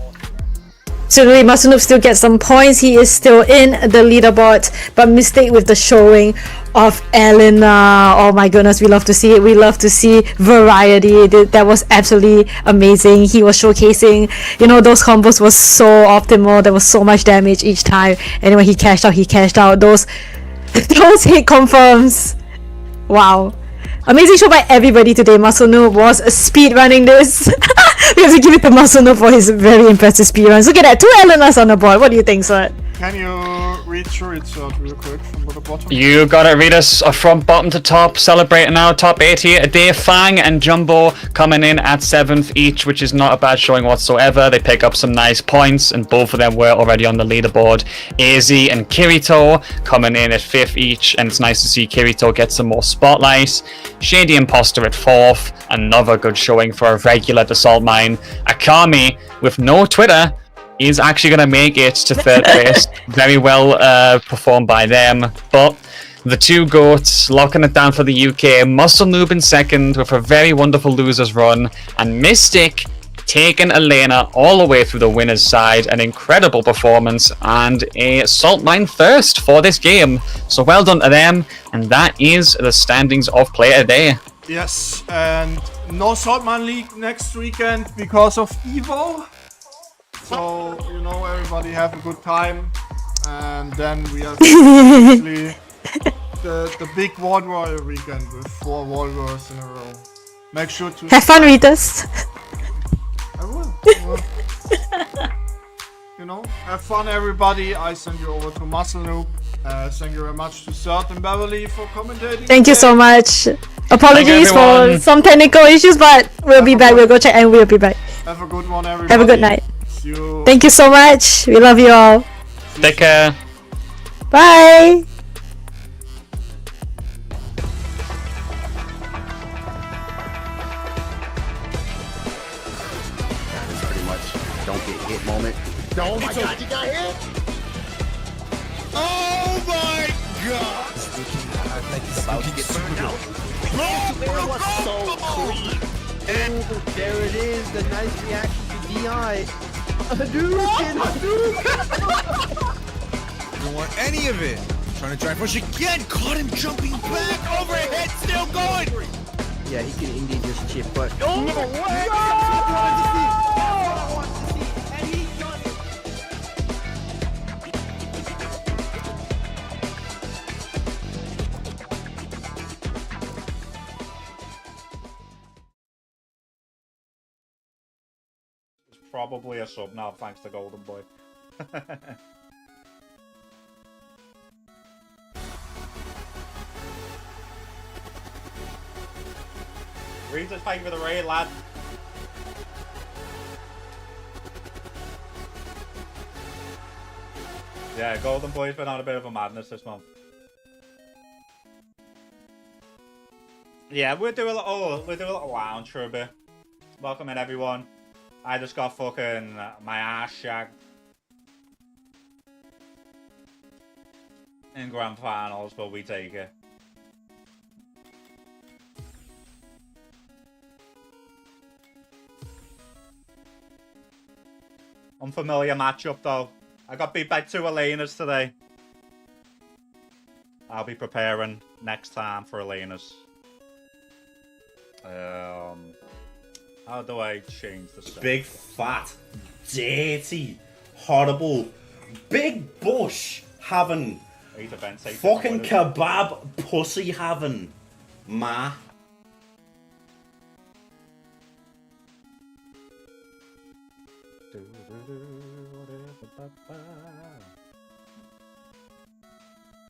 So really, Muscle Noob still gets some points. He is still in the leaderboard, but Mystic with the showing of Elena. Oh my goodness, we love to see it. We love to see variety. That was absolutely amazing. He was showcasing, you know, those combos was so optimal. There was so much damage each time. And when he cashed out. Those hit confirms. Wow. Amazing show by everybody today. Muscle Noob was speed running this. We have to give it to Muscle Noob for his very impressive speed runs. Look at that, 2 Elenas on the board. What do you think, sir? Can you read through it real quick from the bottom? You gotta read us from bottom to top. Celebrating now, top 8 here today. Fang and Jumbo coming in at 7th each, which is not a bad showing whatsoever. They pick up some nice points, and both of them were already on the leaderboard. AZ and Kyito coming in at 5th each, and it's nice to see Kyito get some more spotlight. Shady Impostor at 4th, another good showing for a regular to Saltmine. Akami with no Twitter is actually going to make it to 3rd place. Very well performed by them. But the two goats locking it down for the UK. Muscle Noob in 2nd with a very wonderful losers run. And Mystic taking Elena all the way through the winner's side. An incredible performance and a Saltmine first for this game. So well done to them. And that is the standings of play today. Yes, and no Saltmine League next weekend because of Evo. So, you know, everybody have a good time. And then we have actually the big World Warrior weekend with 4 World Wars in a row. Make sure to... Have fun, Ritas. I will. You know, have fun, everybody. I send you over to Muscle Noob. Thank you very much to Sert and Beverly for commentating. Thank you so much. Apologies for some technical issues, but we'll be back. We'll go check and we'll be back. Have a good one, everybody. Have a good night. See you. Thank you so much. We love you all. Take care. Bye. That's pretty much don't get hit moment. Oh my god, you got hit! Oh my god! About to get burned out. It was so clean. And there it is, the nice reaction to DI. Hadouken! Don't want any of it. Trying to drive push again. Caught him jumping back. Overhead, still going. Yeah, he can indeed just chip, but... Oh, no way! And he done it! Probably a sub now, thanks to Golden Boy. Reed's just fighting for the raid, lad. Yeah, Golden Boy's been on a bit of a madness this month. Yeah, we'll do a little lounge for a bit. Welcome in, everyone. I just got fucking my ass shagged in grand finals, but we take it. Unfamiliar matchup though. I got beat by 2 Elenas today. I'll be preparing next time for Elenas. How do I change the set? Big, fat, dirty, horrible, big bush having, fucking kebab pussy having, ma.